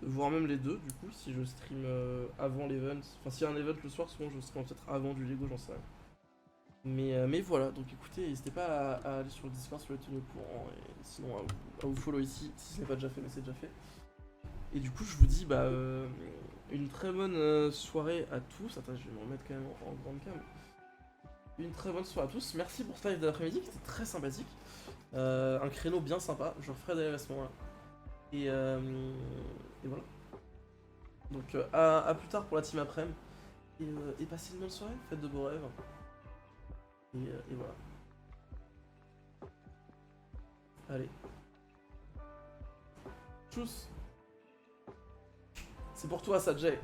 Voire même les deux du coup, si je stream avant l'event. Enfin s'il y a un event le soir, souvent je stream peut-être avant du Lego, j'en sais rien. Mais voilà, donc écoutez, n'hésitez pas à aller sur le Discord, sur le tenir au courant, et sinon à vous follow ici, si ce n'est pas déjà fait, mais c'est déjà fait. Et du coup je vous dis une très bonne soirée à tous. Attends, je vais me remettre quand même en grande cam. Une très bonne soirée à tous. Merci pour ce live de l'après-midi qui était très sympathique. Un créneau bien sympa. Je referai d'ailleurs à ce moment-là. Et voilà. Donc à plus tard pour la team après-midi. Et passez une bonne soirée. Faites de beaux rêves. Et voilà. Allez. Tchuss. C'est pour toi ça, Jay.